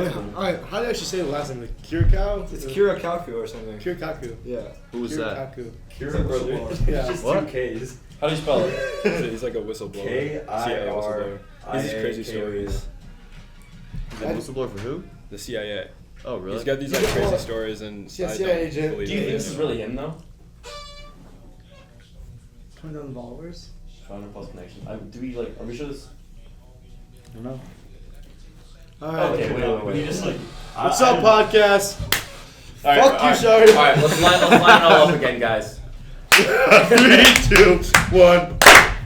next one. Alright, how do you actually say the last name? Like Kirikaku? It's Kirikaku or something. Kirikaku. Yeah. Who's that? Kirikaku. Yeah. Just What? 2 Ks. How do you spell it? He's like a whistleblower. CIA whistleblower. He has these crazy stories. The whistleblower for who? The CIA. Oh, really? He's got these like crazy stories, and Yeah, CIA agent. believe Do you think it. this is really him though? 29 followers? Founder plus connection. Do we like? Are we sure this? I don't know. Alright. Okay, wait. You just like. What's up, podcast? All right, Fuck you, Shari. All right, let's line it all up again, guys. 3, 2, 1.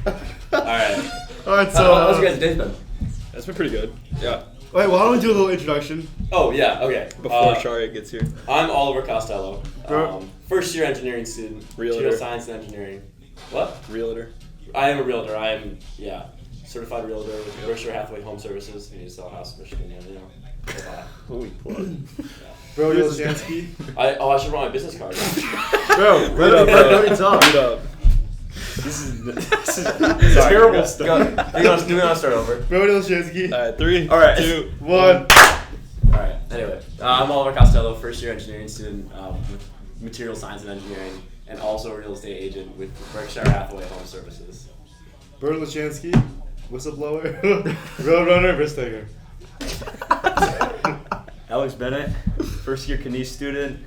All right. Alright, so. How's your guys' day been? That's been pretty good. Yeah. Wait, why don't we do a little introduction? Oh yeah. Okay. Before Shari gets here. I'm Oliver Costello. Bro. First year engineering student. Realtor. Material science and engineering. What? Realtor. I am a realtor. I am certified realtor with Berkshire Hathaway Home Services. You need to sell a house in Michigan, you know. Holy plug. Brody Oleshansky. I should run my business card. Bro, let me talk. Get up. This is Sorry, terrible do stuff. we want to start over? Brody Oleshansky. Alright, 3, All right. 2, 1. Alright, anyway. I'm Oliver Costello, first year engineering student with material science and engineering, and also a real estate agent with Berkshire Hathaway Home Services. Brody Oleshansky. Whistleblower. Roadrunner. Risk taker. Alex Bennet, first year Knies student,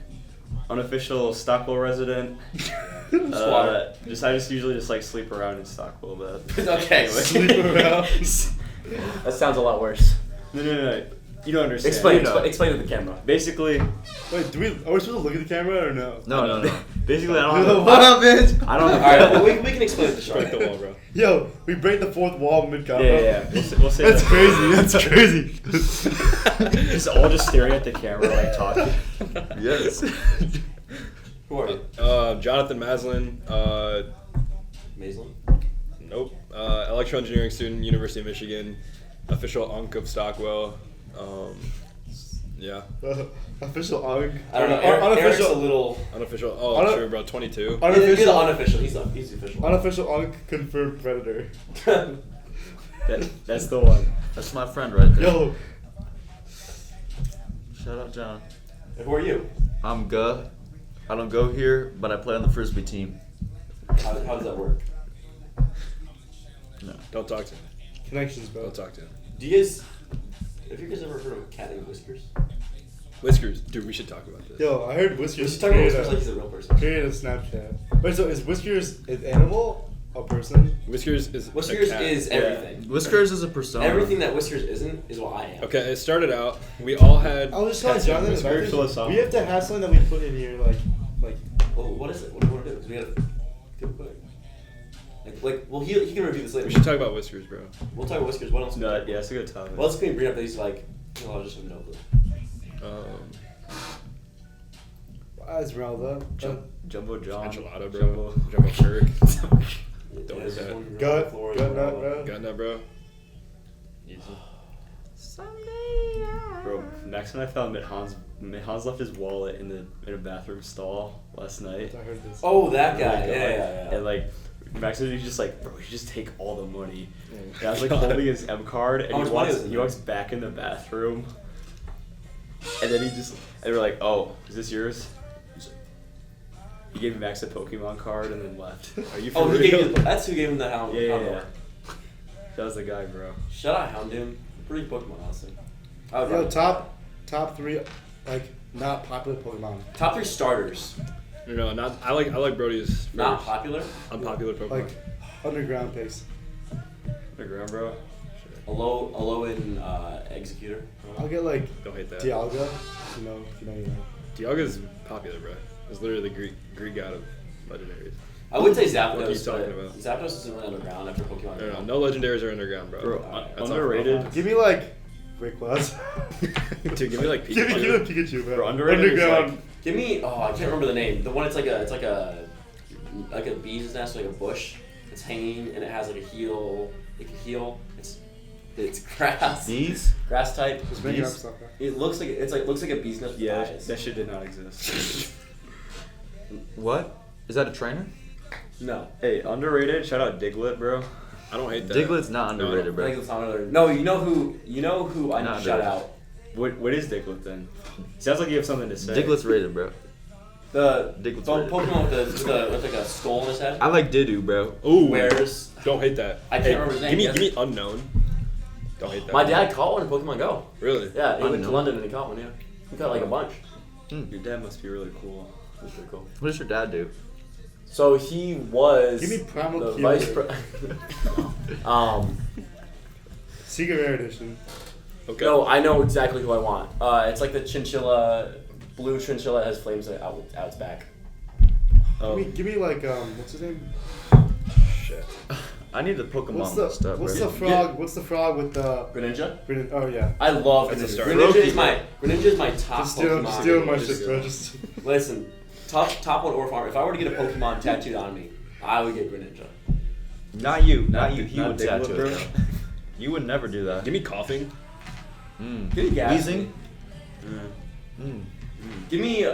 unofficial Stockwell resident. I just usually like sleep around in Stockwell, but Okay, Sleep around. that sounds a lot worse. No. You don't understand. Explain to the camera. Basically, Wait, are we supposed to look at the camera or no? no. Basically, I don't have. What up, bitch? I don't have. Alright, well, we can explain it to break Sean. the wall, bro. Yo, we break the fourth wall mid-combo. Yeah. We'll say That's that. crazy. That's crazy. Just all just staring at the camera, like talking. Yes. Who are you? Jonathan Mazelin. Mazelin? Nope. Electrical engineering student, University of Michigan. Official Unk of Stockwell. Yeah. Official UNG. I don't know. Eric's a little. Unofficial. Oh, true, bro. 22. He's the Unofficial. unofficial. He's the official. Unofficial UNG confirmed predator. That's the one. That's my friend right there. Yo. Shout out, John. And who are you? I'm Guh. I don't go here, but I play on the Frisbee team. How does that work? No. Don't talk to him. Connections, bro. Don't talk to him. Have you guys ever heard of a cat named Whiskers? Whiskers. Dude, we should talk about this. Yo, I heard We Whiskers should talk about created Whiskers like he's a real person. created a Snapchat. Wait, so is Whiskers an animal? A person? Whiskers is Whiskers a cat. is everything. Whiskers is a persona. Everything that Whiskers isn't is what I am. Okay, it started out. We all had. I was just telling cats Jonathan named It's very Whiskers. philosophical. we have to have something that we put in here, like. Well, what is it? What do you want to do? 'Cause we gotta do it quick. Well, he can review this later. We should talk about Whiskers, bro. We'll talk about Whiskers. What else? No, yeah, it's a good topic. Well, let's bring up that he's like. I'll just have no clue. Esmeralda. Jumbo John. Enchilada, bro. Jumbo Jerk. Don't Yeah, hit that. one Gut, on the floor, gut nut, bro. bro. Got that, bro. Bro, next time I found Hans left his wallet in a bathroom stall last night. I heard this. Oh, that Oh guy. my God. Yeah. And like, Max was just like, bro, you should just take all the money. And I was like God. holding his M card, and How much money was in he there? walks back in the bathroom. And then and we're like, oh, is this yours? He's like, he gave Max a Pokemon card and then left. Are you for Oh, real? that's who gave him the hound. Yeah. That was the guy, bro. Shout out Houndoom. Pretty Pokemon, honestly. I would Yo, run. top 3, like, not popular Pokemon. Top 3 starters. No, not. I like Brody's. Not first. popular. Unpopular Pokemon. Like, underground pace. Underground, bro. Alolan Executor. I'll get, like, Don't hate that. Dialga. You know. Dialga's popular, bro. It's literally the Greek god of legendaries. I would say What are you Zapdos, talking but about? Zapdos isn't really underground after Pokemon. No legendaries are underground, bro. Bro, That's underrated. Give me, like, Rayquaza. Dude, give me like give me Pikachu. Pikachu, bro. Bro, underrated is Underground. like- Give me. Oh, I can't remember the name. The one it's like a bee's nest, like a bush. It's hanging and it has like a heel. It can heal. It's grass. These? Grass type. Just making up Bees? stuff, bro. It looks like looks like a bee's nest with Yeah, eyes. that shit did not exist. What? Is that a trainer? No. Hey, underrated. Shout out Diglett, bro. I don't hate that. Diglett's not No, underrated, I bro. think it's not another. No, you know who I Not shout underrated. out. What is Diglett then? Sounds like you have something to say. Diglett's rated, bro. The Diglett's Pokemon rated. with like a skull in his head. I like Didu, bro. Ooh. Wears. Don't hate that. I can't remember his name. Give me unknown. Don't hate that. My dad caught one in Pokemon Go. Really? Yeah, he went to Unknown. London and he caught one. Yeah, he caught like a bunch. Your dad must be really cool. That's pretty cool. What does your dad do? So he was Give me Primal the Keyword. vice president. Secret Rare Edition. Okay. No, I know exactly who I want. It's like the chinchilla, blue chinchilla that has flames out its back. Give me like what's his name? Shit. I need the Pokemon What's list up, the bro. frog? What's the frog with the? Greninja? Oh yeah. I love That's a Greninja. start. Greninja is my top Just steal Pokemon. my Just shit, bro. Just. Listen, top one or farm. If I were to get a Pokemon tattooed on me, I would get Greninja. Not you. Not you. He not would Diglett, tattoo bro. it. You would never do that. Give me coughing. Give me gas. Wheezing? Give me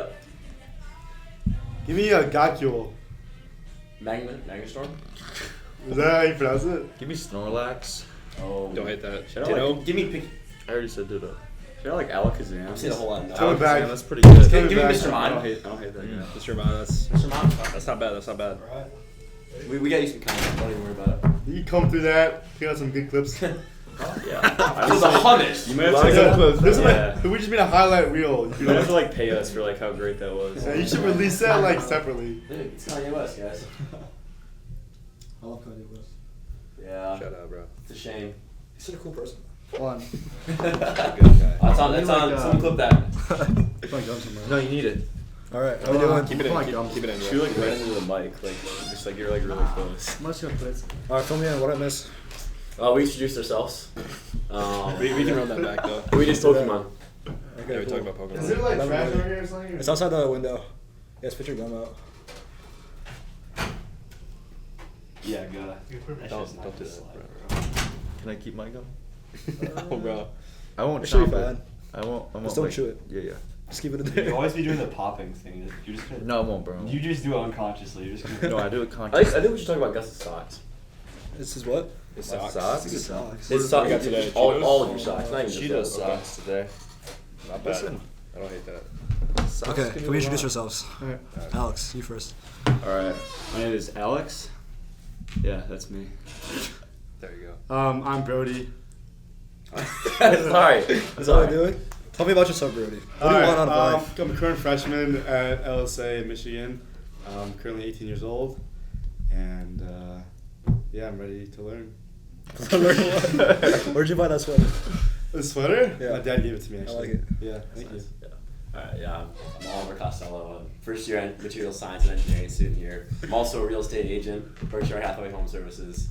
Give me a Gakule. Magnastorm. Is that how you pronounce it? Give me Snorlax. Oh, Don't hate that. Should I Ditto. like, give me Pick. I already said Ditto. should I like Alakazam? I've seen a whole lot of Coming back. Yeah, that's pretty good. Give me back. Mr. I don't Mime. hate that guy. Mr. Mime, that's Mr. Mime. that's not bad. That's not bad. We got you some content. Don't even worry about it. You come through that. You got some good clips. Yeah. This is a hummus. You might have Lots to, of clips. This is Yeah. we just made a highlight reel. you might have to like pay us for like how great that was. Yeah, you should release that like separately. Dude, it's Kanye West, guys. I love Kanye West. Yeah, Shut up, bro. it's a shame. He's such a cool person. One. Good guy. That's on. Someone clip that. It's like gum somewhere. No, you need it. All right, how we doing? Keep it in. Come on, Keep, gum. keep it in. You Bro. like right into the mic, like just like you're like really close. I'm just gonna put it. All right, fill me in. What I miss? We introduced ourselves. We can run that back though. We just Pokemon. Yeah, Okay, we cool. talk about Pokemon. Is there like Lemon trash Berry. over here or something? It's outside the window. Yeah, spit your gum out. Yeah, go. Don't do that, bro. Can I keep my gum? No, bro. I won't It should be chomp fine. I won't. Just don't chew it. Yeah, yeah. Just keep it in You there. always be doing the popping thing. You're just gonna, No, I won't, bro. You just do it unconsciously. You're just gonna. No, I do it I consciously. think we should talk about Gus's socks. This is what? His My socks. socks? His socks. His socks. we got today? All of your socks. Not even just Cheetos those. socks today. Not bad. Listen. I don't hate that. Socks Okay, can can do we a introduce lot. ourselves? Alright. Alex, you first. All right. My name is Alex. Yeah, that's me. There you go. I'm Brody. Sorry. Is that what we're doing? Tell me about yourself, Brody. What do you want out of life? I'm a current freshman at LSA in Michigan. I'm currently 18 years old, and yeah, I'm ready to learn. Where'd you buy that sweater? The sweater? Yeah. My dad gave it to me. I Actually. like it. Yeah, thank you. Alright, yeah, I'm Oliver Costello, first year material science and engineering student here. I'm also a real estate agent, Berkshire Hathaway Home Services.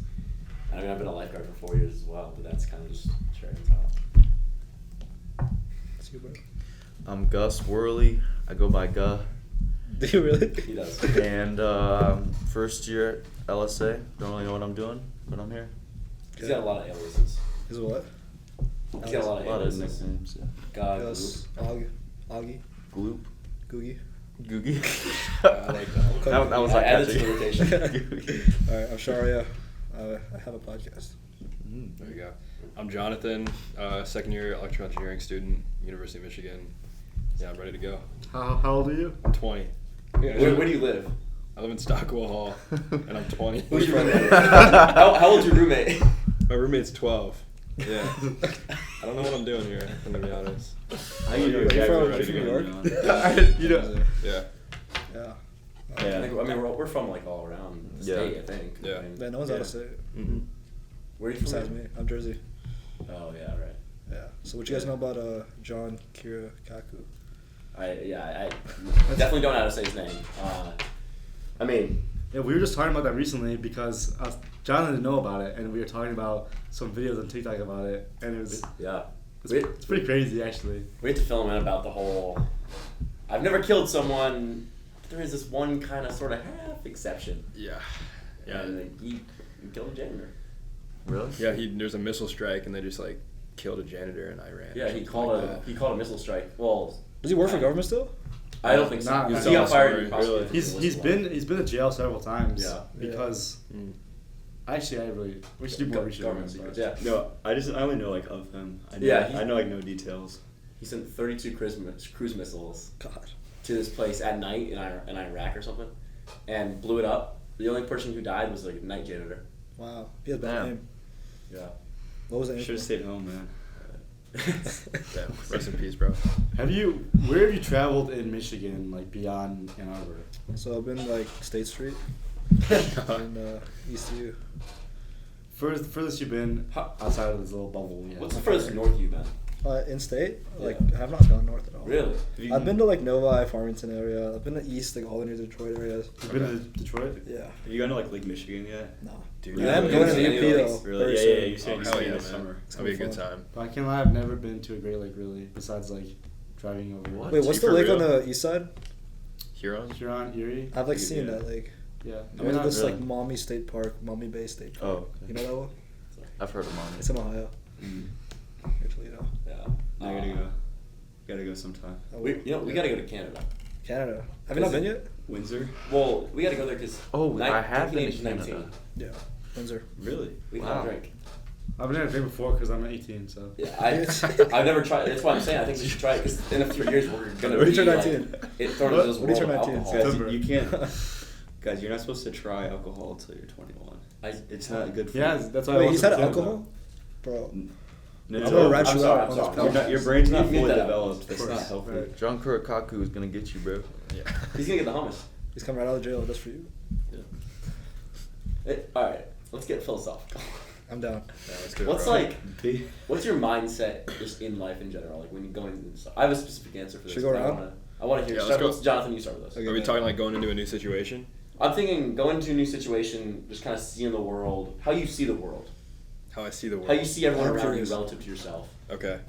I mean, I've been a lifeguard for 4 years as well, but that's kind of just cherry on top. That's you, bro. I'm Gus Wehrly. I go by Guh. Do you really? He does. And first year at LSA. Don't really know what I'm doing, but I'm here. He's got a lot of aliases. Is what? He's got a lot A of lot of aliases. nicknames. Yeah. God, Gus, Augie, Gloop. Googie. Googie. I like that. that was I like added to catchy. the rotation. Googie. Alright, I'm Sharia. I have a podcast. There you go. I'm Jonathan, second year electrical engineering student, University of Michigan. Yeah, I'm ready to go. How old are you? I'm 20. Where do you live? I live in Stockwell Hall, and I'm 20. Who's your roommate? How old's your roommate? My roommate's 12. Yeah. I don't know what I'm doing here, I'm gonna be honest. I can do Are you exactly from- what you you're from doing. You know. Yeah. Yeah. Yeah. I mean, we're from like all around the Yeah. state, I think. Yeah. I mean, Man, no one's out of state. Mm-hmm. Where are you from? Besides me. I'm Jersey. Oh yeah, right. Yeah. So what you guys know about John Kira Kaku? I definitely don't know how to say his name. I mean, Yeah, we were just talking about that recently because John didn't know about it, and we were talking about some videos on TikTok about it, and it was yeah. it's pretty crazy actually. We had to film in about the whole. I've never killed someone. There is this one kind of sort of half exception. Yeah. Yeah. And like, he killed a janitor. Really? Yeah, there's a missile strike, and they just like killed a janitor in Iran. Yeah, he Something called like a that. missile strike. Well, Does he work for government still? I don't think so. Nah, Because nah. he got fired. Really? and prosecuted for He's whistleblowing. been to jail several times. Yeah. Because actually we should do more research on Government him. secrets. but Yeah. No, I only know like of him. I know, Yeah, he- I know like no details. he sent 32 cruise missiles God. to this place at night in Iraq or something, and blew it up. The only person who died was like a night janitor. Wow. He has a bad Damn. name. Yeah. What was it? Should have stayed home, man. Yeah, rest in peace, bro. Where have you traveled in Michigan, like beyond Ann Arbor? So I've been like State Street and East U. Furthest you've been outside of this little bubble. Yeah. What's the furthest north you've been? In state, like Yeah. I have not gone north at all. Really? I've been to like Novi, Farmington area. I've been to East, like all the near Detroit areas. You've been to Detroit? Yeah. Have you gone to like Lake Michigan yet? No. Dude, Yeah, I'm you going haven't to seen UP any though. lakes? Really? very Yeah, soon. you said Oh, you hell stayed yeah, this man. summer. That'll be a good fun. time. But I can't lie, I've never been to a Great Lake really, besides like driving over. What? Wait, what's You the for lake on real? the east side? Huron? Huron, Erie? I've like Yeah. seen that lake. Yeah. I went to this really. like Maumee State Park, Maumee Bay State Park. Oh, okay. You know that one? I've heard of Mommy. It's in Ohio. Mm. Near Toledo. Yeah. I gotta go. Gotta go sometime. We gotta go to Canada. Canada. Have you not been yet? Windsor? Well, we gotta go there because Oh, I have been to 19. Canada. Yeah. Windsor. Really? We can Wow. have a drink. I've been there a day before because I'm 18, so. Yeah, I've never tried. That's why I'm saying I think we should try it because in a few years we're gonna What do be you turn like 19? thrown into this What do you world turn of 19? alcohol. Guys, September. you can't. Guys, you're not supposed to try alcohol until you're 21. It's not good for Yeah, you. that's why I Wait, want he's to had Canada. alcohol? Bro. No, I'm gonna rat I'm you sorry, out I'm on sorry. this You're not, your brain's not You fully get that out. developed. That's Of not course. healthy. Right. John Kurakaku is gonna get you, bro. Yeah. He's gonna get the hummus. He's coming right out of jail just for you. All right, let's get philosophical. I'm down. Yeah, let's do it, What's bro. like, what's your mindset just in life in general? Like when you go into stuff. I have a specific answer for this. Should we go but around? I want to hear. Yeah, let's go. Jonathan, you start with us. Okay. Are we talking like going into a new situation? I'm thinking going into a new situation, just kind of seeing the world, how you see the world, How I see the world? how you see everyone I'm around curious. you relative to yourself. Okay.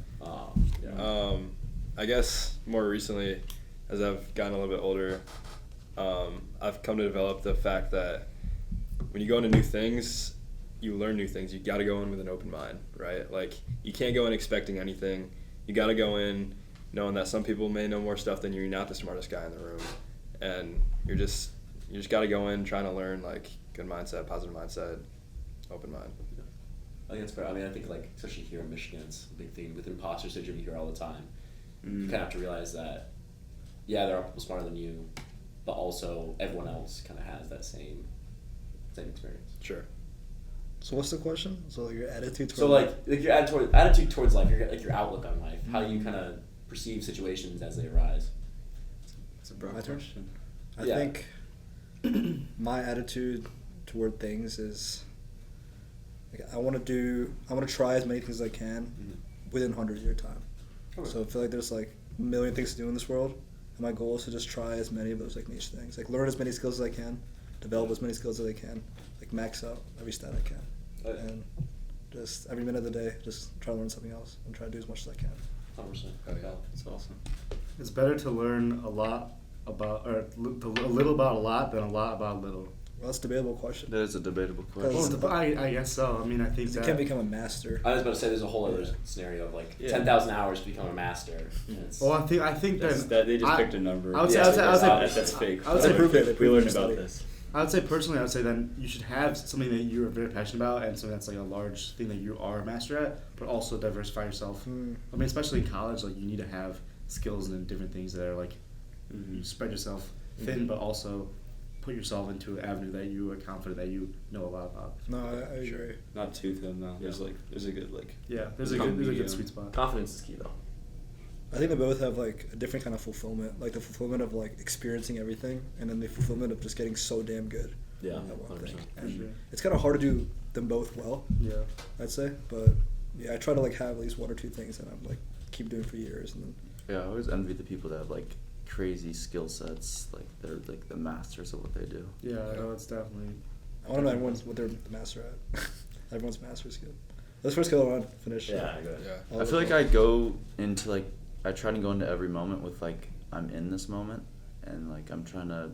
Yeah. I guess more recently, as I've gotten a little bit older, I've come to develop the fact that when you go into new things, you learn new things. You got to go in with an open mind, right? Like you can't go in expecting anything. You got to go in knowing that some people may know more stuff than you. You're not the smartest guy in the room, and you just got to go in trying to learn, like good mindset, positive mindset, open mind. I think that's fair. I mean, I think like especially here in Michigan, it's a big thing with imposter syndrome. You hear all the time. You kind of have to realize that, yeah, there are people smarter than you, but also everyone else kind of has that same experience. Sure. So what's the question? So your attitude towards So like your attitude towards life, your outlook on life, how you kind of perceive situations as they arise. That's a broad My turn? question. I Yeah. think my attitude toward things is like I want to try as many things as I can within 100-year time. Okay. So I feel like there's like a million things to do in this world, and my goal is to just try as many of those like niche things, like learn as many skills as I can, develop as many skills as I can, like max out every stat I can, Oh, yeah. and just every minute of the day just try to learn something else and try to do as much as I can. 100%. Oh, yeah. That's awesome. It's better to learn a lot about, or a little about a lot than a lot about little. Well, that's a debatable question. That is a debatable Well, question. I guess so. I mean, I think You that. can't become a master. I was about to say there's a whole other scenario of like Yeah. 10,000 hours to become a master. And it's- Well, I think That they just I- picked a number. I would say- Yeah, I would say- that's fake. I would say- They proved it. They We proved learned it in about study. this. I would say personally, I would say then you should have something that you're very passionate about and something that's like a large thing that you are a master at, but also diversify yourself. I mean, especially in college, like you need to have skills in different things that are like you spread yourself thin, but also put yourself into an avenue that you are confident that you know a lot about. No, I agree. Not too thin though. There's a good like. Yeah, there's a Medium. good sweet spot. confidence is key though. I think they both have like a different kind of fulfillment, like the fulfillment of like experiencing everything, and then the fulfillment of just getting so damn good Yeah, at one 100%. thing. For And sure. it's kind of hard to do them both well, Yeah. I'd say. But yeah, I try to like have at least one or two things that I'm like keep doing for years, and then Yeah, I always envy the people that have like crazy skill sets, like they're like the masters of what they do. Yeah, no, it's definitely. I want to know everyone's what they're the master at. Everyone's master skill. Let's first go on. Finish. Yeah, good. Yeah. all I feel of like I go into like I try to go into every moment with like I'm in this moment and like I'm trying to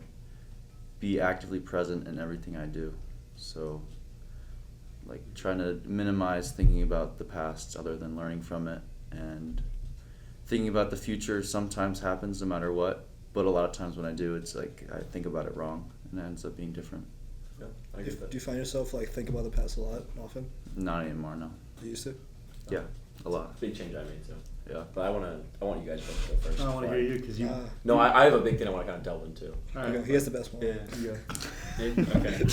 be actively present in everything I do. So like trying to minimize thinking about the past other than learning from it, and thinking about the future sometimes happens no matter what, but a lot of times when I do, it's like I think about it wrong and it ends up being different. Yeah, I get that. Do you find yourself like think about the past a lot often? Not anymore, no. You used to. Yeah, a lot. Big change I made too. Yeah. But I want you guys both to go first. I want to before hear you because you. No, I have a big thing I want to kind of delve into. All Okay, right. he has the best one. Yeah. You go. Okay.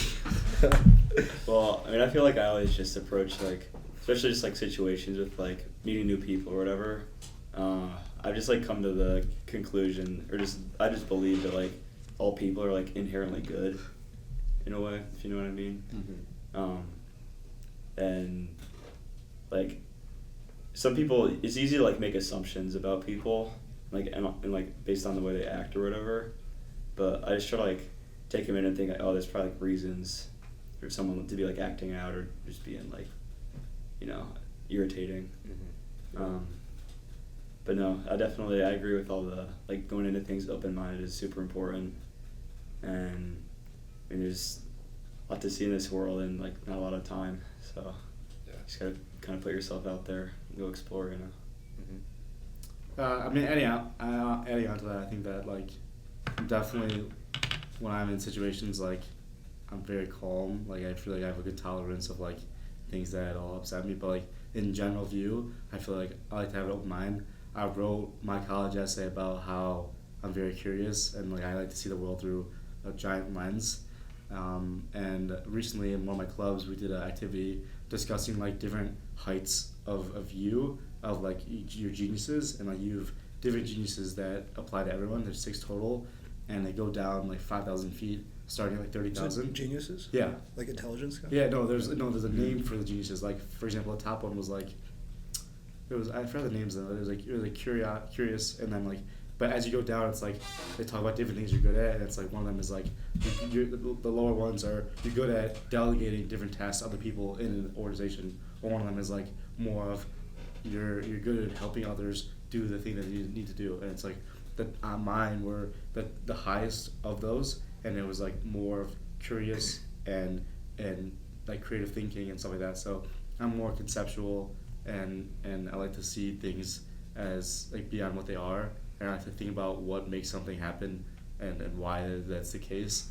Well, I mean, I feel like I always just approach, like, especially just, like, situations with, like, meeting new people or whatever. I've just, like, come to the conclusion, or I just believe that, like, all people are, like, inherently good, in a way, if you know what I mean. Mm-hmm. And, like, some people, it's easy to, like, make assumptions about people, like, and like, based on the way they act or whatever. But I just try to, like, take a minute and think, like, oh, there's probably, like, reasons for someone to be, like, acting out or just being, like, you know, irritating. Mm-hmm. But no, I agree with all the, like, going into things open-minded is super important. And I mean, there's a lot to see in this world and, like, not a lot of time. So Yeah. just gotta kind of put yourself out there and go explore, you know. I mean, adding on to that, I think that, like, definitely when I'm in situations, like, I'm very calm. Like, I feel like I have a good tolerance of, like, things that all upset me. But, like, in general view, I feel like I like to have an open mind. I wrote my college essay about how I'm very curious and, like, I like to see the world through a giant lens. And recently in one of my clubs, we did an activity discussing, like, different heights of view of, like, your geniuses, and, like, you've different geniuses that apply to everyone. There's 6 total, and they go down, like, 5,000 feet, starting at, like, 30,000. Geniuses? Yeah. Like intelligence? Yeah, there's a name for the geniuses. Like, for example, the top one was, like, I forgot the names though. It was like curious, and then, like, but as you go down, it's like they talk about different things you're good at, and it's like one of them is, like, the lower ones are you're good at delegating different tasks to other people in an organization, or one of them is, like, more of you're good at helping others do the thing that you need to do, and it's like that mine were the highest of those, and it was, like, more of curious and like creative thinking and stuff like that. So I'm more conceptual, and I like to see things as, like, beyond what they are, and I like to think about what makes something happen and why that's the case,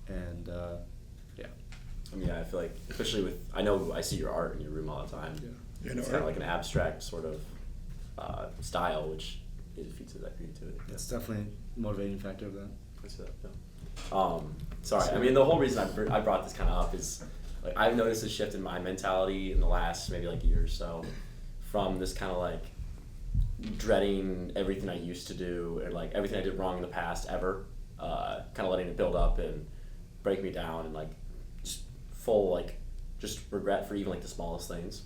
and yeah. I mean, I feel like, especially I see your art in your room all the time. Yeah. It's kind of like an abstract sort of style, which it features that creativity. It's definitely a motivating factor of that. That's it, yeah. Sorry, I mean, the whole reason I brought this kind of up is, like, I've noticed a shift in my mentality in the last maybe, like, year or so, from this kind of, like, dreading everything I used to do, or, like, everything I did wrong in the past ever, kind of letting it build up and break me down, and, like, just full, like, just regret for even, like, the smallest things.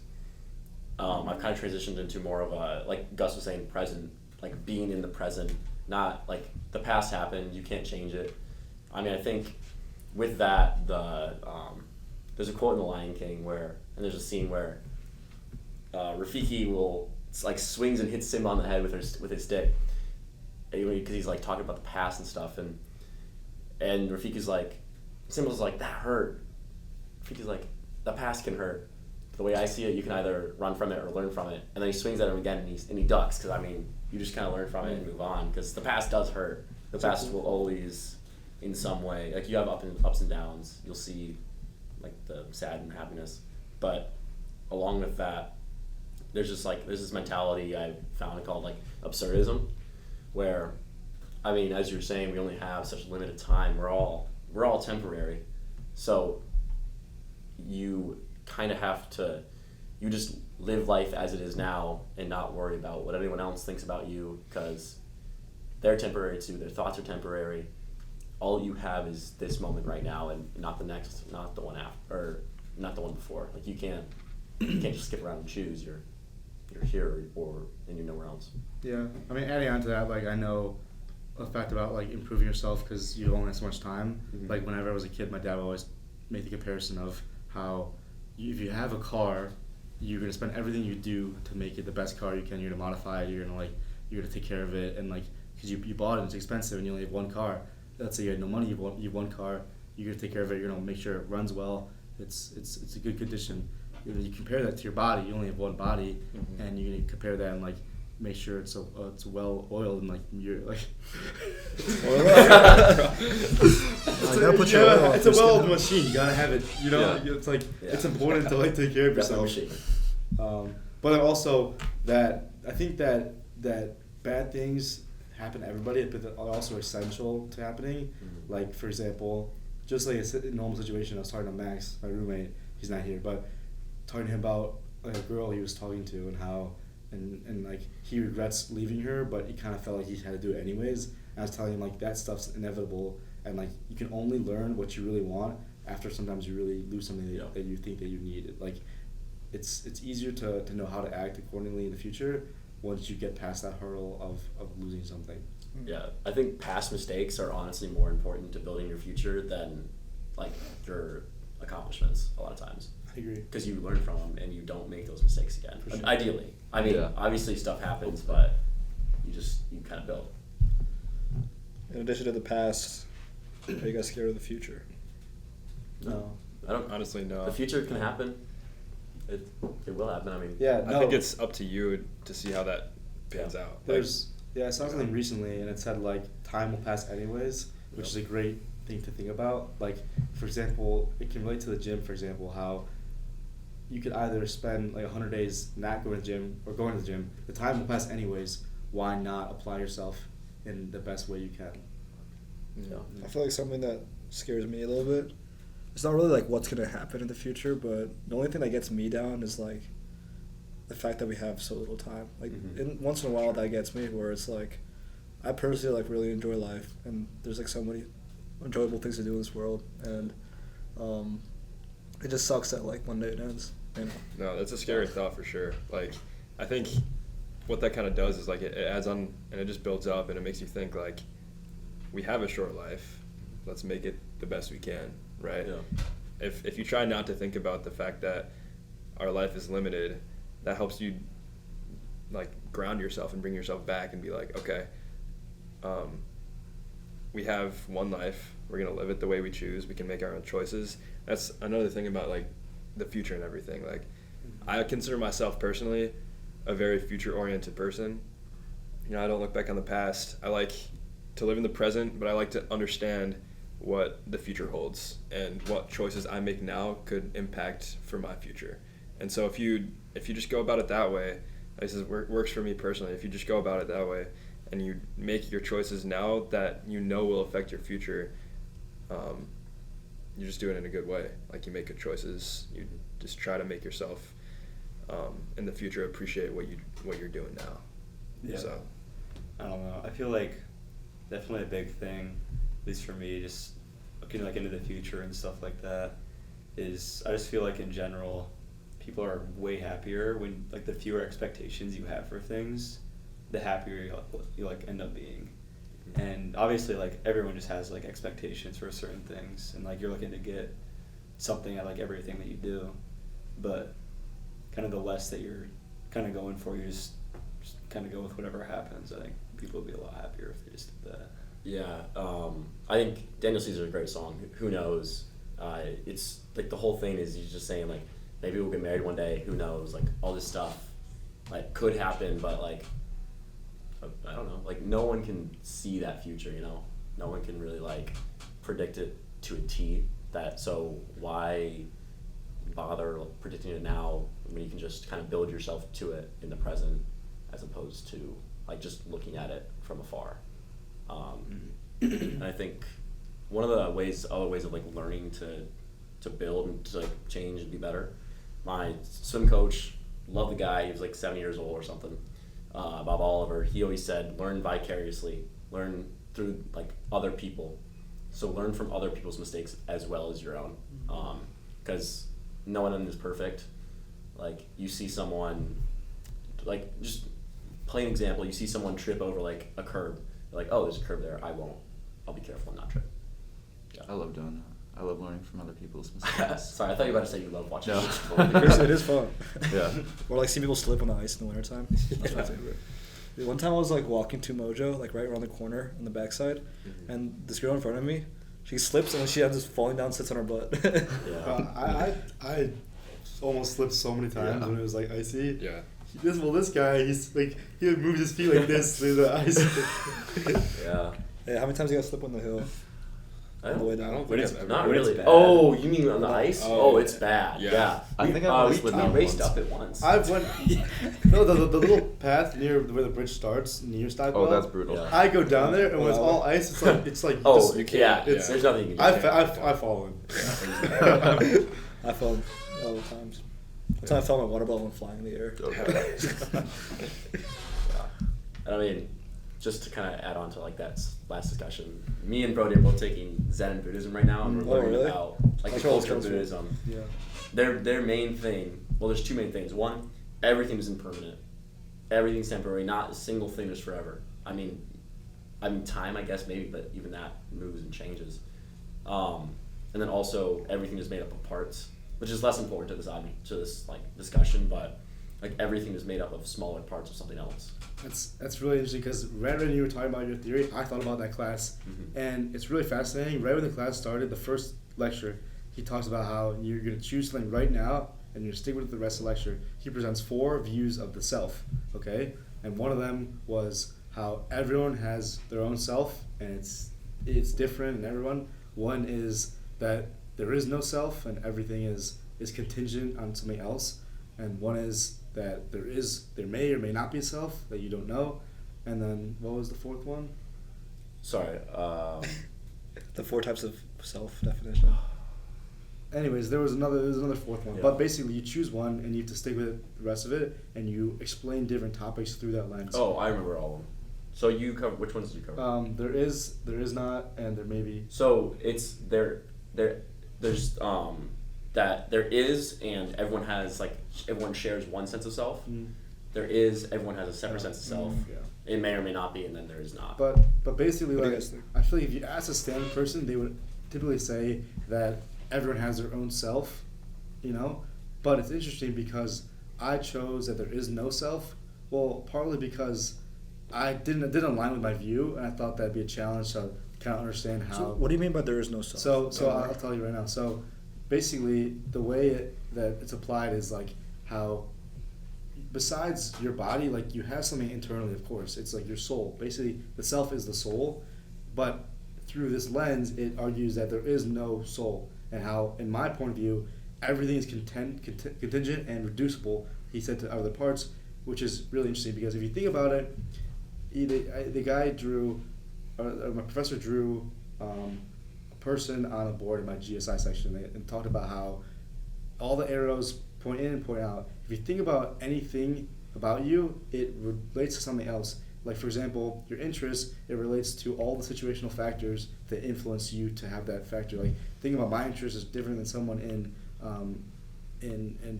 I've kind of transitioned into more of a, like Gus was saying, present, like, being in the present, not, like, the past happened, you can't change it. I mean, I think with that, there's a quote in The Lion King and there's a scene where Rafiki will, like, swings and hits Simba on the head with his stick, because he's, like, talking about the past and stuff, and Rafiki's like, Simba's like, that hurt. Rafiki's like, the past can hurt. The way I see it, you can either run from it or learn from it. And then he swings at him again, and he ducks, because, I mean, you just kind of learn from it and move on, because the past does hurt. The past will always, in some way, like, you have ups and downs. You'll see, like, the sad and happiness, but along with that, there's this mentality I found called, like, absurdism, where, I mean, as you're saying, we only have such limited time. We're all temporary, so you kind of have to, you just live life as it is now and not worry about what anyone else thinks about you, because they're temporary too. Their thoughts are temporary. All you have is this moment right now, and not the next, not the one after, or not the one before. Like, you can't just skip around and choose. You're here, and you're nowhere else. Yeah, I mean, adding on to that, like, I know the fact about, like, improving yourself because you only have so much time. Mm-hmm. Like, whenever I was a kid, my dad would always make the comparison of how if you have a car, you're gonna spend everything you do to make it the best car you can. You're gonna modify it. You're gonna take care of it, and, like, because you bought it, it's expensive, and you only have one car. Let's say you had no money, you have one car. You're gonna take care of it. You're gonna make sure it runs well. It's a good condition. You compare that to your body. You only have one body, Mm-hmm. and you're gonna compare that and, like, make sure it's well oiled, and, like, you're like. gotta put your oil It's a on your well-oiled skin. machine. You gotta have it. You know, Yeah. it's like Yeah. it's important to, like, take care of That's the yourself. machine. But then also that I think that that bad things happen to everybody, but they're also essential to happening. Mm-hmm. Like, for example, just like a normal situation, I was talking to Max, my roommate, he's not here, but talking to him about like a girl he was talking to and how, and like he regrets leaving her, but he kind of felt like he had to do it anyways. And I was telling him like that stuff's inevitable, and like you can only learn what you really want after sometimes you really lose something that you think that you need. Like, it's easier to know how to act accordingly in the future once you get past that hurdle of losing something. Yeah, I think past mistakes are honestly more important to building your future than like your accomplishments a lot of times. I agree. Because you learn from them and you don't make those mistakes again. For sure. Ideally, I mean, Yeah. obviously stuff happens, but you kind of build. In addition to the past, are you guys scared of the future? No, I don't. Honestly, no. The future can happen. It will happen. I mean, Yeah, I think it's up to you to see how that pans out. Like, I saw something recently and it said like time will pass anyways, which is a great thing to think about. Like, for example, it can relate to the gym, for example, how you could either spend like 100 days not going to the gym or going to the gym. The time will pass anyways. Why not apply yourself in the best way you can? yeah. I feel like something that scares me a little bit, it's not really like what's going to happen in the future, but the only thing that gets me down is like the fact that we have so little time. Like, once in a while that gets me, where it's like I personally like really enjoy life, and there's like so many enjoyable things to do in this world, and it just sucks that like one day it ends. You know? No, that's a scary thought for sure. Like, I think what that kind of does is like it adds on and it just builds up and it makes you think like we have a short life. Let's make it the best we can, right? Yeah. If you try not to think about the fact that our life is limited, that helps you like ground yourself and bring yourself back and be like, okay, we have one life. We're gonna live it the way we choose. We can make our own choices. That's another thing about like the future and everything. Like, I consider myself personally a very future-oriented person. You know, I don't look back on the past. I like to live in the present, but I like to understand what the future holds and what choices I make now could impact for my future. And so if you just go about it that way, this is works for me personally. If you just go about it that way and you make your choices now that you know will affect your future, you just do it in a good way. Like, you make good choices. You just try to make yourself in the future appreciate what you're doing now. Yeah. So I don't know. I feel like definitely a big thing, at least for me, just looking like into the future and stuff like that, is I just feel like in general, people are way happier when like the fewer expectations you have for things, the happier you like end up being. And obviously like everyone just has like expectations for certain things, and like you're looking to get something at like everything that you do, but kind of the less that you're kind of going for, you just kind of go with whatever happens. I think people would be a lot happier if they just did that. Yeah, I think Daniel Caesar is a great song. Who knows? It's like the whole thing is he's just saying like maybe we'll get married one day. Who knows? Like all this stuff like could happen, but like I don't know. Like no one can see that future. You know, no one can really like predict it to a T. So why bother predicting it now when you can just kind of build yourself to it in the present, as opposed to like just looking at it from afar. And I think one of the other ways of like learning to build and to like change and be better. My swim coach, love the guy. He was like 7 years old or something. Bob Oliver. He always said, learn vicariously, learn through like other people. So learn from other people's mistakes as well as your own. Because no one is perfect. Like you see someone, like just plain example, you see someone trip over like a curb. You're like, oh, there's a curb there. I'll be careful and not trip. Yeah. I love doing that. I love learning from other people's mistakes. Sorry, I thought you were about to say you love watching. No. It is fun. Yeah. Or like seeing people slip on the ice in the wintertime. That's my favorite. Dude, one time I was like walking to Mojo, like right around the corner on the backside, and this girl in front of me, she slips and she ends up falling down, sits on her butt. Yeah. I almost slipped so many times when it was like icy. yeah. This guy, he's like, he would move his feet like this through the ice. Yeah. Yeah, how many times you guys slip on the hill? I on the way I down? don't When think it's I've ever. not when it's really. bad. Oh, you mean on the ice? Oh, Oh, it's bad. yeah. Yeah. I think I we slid down raced once. up it once. I've went no the little path near where the bridge starts near Stuyvesant. Oh, that's brutal. Yeah. I go down there, and when it's Wow. all ice, it's like you Oh, just, you can't, yeah. it's- There's nothing you can do. I've fallen. I fell all the times. One time I fell my water bottle and flying in the air. I mean, just to kind of add on to like that last discussion, me and Brody are both taking Zen and Buddhism right now, and we're Oh, learning really? about like That's the what culture of it's Buddhism. Yeah. Their main thing. Well, there's two main things. One, everything is impermanent. Everything's temporary. Not a single thing is forever. I mean, time, I guess maybe, but even that moves and changes. And then also everything is made up of parts, which is less important to this like discussion, but like everything is made up of smaller parts of something else. That's really interesting because right when you were talking about your theory, I thought about that class, and it's really fascinating. Right when the class started, the first lecture, he talks about how you're going to choose something right now, and you're going to stick with it the rest of the lecture. He presents 4 views of the self, okay, and one of them was how everyone has their own self, and it's different in everyone. One is that there is no self, and everything is contingent on something else, and one is that there may or may not be a self that you don't know, and then what was the 4th one? Sorry. The 4 types of self definition. Anyways, there was another 4th one, Yeah. but basically you choose one and you have to stick with it the rest of it, and you explain different topics through that lens. Oh, I remember all of them. So you cover which ones did you cover? There is not, and there may be. So it's there's that there is, and everyone has like everyone shares one sense of self. There is, everyone has a separate sense of self. Yeah. It may or may not be, and then there is not. But basically, What do you like, guys think? I feel like if you ask a standard person, they would typically say that everyone has their own self, you know. But it's interesting because I chose that there is no self. Well, partly because it didn't align with my view, and I thought that'd be a challenge to kind of understand how. So what do you mean by there is no self? So I'll tell you right now. So basically, the way that it's applied is like how, besides your body, like you have something internally. Of course, it's like your soul. Basically, the self is the soul, but through this lens, it argues that there is no soul, and how, in my point of view, everything is contingent and reducible. He said to other parts, which is really interesting because if you think about it, the guy drew, my professor drew a person on a board in my GSI section and talked about how all the arrows point in and point out. If you think about anything about you, it relates to something else. Like, for example, your interest, it relates to all the situational factors that influence you to have that factor. Like, think about my interest is different than someone in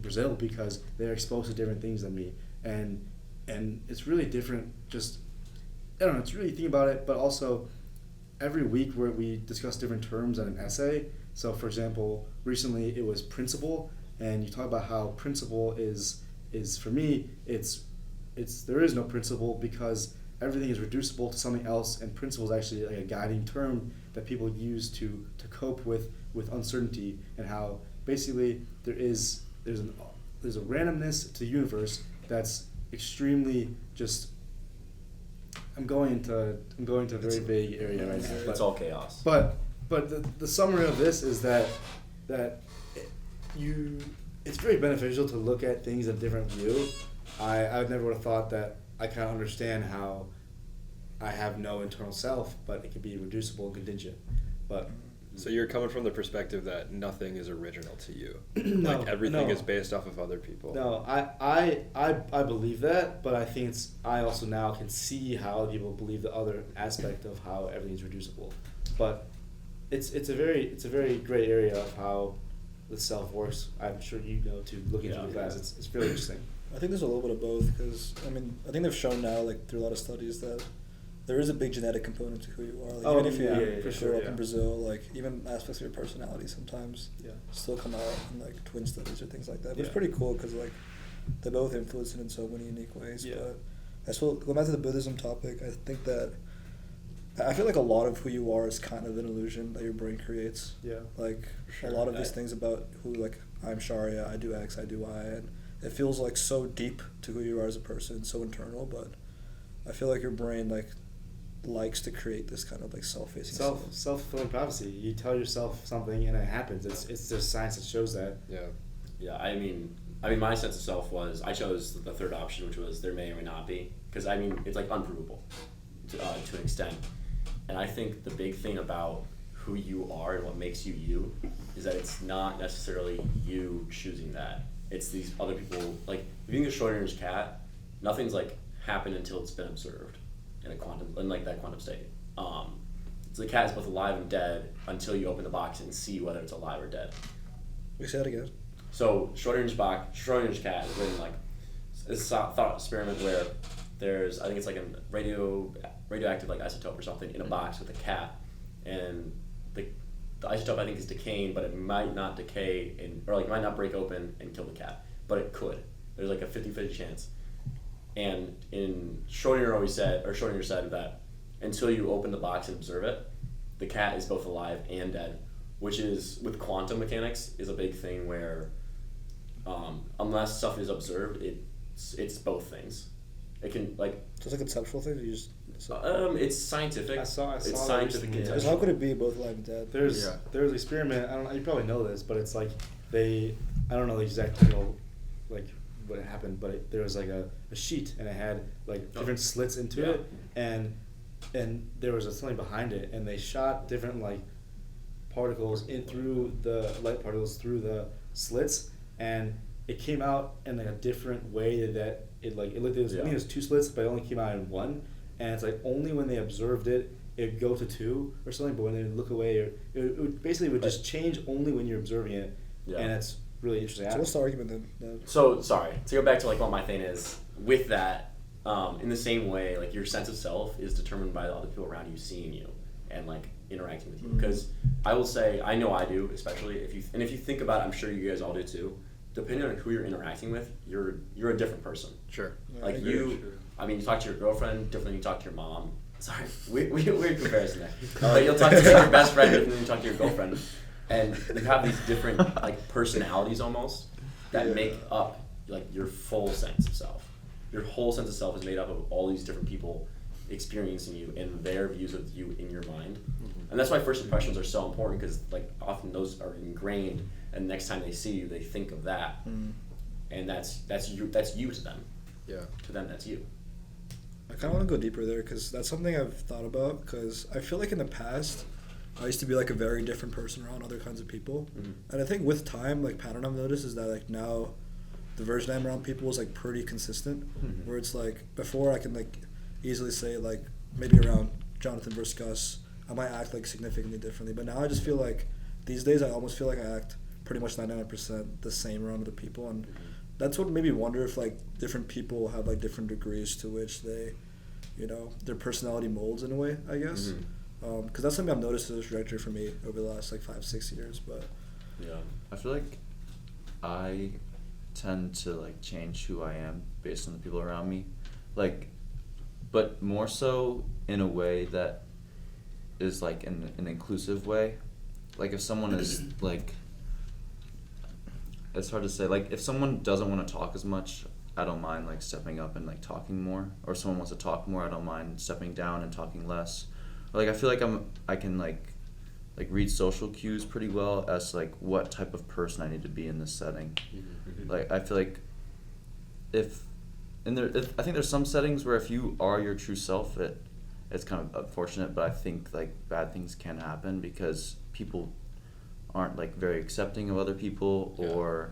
Brazil because they're exposed to different things than me. And it's really different. Just, I don't know, it's really think about it, but also every week where we discuss different terms in an essay. So, for example, recently it was principle, and you talk about how principle is for me, it's there is no principle because everything is reducible to something else, and principle is actually like a guiding term that people use to cope with uncertainty, and how basically there's a randomness to the universe that's extremely just. I'm going into a very vague area right now. It's all chaos. But the summary of this is that it's very beneficial to look at things in a different view. I never would have thought that I kind of understand how I have no internal self, but it can be reducible and contingent. But So you're coming from the perspective that nothing is original to you. No, Like everything no. is based off of other people. no, I believe that, but I think I also now can see how people believe the other aspect of how everything's reducible. But it's a very gray area of how the self works. I'm sure you know to look into the class. It's really interesting. I think there's a little bit of both because I think they've shown now like through a lot of studies that there is a big genetic component to who you are. Like, Oh, even if you for grew sure, up yeah. in Brazil, like even aspects of your personality sometimes Yeah. still come out in like twin studies or things like that. But it's Yeah. pretty cool because like they both influence it in so many unique ways. Yeah. But I suppose going back to the Buddhism topic, I think that I feel like a lot of who you are is kind of an illusion that your brain creates. Yeah. Like sure. a lot of these things about who like I'm Sharia, I do X, I do Y, and it feels like so deep to who you are as a person, so internal. But I feel like your brain like likes to create this kind of like self-facing Self-fulfilling prophecy. You tell yourself something and it happens. It's just science that shows that. Yeah. Yeah, I mean, my sense of self was I chose the third option, which was there may or may not be, because I mean it's like unprovable to an extent, and I think the big thing about who you are and what makes you you is that it's not necessarily you choosing that. It's these other people. Like if you think of Schrodinger's cat, nothing's like happened until it's been observed in that quantum state. So the cat is both alive and dead until you open the box and see whether it's alive or dead. We say that again. So Schrodinger's cat is really like this thought experiment where there's, I think it's like a radioactive like isotope or something in a box with a cat, and the isotope I think is decaying, but it might not decay might not break open and kill the cat, but it could. There's like a 50-50 chance. And Schrodinger said that until you open the box and observe it, the cat is both alive and dead, which is, with quantum mechanics, is a big thing where unless stuff is observed, it's both things. It can like. So it's a conceptual thing. You just. It's scientific. I saw it's that scientific. recently, yeah. Because how could it be both alive and dead? There's an experiment. I don't know. You probably know this, but it's like I don't know the exact like what happened, but there was like a sheet and it had like different slits into it, and there was something behind it, and they shot different like particles through the light particles through the slits, and it came out in like a different way that it looked. I think it was two slits, but it only came out in one, and it's like only when they observed it it'd go to two or something, but when they look away, it would just change only when you're observing it, and it's really interesting. So what's the argument then? So sorry to go back to like what my thing is with that. In the same way, like your sense of self is determined by the other people around you seeing you and like interacting with you. Because I will say, I know I do, especially if you think about it, I'm sure you guys all do too. Depending on who you're interacting with, you're a different person. Sure. Like I mean, you talk to your girlfriend different than you talk to your mom. Sorry, weird comparison there. But you'll talk to your best friend different than you talk to your girlfriend, and you have these different like personalities almost that make up like your full sense of self. Your whole sense of self is made up of all these different people experiencing you and their views of you in your mind. And that's why first impressions are so important, because like often those are ingrained, and next time they see you, they think of that, and that's you to them. Yeah. To them, that's you. I kind of want to go deeper there because that's something I've thought about, because I feel like in the past I used to be like a very different person around other kinds of people, and I think with time, like pattern I've noticed is that like now the version I'm around people is like pretty consistent, where it's like before I can like easily say like maybe around Jonathan versus Gus I might act like significantly differently, but now I just feel like these days I almost feel like I act pretty much 99% the same around other people, and that's what made me wonder if like different people have like different degrees to which they, their personality molds in a way, I guess. Because that's something I've noticed as a trajectory for me over the last like 5-6 years. But I feel like I tend to like change who I am based on the people around me, like, but more so in a way that is like an inclusive way. Like if someone is like, it's hard to say, like if someone doesn't want to talk as much, I don't mind like stepping up and like talking more, or if someone wants to talk more, I don't mind stepping down and talking less. Or, like I feel like I can like read social cues pretty well as like what type of person I need to be in this setting. Like I feel like I think there's some settings where if you are your true self, it's kind of unfortunate, but I think like bad things can happen because people aren't like very accepting of other people, or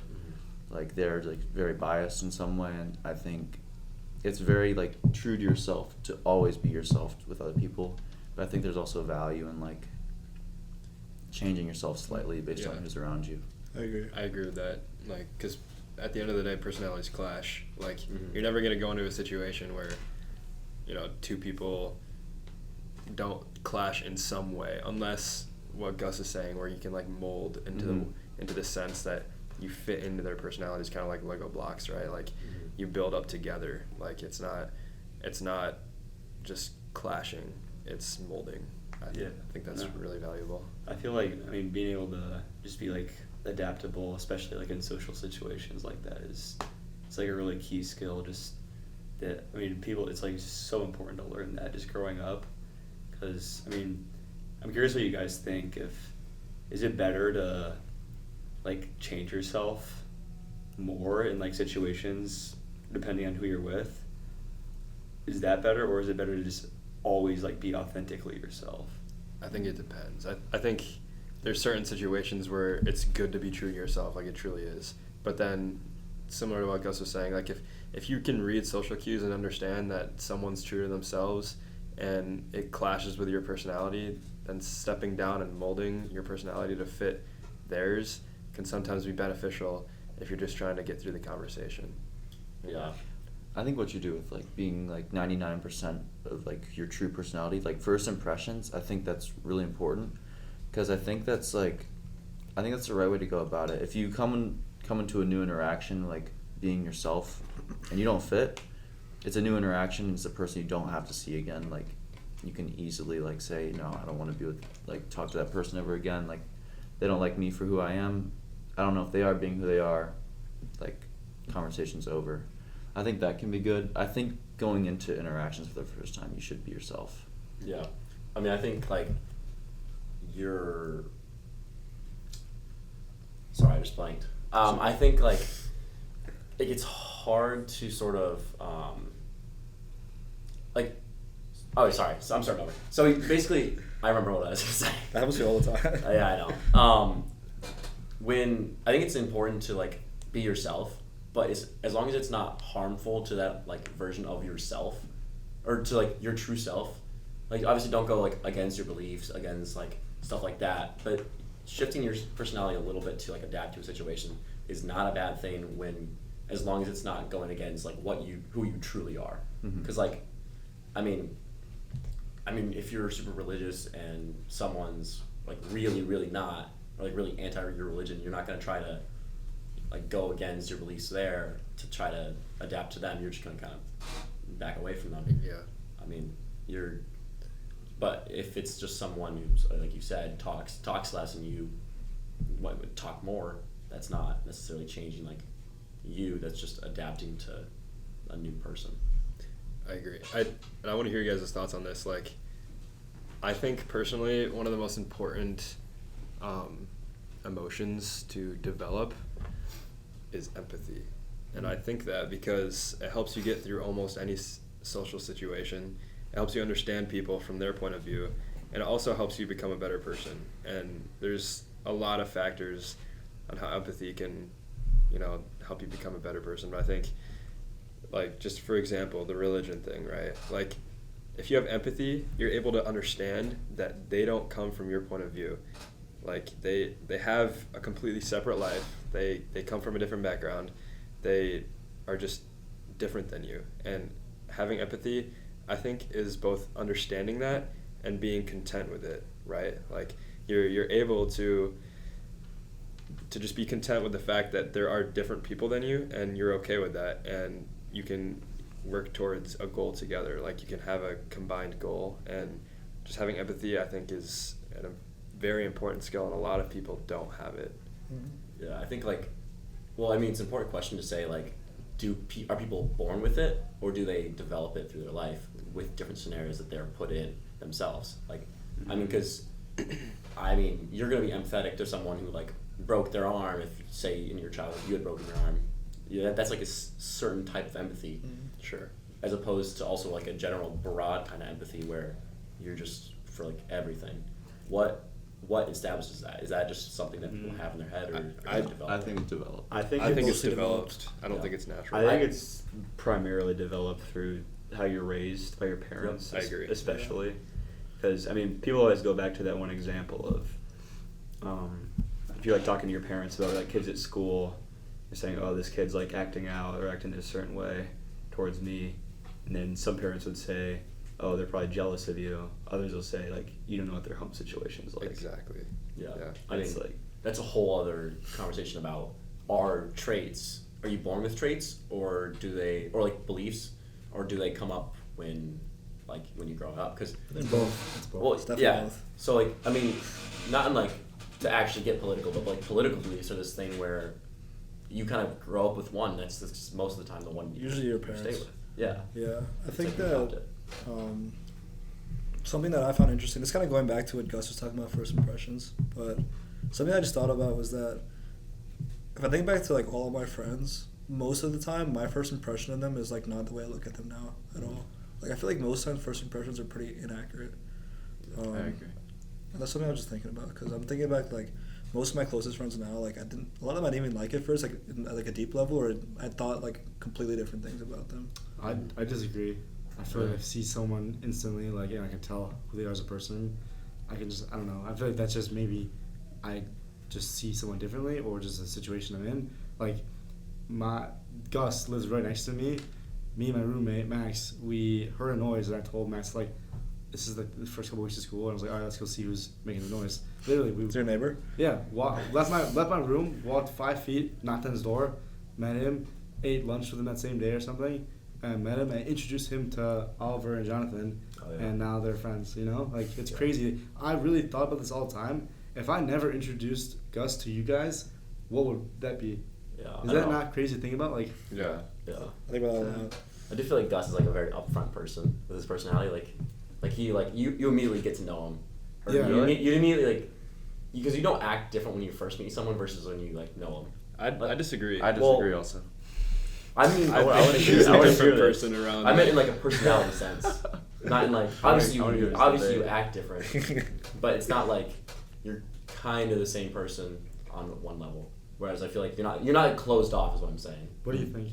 like they're like very biased in some way, and I think it's very like true to yourself to always be yourself with other people, but I think there's also value in like changing yourself slightly based on who's around you. I agree with that, like, because at the end of the day, personalities clash. Like, you're never going to go into a situation where, two people don't clash in some way, unless what Gus is saying, where you can, like, mold into the sense that you fit into their personalities, kind of like Lego blocks, right? Like, you build up together. Like, it's not just clashing, it's molding. I think that's really valuable. I feel like, being able to just be, like, adaptable, especially, like, in social situations like that it's like, a really key skill, just that, people, it's, like, so important to learn that just growing up, because I mean, I'm curious what you guys think. Is it better to like change yourself more in like situations depending on who you're with? Is that better, or is it better to just always like be authentically yourself? I think it depends. I think there's certain situations where it's good to be true to yourself, like it truly is. But then, similar to what Gus was saying, like if you can read social cues and understand that someone's true to themselves and it clashes with your personality, then stepping down and molding your personality to fit theirs can sometimes be beneficial if you're just trying to get through the conversation. Yeah. I think what you do with like being like 99% of like your true personality, like first impressions, I think that's really important, because I think that's the right way to go about it. If you come into a new interaction like being yourself and you don't fit, it's a new interaction. It's a person you don't have to see again. Like you can easily like say, no, I don't want to be with like talk to that person ever again. Like they don't like me for who I am. I don't know if they are being who they are. Like conversation's over. I think that can be good. I think going into interactions for the first time, you should be yourself. Yeah. I mean, I think, like, sorry, I just blanked. I think, like, it gets hard to sort of, so I'm starting over. So, basically, I remember what I was going to say. That happens to you all the time. Yeah, I know. I think it's important to, like, be yourself, but as long as it's not harmful to that like version of yourself, or to like your true self, like obviously don't go like against your beliefs, against like stuff like that. But shifting your personality a little bit to like adapt to a situation is not a bad thing as long as it's not going against like who you truly are. Because like, I mean, if you're super religious and someone's like really really not, or like really anti your religion, you're not gonna try to like go against your beliefs there to try to adapt to them. You're just gonna kind of back away from them. Yeah. I mean, but if it's just someone who, like you said, talks less and you would talk more, that's not necessarily changing like you. That's just adapting to a new person. I agree. And I want to hear you guys' thoughts on this. Like, I think personally, one of the most important emotions to develop is empathy. And I think that because it helps you get through almost any social situation, it helps you understand people from their point of view, and it also helps you become a better person. And there's a lot of factors on how empathy can, help you become a better person. But I think, like, just for example, the religion thing, right? Like, if you have empathy, you're able to understand that they don't come from your point of view. Like, they have a completely separate life. They come from a different background. They are just different than you. And having empathy, I think, is both understanding that and being content with it, right? Like, you're able to just be content with the fact that there are different people than you, and you're okay with that, and you can work towards a goal together. Like, you can have a combined goal, and just having empathy, I think, is a very important skill, and a lot of people don't have it. Yeah, I think it's an important question to say, like, are people born with it, or do they develop it through their life with different scenarios that they're put in themselves? Like, because you're gonna be empathetic to someone who like broke their arm. If say in your childhood you had broken your arm, that's like a certain type of empathy, Sure. as opposed to also like a general broad kind of empathy where you're just for like everything. What establishes that? Is that just something that people have in their head, or I think it's developed. I think it's developed. I don't think it's natural. I think it's primarily developed through how you're raised by your parents. Yep, I agree. Especially because people always go back to that one example of if you're like talking to your parents about like kids at school, you're saying, oh, this kid's like acting out or acting in a certain way towards me, and then some parents would say, oh, they're probably jealous of you. Others will say, like, you don't know what their home situation is like. Exactly. Yeah. Yeah. I mean, that's a whole other conversation about our traits. Are you born with traits, or like beliefs, or do they come up when you grow up? Because Both. It's both. well, It's definitely yeah. both. So like, I mean, not in like to actually get political, but like political beliefs are this thing where you kind of grow up with one. That's just most of the time the one you Usually your stay parents. with. Yeah. Yeah, I It's think like you adopt that it. something that I found interesting, it's kind of going back to what Gus was talking about, first impressions, but something I just thought about was that if I think back to like all of my friends, most of the time my first impression of them is like not the way I look at them now at all. Like I feel like most times first impressions are pretty inaccurate. I agree. And that's something I was just thinking about, because I'm thinking back like most of my closest friends now, like a lot of them I didn't even like at first, like at like a deep level, or I thought like completely different things about them. I disagree. I feel like if I see someone instantly, like, and I can tell who they are as a person, I don't know. I feel like that's just maybe I just see someone differently, or just a situation I'm in. Like, Gus lives right next to me. Me and my roommate, Max, we heard a noise, and I told Max, like, this is the first couple weeks of school, and I was like, all right, let's go see who's making the noise. Literally, Is your neighbor? Yeah, left my room, walked 5 feet, knocked on his door, met him, ate lunch with him that same day or something, and met him and introduced him to Oliver and Jonathan, and now they're friends. You know, like it's crazy. I really thought about this all the time. If I never introduced Gus to you guys, what would that be? Yeah. Is that not crazy to think about? Like, Yeah. Yeah. I think about that a lot. I do feel like Gus is like a very upfront person with his personality. Like he you immediately get to know him. Or Yeah, you immediately like, because you don't act different when you first meet someone versus when you like know them. I disagree. I disagree also. I mean, I would think agree. he's I a would different agree with it. person around. I meant in like a personality sense, not in like I obviously wanna hear you this debate. act different, but it's not like you're kind of the same person on one level. Whereas I feel like you're not closed off is what I'm saying. what do you think?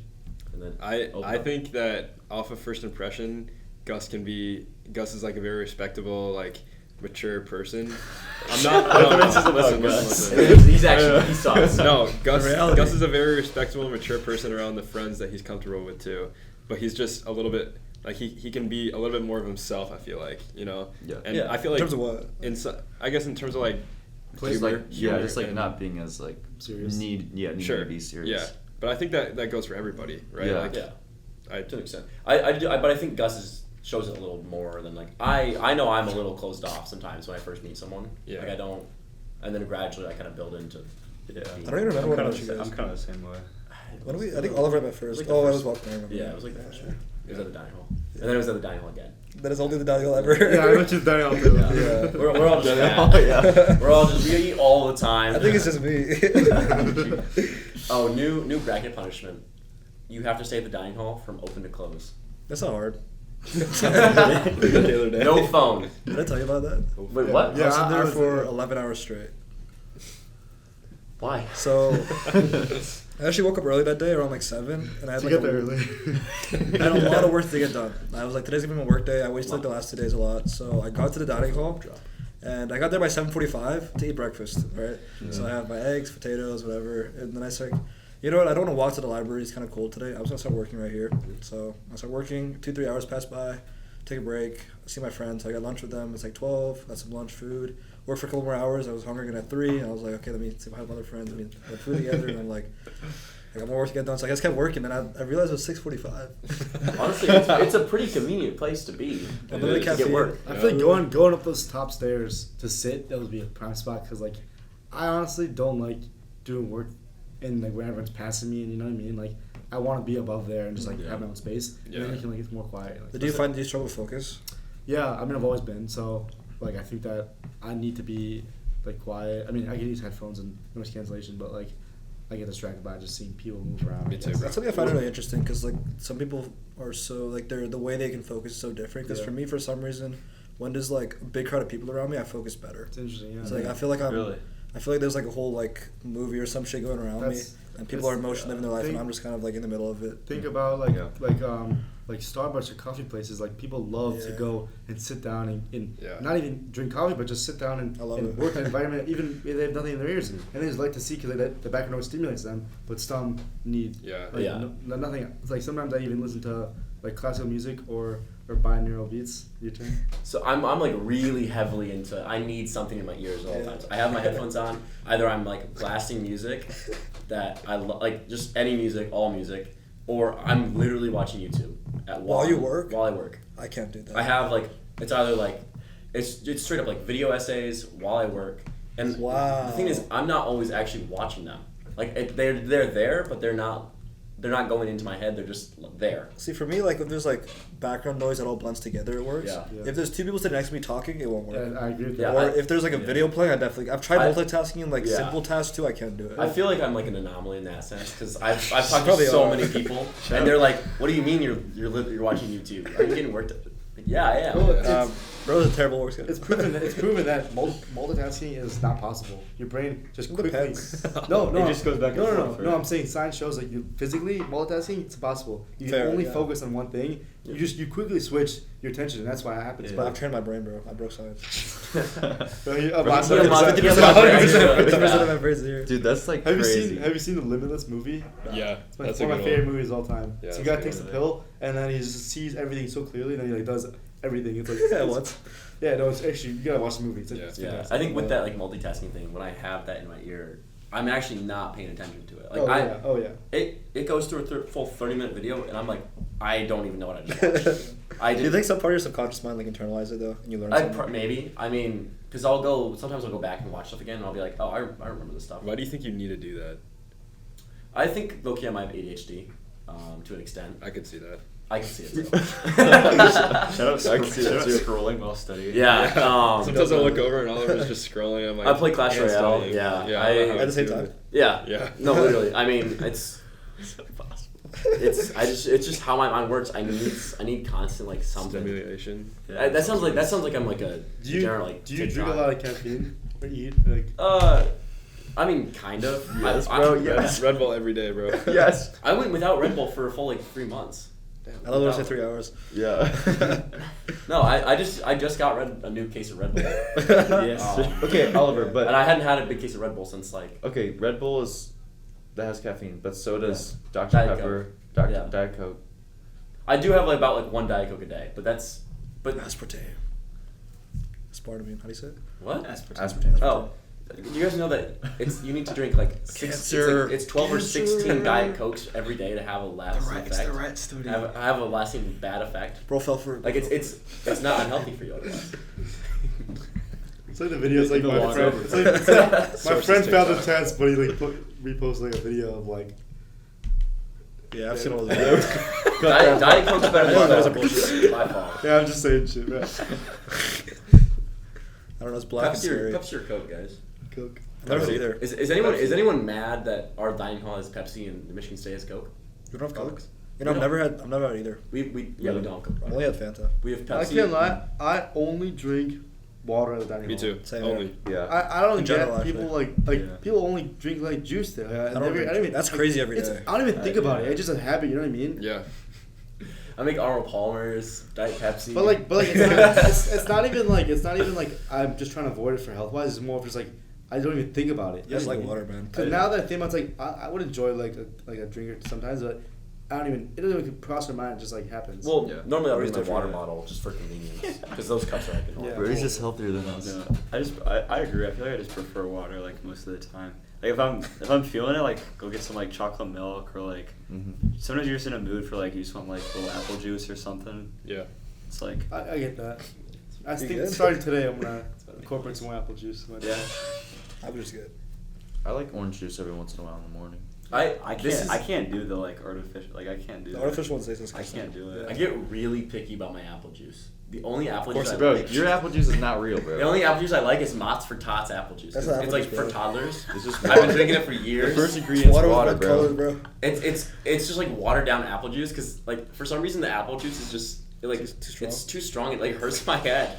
And then I think that off of first impression, Gus is like a very respectable, like mature person. I'm not. Listen. He sucks. No, Gus reality. is a very respectable, mature person around the friends that he's comfortable with too. But he's just a little bit like he can be a little bit more of himself. I feel like, you know. Yeah. And Yeah. I feel In like terms of what? I guess in terms of like Just like humor just like and- not being as like Serious? need sure to be serious. Yeah, but I think that goes for everybody, right? Yeah. Like, Yeah. I To an extent. But I think Gus shows it a little more than like I know I'm a little closed off sometimes when I first meet someone. Yeah. Like I don't, and then gradually I kind of build into. Yeah. I don't even remember what about you guys. I'm kind of the same way. When I think Oliver met first. Like the I was first- walking. I remember. Yeah, it was like the first one. It was at the dining hall, and then it was at the dining hall again. That is only the downhill ever. Yeah, I went to Daniel too. Yeah. Yeah. We're all just Yeah. fat. Yeah. We're all just we eat all the time. I think it's just me. Oh, new bracket punishment. You have to stay at the dining hall from open to close. That's not hard. The other day. No phone. Did I tell you about that? Wait, what? Yeah. I was in there I was for there. 11 hours straight. Why? So I actually woke up early that day, around like 7, and I had To like get there early. I had a lot of work to get done. I was like, today's gonna be my work day. I wasted like the last 2 days a lot, so I got to the dining hall, and I got there by 7:45 to eat breakfast. Right, so I have my eggs, potatoes, whatever, and then I start. You know what? I don't want to walk to the library. It's kind of cold today. I was gonna start working right here. So I start working. 2-3 hours pass by. Take a break. See my friends. I got lunch with them. It's like 12. Got some lunch food. Worked for a couple more hours. I was hungry again at 3. And I was like, okay, let me see if I have other friends. Let me have food together. And I'm like, I got more work to get done. So I just kept working. And I realized it was 6:45. Honestly, it's a pretty convenient place to be. A It little is. To get work. I feel like going up those top stairs to sit, that would be a prime spot, because like I honestly don't like doing work in like where everyone's passing me, and you know what I mean. Like I want to be above there and just like have my own space. Yeah. And then you can like it's more quiet. Like, Do you struggle with focus? Yeah, I mean I've always been so like I think that I need to be like quiet. I mean I can use headphones and noise cancellation, but like I get distracted by just seeing people move around. Me too, It's- bro. That's something I find really interesting, because like some people are so like the way they can focus is so different. Because Yeah. for me, for some reason, when there's like a big crowd of people around me, I focus better. It's interesting. Yeah. It's like I feel like Really? I feel like there's like a whole like movie or some shit going around me, That's- and people are that's- emotionally living their life, and think- I'm just kind of like in the middle of it. Think about like Yeah. like Starbucks or coffee places. Like people love to Yeah. go and sit down and Yeah. not even drink coffee, but just sit down and, I love and it. work in an environment. Even if they have nothing in their ears, and they just like to see because the background noise stimulates them. But some need Yeah. like, Yeah. nothing. It's like sometimes I even listen to like classical music or binaural beats. Your turn. So I'm like really heavily into. I need something in my ears at all times. I have my headphones on. Either I'm like blasting music that I like, just any music, all music, or I'm literally watching YouTube While you work? While I work, I can't do that. I have like it's either like it's straight up like video essays while I work, and Wow. the thing is I'm not always actually watching them. Like they're there, but they're they're not going into my head. They're just there. See, for me, like if there's like background noise that all blends together, it works. Yeah. Yeah. If there's two people sitting next to me talking, it won't work. Yeah, I agree with Yeah, that. Or if there's like a video playing, I've tried I- multitasking, like yeah. simple tasks too. I can't do it. I feel like I'm like an anomaly in that sense because I've talked to Probably so are. many people and they're like, "What do you mean you're watching YouTube? Are you getting worked?" Like, yeah, I am. Well, Bro's a terrible work It's proven that multitasking is not possible. Your brain just It quickly. depends. No, It just goes back and no, forth, right? No, I'm saying science shows like you physically multitasking. It's impossible. You Fair, can only yeah. focus on one thing. You quickly switch your attention, and that's why it happens. Yeah. But I've trained my brain, bro. I broke science. But you, Lost 50%. 50% of my brain's here. Dude, that's like Have you crazy. Have you seen the Limitless movie? Yeah, It's one that's of a my good favorite one. movies of all time. Yeah, so the that's guy a takes good the one. pill, and then he just sees everything so clearly, and then he like does everything. It's like Yeah, what? Yeah, no, it's actually you gotta watch the movie. It's, Yeah. it's Yeah, fantastic. I think with that like multitasking thing, when I have that in my ear, I'm actually not paying attention to it. Like Oh yeah. it goes through a full 30-minute video, and I'm like, I don't even know what I just watched. Do you think some part of your subconscious mind like internalize it though, and you learn something? Maybe. I mean, because sometimes I'll go back and watch stuff again, and I'll be like, oh, I remember this stuff. Why do you think you need to do that? I think low-key I might have ADHD to an extent. I could see that. I can see it too. Shout out I can see that too. scrolling while studying. Yeah. Sometimes I look over and Oliver's just scrolling. I'm like, I play Clash can't Royale, study. yeah. Yeah. I- I don't know how At the same to do time? it. Yeah. Yeah. No, literally. I mean, it's Impossible. it's just how my mind works. I need constant like something. Stimulation. That sounds like I'm like a Do you degenerate, like, do you TikTok. drink a lot of caffeine or eat like? I mean, kind of. Yes, I, bro, I, yes. Red Bull every day, bro. Yes. I went without Red Bull for a full like 3 months. I love when I say 3 hours. Yeah. No, I just got a new case of Red Bull. Yes. Okay, Oliver, but and I hadn't had a big case of Red Bull since like. okay, Red Bull that has caffeine, but so does Dr. Diet Pepper, Yeah. Diet Coke. I do have like about like one Diet Coke a day, but Aspartame. Aspartame. How do you say it? what? Aspartame. Oh, you guys know that you need to drink like Cancer. it's 12 or 16 Diet Cokes every day to have a lasting effect. right study. Have a lasting bad effect. Bro fell for Like it's not unhealthy for you otherwise. It's like the videos like The my water. friend. It's like, my Sources friend found the TikTok. test, but he like reposted like a video of like. Yeah, I've seen all those videos. Diet Coke's better I know than those are Red Bull, bullshit. by far. Yeah, I'm just saying shit, man. I don't know, it's black and scary. Pepsi or Coke, guys. Coke. I've never had either. Is anyone mad that our dining hall has Pepsi and the Michigan State has Coke? You don't have Coke? Cokes? You know, I've never had either. We Really? don't have Coke. I've only had Fanta. We have Pepsi. I can't lie. I only drink water at the dining Me hall. too. Same Only. Yeah. I don't In get general, people actually. like Yeah. people only drink like juice there. Like, I don't even- that's crazy every it's, day. I don't even think about it. Yeah. It's just a habit. You know what I mean? Yeah. I make Arnold Palmer's, Diet Pepsi. But like it's not even like I'm just trying to avoid it for health wise. It's more of just like I don't even think about it. I just like water, man. Because now that I think about it, it's like I would enjoy like a drink sometimes, but I don't even. It doesn't even cross my mind. It just like happens. well, Yeah. normally I'll use It's my different, water yeah. bottle just for convenience because those cups are like enormous. Yeah. Brody's just healthier than us. No, I agree. I feel like I just prefer water like most of the time. Like if I'm feeling it, like go get some like chocolate milk or like Mm-hmm. sometimes you're just in a mood for like you just want like a little apple juice or something. Yeah. It's like I get that. I You think good? starting today, I'm gonna incorporate some more apple juice. in my yeah. diet. I'm just good. I like orange juice every once in a while in the morning. I can't do the like artificial like I can't do The that. artificial ones taste I disgusting. can't do it. I get really picky about my apple juice. The only apple juice I Bro, like. your apple juice is not real, bro. The only apple juice I like is Mott's for Tots apple juice. That's It's, not it's apple like juice, for bro. toddlers. It's just I've been drinking it for The years. first ingredient's Water water, with bro. colors, bro. It's just like watered down apple juice because like for some reason the apple juice is just like Too strong? it's too strong. It like hurts my head.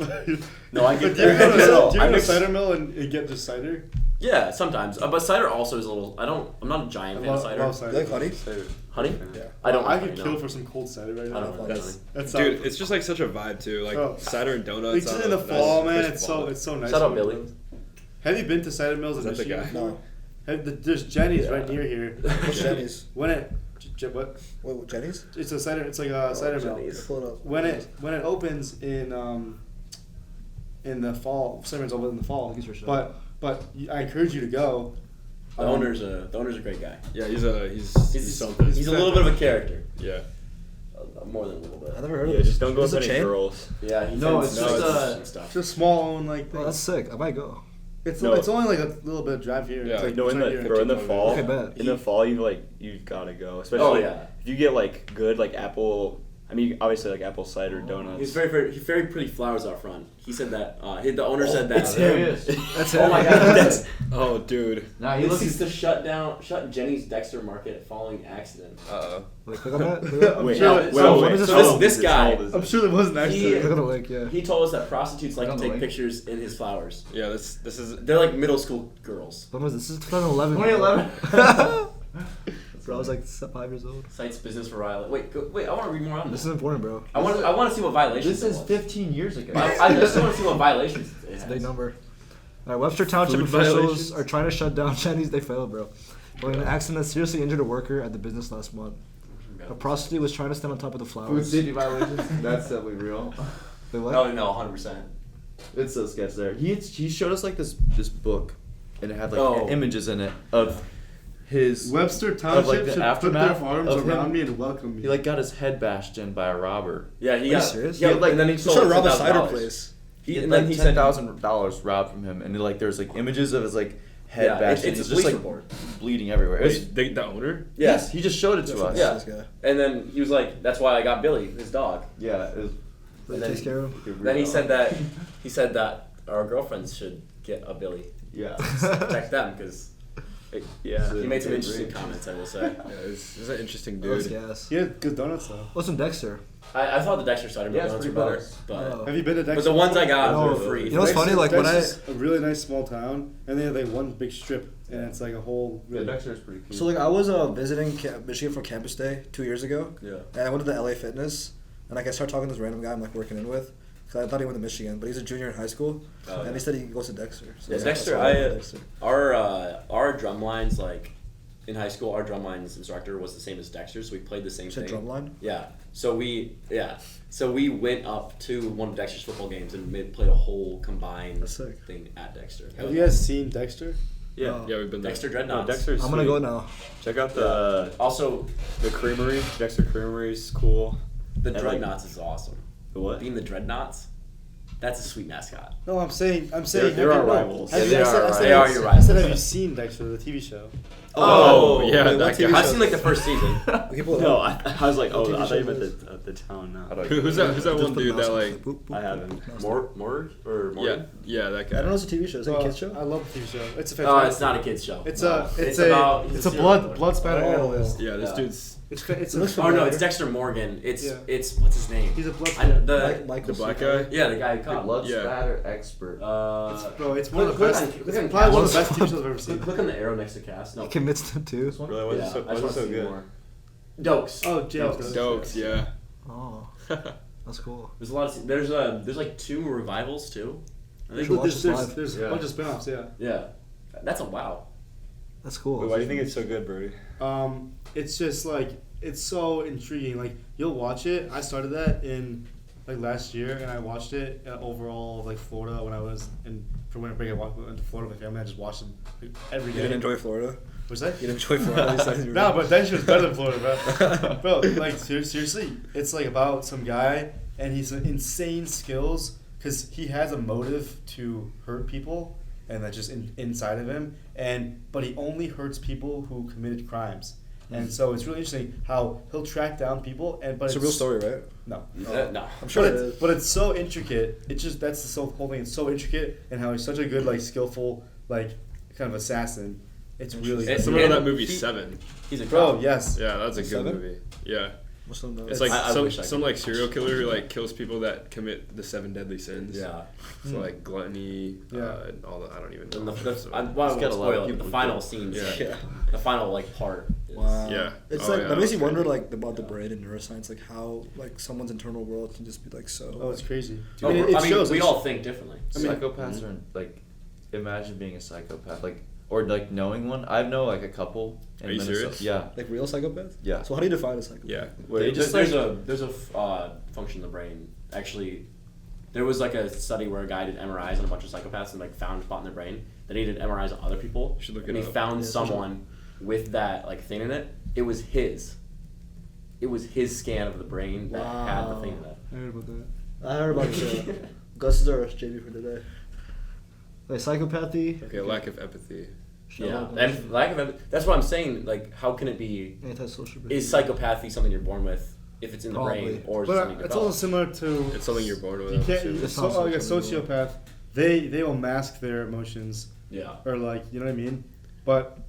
No, I get Do you go to, that. do you I go to mix- cider mill and get just cider? Yeah, sometimes. But cider also is a little. I'm not a giant fan of cider. love cider. You like honey? Honey? Yeah. I don't. I like could honey, kill no. for some cold cider right I now. don't like That's- honey. That's Dude, it's just like such a vibe too. Like Oh. cider and donuts. It's just in the on a fall, nice man. crisp ball. It's so nice. Shout out Billy. Have you been to cider mills Is in that the Michigan? guy? No. There's Jenny's Yeah. right near here. What's Jenny's? When it what? Wait, what, Jenny's? It's a cider. It's like a cider mill. Jenny's. Pull it up. When it opens in the fall, cider mills open in the fall. But I encourage you to go. The owner's a great guy. Yeah, he's He's something. a little bit of a character. Yeah. More than a little bit. I never heard Yeah, of this. just don't go Is with it any chain? girls. Yeah, he No, tends it's to just stuff. It's a small own like thing. Oh, that's sick. I might go. It's No. it's only like a little bit of drive here. Yeah. It's like No, in right the here. bro, in the fall, Okay, bet. in the fall, you've gotta go. Especially yeah. if you get like good like apple. I mean, obviously like apple cider donuts. He's very pretty flowers out front. He said that. The owner said that. It's There he him. is. That's Oh it. my god, that's Oh, dude. Nah, he this looks. is to shut Jenny's Dexter Market following accident. Uh-oh. Wait, click on that. Click on that. I'm Wait, sure- wait, so what is this so called? this guy, I'm sure it wasn't actually. He- Click on the link, yeah. he told us that prostitutes like On to the take link. pictures in his flowers. Yeah, this is They're like middle school girls. When was this? This is 2011. 2011. Bro, I was like 5 years old. Cites business for violation. Wait, I want to read more on This this. is important, bro. I want to see what violations. This is it was. 15 years ago. I just want to see what violations it It's a has. big number. Alright, Webster Township Food officials violations? are trying to shut down Chinese. They failed, bro. Following an accident that seriously injured a worker at the business last month. A prostitute was trying to stand on top of the Food flowers. safety violations. That's definitely real. Wait, what? No, 100%. It's so sketch there. He showed us like this book, and it had like Oh. images in it of his. Webster Of, Township like, the should put their aftermath arms of around him. me and welcome me. He like got his head bashed in by a robber. Yeah, he Are you got. serious? Yeah, He had, like- and then he He's sold trying to rob the $10,000. cider place. He And had then like he said $10,000 robbed from him, and like there's like images of his like head Yeah, bashed in. it's a He's just like police report. bleeding everywhere. It was- wait, the owner? Yes, he just showed it to us. Yeah. This guy. And then he was like, "That's why I got Billy, his dog." Yeah, it was. And Takes care of him. Then he said that our girlfriends should get a Billy. Yeah. Check them because Yeah. he made some Yeah, interesting great. comments. I will say. Yeah, this is an interesting That was dude. gas. He had good donuts though. What's in Dexter? I thought the Dexter cider Yeah, it's donuts were pretty better, close. but Oh. Have you been to Dexter? but the ones I got No. were free. You know what's funny? Like, when I- Dexter's a really nice small town, and they have like one big strip, and it's like a whole. Yeah, Really, Dexter's pretty cool. So like I was visiting Michigan for campus day 2 years ago, Yeah. and I went to the LA Fitness, and like I started talking to this random guy I'm like working in with, because I thought he went to Michigan, but he's a junior in high school, Oh, and yeah. he said he goes to Dexter. So Yeah, that's Dexter. why I went to Dexter. Our drum lines like in high school. Our drum lines instructor was the same as Dexter, so we played the same You said thing. drumline? Yeah. So we went up to one of Dexter's football games and played a whole combined That's sick. thing at Dexter. have you guys seen Dexter? Yeah. No. Yeah, we've been there. Dexter No, Dreadnoughts? Dexter's I'm gonna sweet. go now. Check out the Also, creamery. Dexter Creamery's cool. the And, like, Dreadnoughts is awesome. The what? Being the Dreadnoughts, that's a sweet mascot. No, I'm saying. They're our rivals. Have Yeah, you- they I said- are I said- They are your I said, rivals. have you seen Dexter, the TV show? Oh, yeah, wait, that what TV guy. I've seen like the first season. People No, I was like, What oh, TV I thought you show meant is? the town now. I don't- Who's that Just one put dude mouse that on like? it. Boop, boop, I boop. haven't. Mouse. Morg or Yeah, Morgan? yeah, that I guy. don't know. It's a TV show. Is it a kids show? I love the TV show. It's a Oh, fantastic. it's not a kids show. It's No. a It's about- he's it's a a serial killer. blood spatter Oh. analyst. Yeah, this Yeah. dude's It's It looks Oh no, familiar. it's Dexter Morgan. It's Yeah. it's what's his name? He's a blood I know, the Michael the black Cera. guy. yeah the guy who The caught. blood Yeah. spatter expert. Bro, it's one of the Click best. on- click It's on probably one of the cast. best TV shows I've ever seen. Click on the arrow next to cast. No. He commits them too. Really, Yeah, wasn't I just so wanna see good. more. Dokes. Oh, James Dokes. Dokes, yeah. Oh, that's cool. There's a lot of there's like 2 revivals too. I think. Should watch this There's live. a bunch of spin-offs, yeah. Yeah, that's a wow. That's cool. Wait, why do you think it's so good, Brody? It's just like it's so intriguing. Like you'll watch it. I started that in like last year, and I watched it overall like Florida when I was in for winter break. I went to Florida with my family. I just watched them like, every You day. didn't enjoy Florida? Was that? You didn't enjoy Florida? No, but that shit was better than Florida, bro. Bro, like seriously, it's like about some guy and he's insane skills because he has a motive to hurt people and that's just inside of him. But he only hurts people who committed crimes. And so it's really interesting how he'll track down people but It's a real story, right? No. No. I'm sure But it it's, is. but it's so intricate. It's just that's the whole thing. It's so intricate and how he's such a good like skillful like kind of assassin. It's really It's Similar to that and movie he- Seven. He's a bro. cop. Yes. Yeah, that's a good Seven? movie. Yeah, What's the name? it's like I wish I some could. like serial killer who like kills people that commit the 7 deadly sins. Yeah. So like gluttony, Yeah. and all that. I don't even And know. I He's won't got a lot of spoil it. people The final killed. scenes. Yeah. The final like part. Is, Wow. Yeah. It's Oh, like yeah, that makes you that's wonder crazy. like about the brain and neuroscience, like how like someone's internal world can just be like so. Oh, it's crazy. Oh, I mean, it shows. we it's- all think differently. I mean- Psychopaths are like, imagine being a psychopath, like, or like knowing one. I know like a couple. in Are you Minnesota. serious? Yeah. Like real psychopaths? Yeah. So how do you define a psychopath? Yeah. They There's just there's like, a function in the brain. Actually, there was like a study where a guy did MRIs on a bunch of psychopaths and like found a spot in their brain. Then he did MRIs on other people. You should look and it he up. found Yeah, someone with that like thing in it. It was his. It was his scan of the brain that had the thing in it. I heard about that. I heard about it. Gus is our JV for today. Like psychopathy. Okay, lack of empathy. Yeah, and lack of empathy. That's what I'm saying. Like, how can it be? Antisocial. Is psychopathy something you're born with if it's in the brain, or is it something you But it's also develop? similar to It's something you're born with. you I'm can't. assuming. So, like a sociopath, they will mask their emotions Yeah. or like you know what I mean. But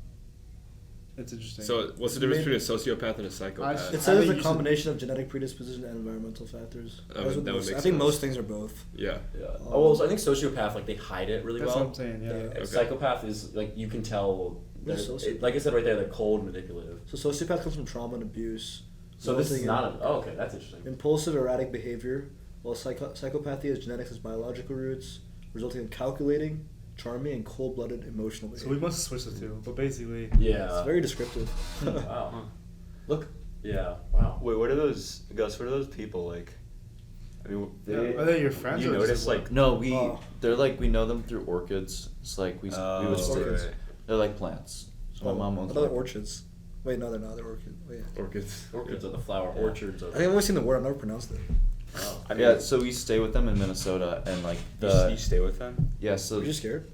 it's interesting. So what's the difference between a sociopath and a psychopath? It I says mean, it's you a should- combination of genetic predisposition and environmental factors. That would make I sense. think most things are both. Yeah. Yeah. Oh, well, so I think sociopath, like, they hide it really That's well. what I'm saying. Yeah. Yeah. And psychopath is, like, you can tell, What is sociopath? like I said right there, they're cold, manipulative. So sociopath comes from trauma and abuse. So this is resulting not in a, oh, okay, that's interesting. impulsive, erratic behavior, while psychopathy has genetics as biological roots, resulting in calculating, charming, and cold-blooded emotional So behavior. we must switch the two, but basically. Yeah. It's very descriptive. Wow. Look, yeah, wow. Wait, what are those, Gus? What are those people like? I mean, Are they your friends? You or notice just like No, they're like we know them through orchids. It's like we would stay. right. They're like plants. So my mom owns. What are like- orchids? Wait, no, they're not. They're orchids. Wait. Orchids. Orchids are the flower, Yeah. orchards I of. think I've only seen the word. I've never pronounced it. Oh. I mean, Yeah, so we stay with them in Minnesota, and like you stay with them? yeah, so Are you scared?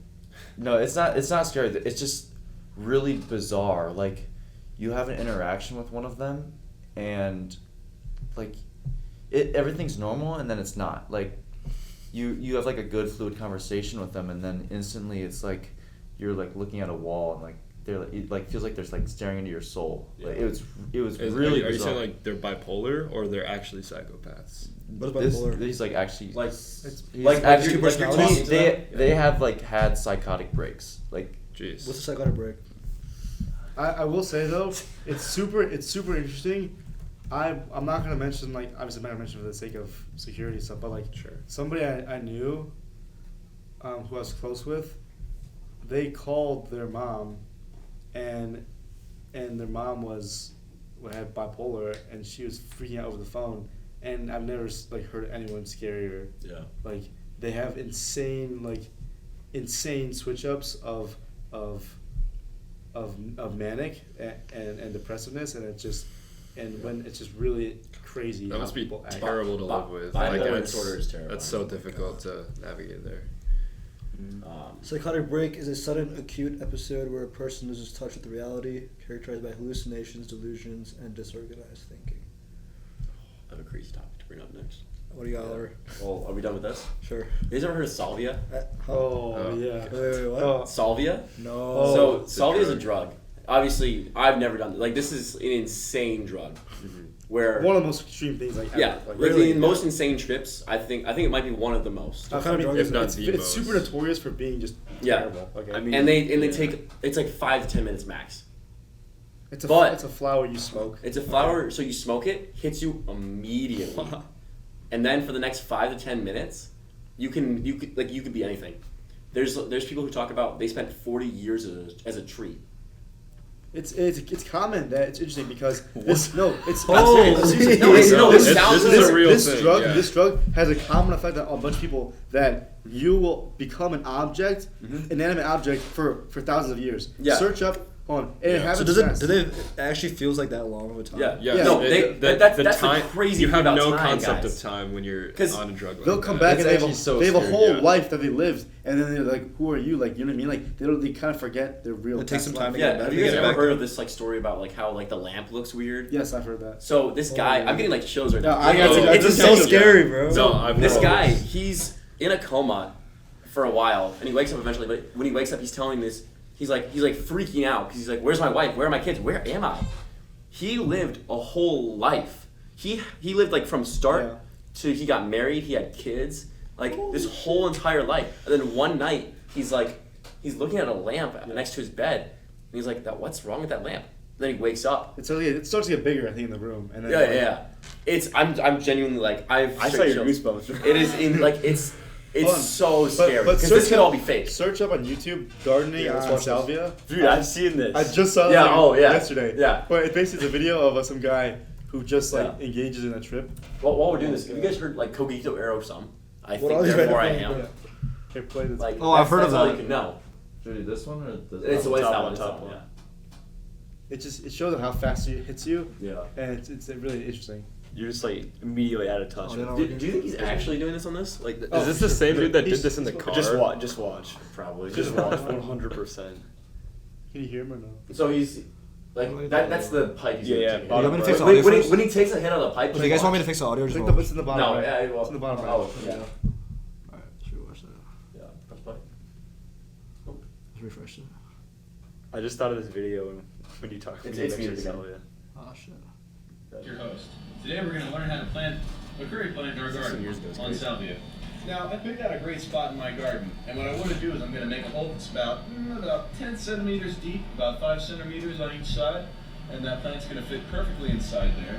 no, it's not scary. It's just really bizarre. Like, you have an interaction with one of them, and like, everything's normal, and then it's not. Like, you have like a good fluid conversation with them, and then instantly it's like you're like looking at a wall, and like they're like, it like feels like they're like staring into your soul. Like, Yeah. it was Are really you bizarre. saying like they're bipolar or they're actually psychopaths? What is bipolar? He's like actually Like, It's he's like, actually like you're personalities? talking to them? they have like had psychotic breaks. Like, Jeez. What's a psychotic break? I will say though, it's super interesting. I'm not gonna mention like obviously I'm not gonna mention for the sake of security stuff, but like somebody I knew, who I was close with, they called their mom, and their mom had bipolar, and she was freaking out over the phone, and I've never like heard anyone scarier. Yeah. Like they have insane switch ups of manic and depressiveness, and when it's just really crazy. That how must be people act. terrible to live with. Bipolar that's, disorder is terrible. That's so difficult to navigate there. Psychotic break is a sudden, acute episode where a person loses touch with reality, characterized by hallucinations, delusions, and disorganized thinking. I have a crazy topic to bring up next. What do you got, Oliver? Well, are we done with this? Sure. You guys ever heard of salvia? Oh yeah. Wait, what? Oh. Salvia? No. So it's a salvia is a drug. drug. Obviously, I've never done like this is an insane drug. Where One of the most extreme things like yeah, ever. Like, like really? the most insane trips. I think it might be one of the most. What kind of drug If is not it? the it's most. super notorious for being just Yeah. terrible. Okay. I mean, And they yeah. take it's like 5 to 10 minutes max. it's a but- it's a flower you smoke. It's a flower, so you smoke it, hits you immediately, and then for the next 5 to 10 minutes, you could be anything. There's people who talk about they spent 40 years as a tree. It's common that it's interesting because What? it's Holy seriously, This sounds is a real this thing, drug yeah. this drug has a common effect on a bunch of people that you will become an object, inanimate object for thousands of years. Yeah. Search up on and it Yeah. happens So does it? fast. Did it actually feels like that long of a time? Yeah. Yeah, No, it- that's the the time, crazy you thing have about no time, concept guys. of time when you're 'Cause on a drug like They'll that. come back and It's they have, actually so they have a scary, whole yeah. life that they lived, and then they're like, "Who are you?" Like, you know what I mean? Like, they kind of forget their real. It takes past some time life. to Yeah, get have you guys get ever back heard then. of this like story about like how like the lamp looks weird? Yes, I've heard that. So this guy, I'm getting like chills right No, now. I It's- got it's It's so intense. scary, bro. No, I've This heard guy, this. he's in a coma for a while, and he wakes up eventually. But when he wakes up, he's telling this. He's like freaking out because he's like, "Where's my wife? Where are my kids? Where am I?" He lived a whole life. He lived like from start to he got married. He had kids. Like this whole entire life. And then one night, he's looking at a lamp next to his bed, and he's like, "What's wrong with that lamp?" And then he wakes up. It starts to get bigger, I think, in the room. And then Yeah. I'm genuinely like I saw your chills. goosebumps. It is in like it's Hold on. so scary But because search this could up- all be fake. Search up on YouTube gardening Yeah, let's on watch this. salvia. Dude, I've seen this. I just saw it Yeah, like, oh, yeah. yesterday. Yeah. But it basically is a video of some guy who just like Yeah. engages in a trip. While we're doing this, have you guys heard like Cogito Ergo Sum? I What think are these therefore I right now? am. Okay, play this. Like, Oh, I've heard that's of all that. you can know. Should I do this one or this It's one? the top that one, one, top one. yeah. It shows how fast it hits you, Yeah. and it's really interesting. you're just like immediately out of touch. Oh, with no. it. Do you think he's actually doing this on this? Like, Is this the same dude that did this in the car? Just watch. Probably. Just watch 100%. Can you hear him or no? So he's like that's the pipe he's Yeah, gonna bottom take. right. When, Fix when, the he, audio when he takes a hit on the pipe, Do you guys want me to fix the audio? Or It's just in the, watch? it's in the bottom. No, right? yeah, well, It's in the bottom right. Oh, yeah. Alright, should we watch that? Yeah, press play. Let's refresh it. I just thought of this video when you talk. It's when you muted mentioned again. Oh shit. Your host. Today we're going to learn how to plant a curry plant in our garden years ago, it's on crazy. salvia. Now, I picked out a great spot in my garden, and what I want to do is I'm going to make a hole that's about 10 centimeters deep, about 5 centimeters on each side, and that plant's going to fit perfectly inside there.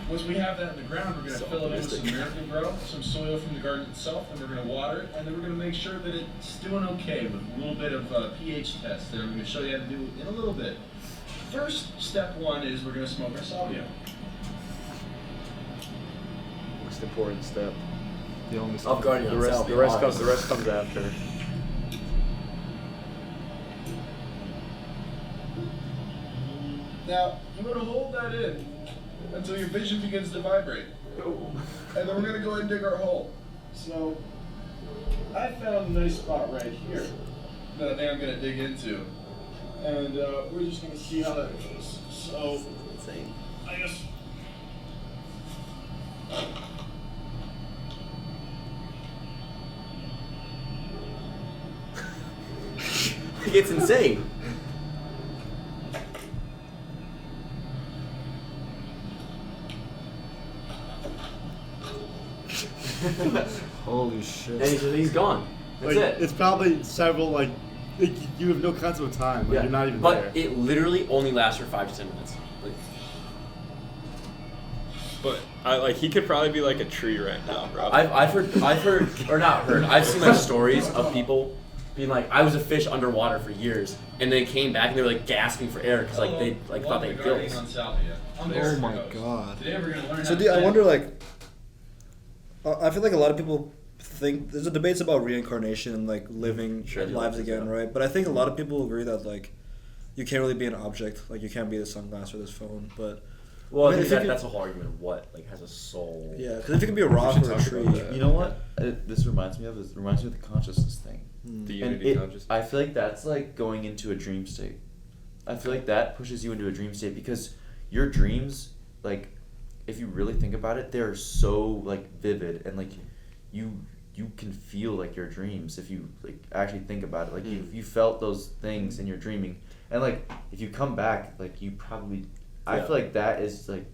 Once we have that in the ground, we're going to fill it in with some Miracle-Gro, some soil from the garden itself, and we're going to water it, and then we're going to make sure that it's doing okay with a little bit of pH test that I'm going to show you how to do in a little bit. First, step one is we're going to smoke our salvia. Most important step. The only Of guarding The rest comes after. Now, you want to hold that in until your vision begins to vibrate. And then we're going to go ahead and dig our hole. So, I found a nice spot right here that I think I'm going to dig into. And we're just going to see how that goes. So, Insane. I guess. It's insane. Holy shit. And he's gone. That's Like, it. It's probably several like you have no concept of time. Like, you're not even but there. it literally only lasts for 5 to 10 minutes. Like, But he could probably be like a tree right now, bro. I've heard, or not heard. I've seen like stories of people being like, I was a fish underwater for years, and they came back and they were like gasping for air because like they like thought they had gills. On salvia. I'm the Oh Eric my host. god. Today we're going to learn So how to I plant- wonder, like, I feel like a lot of people think there's a debates about reincarnation and like living Sure, lives yeah. again, right? But I think a lot of people agree that like you can't really be an object, like you can't be this sunglass or this phone. But Well, I mean, I if think you that's a whole argument of what like has a soul. yeah, because if you can be a rock should or a talk tree, about that. You know what? This reminds me of the consciousness thing. The And unity it, consciousness. I feel like that's like going into a dream state. I feel like that pushes you into a dream state because your dreams, like, if you really think about it, they're so like vivid and like you can feel like your dreams if you like actually think about it. Like you felt those things in your dreaming, and like if you come back, like you probably, I feel like that is like.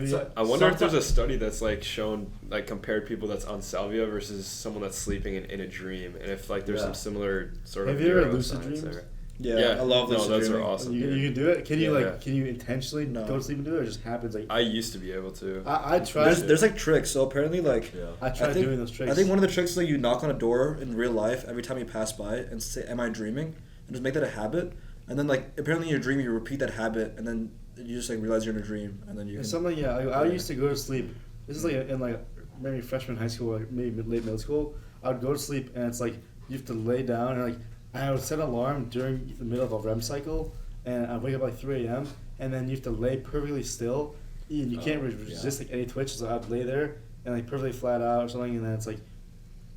So, I wonder if there's a study that's like shown like compared people that's on salvia versus someone that's sleeping in a dream, and if like there's some similar sort of Have you ever lucid neuroscience dreams? there. yeah, I love no, lucid those dreaming. are awesome. You dude. can do it. Can you Yeah. like? Can you intentionally No. go to sleep and do it, or it just happens? Like I used to be able to. I tried. There's like tricks. So apparently, like, I tried think- doing those tricks. I think one of the tricks is like you knock on a door in real life every time you pass by and say, "Am I dreaming?" and just make that a habit. And then like apparently in your dream you repeat that habit, and then you just like realize you're in a dream, and then you. It's Can, something. Yeah, I used to go to sleep. This is like in like maybe freshman high school, or maybe late middle school. I would go to sleep and it's like you have to lay down and like I would set an alarm during the middle of a REM cycle, and I'd wake up like 3 a.m. and then you have to lay perfectly still, and you can't resist like any twitch. So I'd lay there and like perfectly flat out or something, and then it's like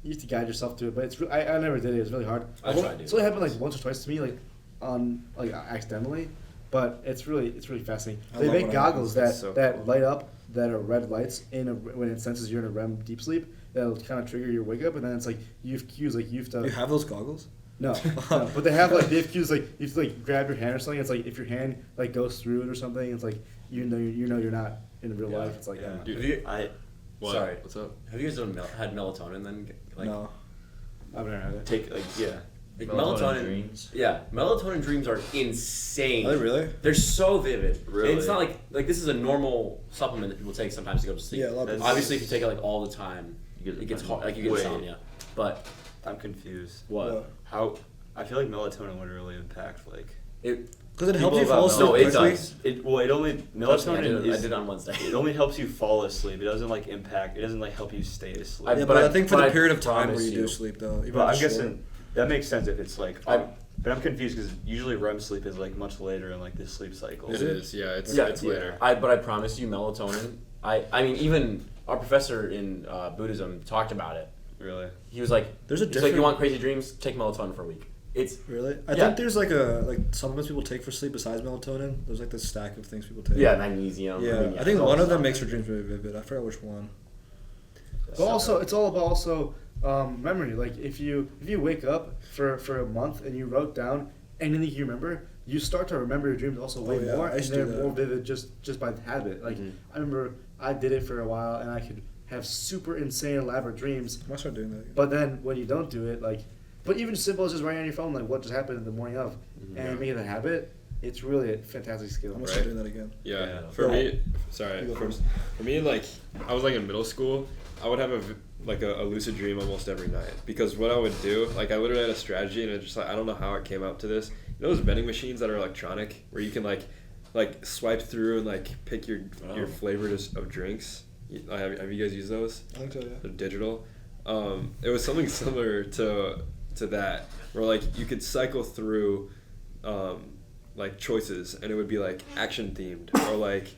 you have to guide yourself to it. But it's I never did it. It was really hard. I tried It's only happened like once or twice to me, like on like accidentally. But it's really fascinating. I They love make when it goggles that, happens. That's so cool. light up that are red lights when it senses you're in a REM deep sleep. That'll kind of trigger your wake up, and then it's like you have cues like you have to. you have those goggles? No, but they have cues like you have to like grab your hand or something. It's like if your hand like goes through it or something. It's like you know you're not in real life. It's like Yeah. Dude, Have you, What? Sorry. What's up? have you guys had melatonin then? Like, No. I've never had it. Take like yeah. Like Melatonin dreams. Yeah, melatonin dreams are insane. Are they really? They're so vivid. Really? And it's not like this is a normal supplement that people take sometimes to go to sleep. Yeah, a lot of That's- people. Obviously, if you take it like all the time, You get it gets the- hard. Like you get Wait. insomnia. But I'm confused. what? How? I feel like melatonin would really impact like. It Because it helps people you fall about asleep No, it quickly. does. It only I melatonin did is. I did it on Wednesday. It only helps you fall asleep. It doesn't like impact. It doesn't like help you stay asleep. Yeah, but but I I- think for but the I period of time where promise you do you- sleep though. even But if I'm it's guessing short. that makes sense if it's like. I- But I'm confused because usually REM sleep is like much later in like this sleep cycle. It is, yeah. It's Yeah, it's later. But I promise you, melatonin I mean, even our professor in Buddhism talked about it. Really? He was like, There's a he's like, different- you want crazy dreams? Take melatonin for a week. It's Really? I Yeah. think there's like supplements people take for sleep besides melatonin. There's like this stack of things people take. magnesium. Yeah, mean, I think it's all one of them stuff. makes your dreams very vivid. I forgot which one. But also, it's all about also memory. Like if you wake up for a month and you wrote down anything you remember, you start to remember your dreams also way yeah, more, I and used to they're do that. more vivid just by habit. Like I remember I did it for a while, and I could have super insane elaborate dreams. I might start doing that again. But then when you don't do it, like, but even as simple as just writing on your phone, like what just happened in the morning of, and make it a habit, it's really a fantastic skill. I'm gonna start doing that again. Yeah. Yeah. For Yeah. me, sorry. You go For, first. for me, like, I was like in middle school. I would have a lucid dream almost every night because what I would do, like, I literally had a strategy, and it just like I don't know how it came up to this. You know those vending machines that are electronic where you can like swipe through and like pick your flavor of drinks. Have you guys used those? I think so, yeah. They're digital. It was something similar to that, where like you could cycle through like choices, and it would be like action themed or like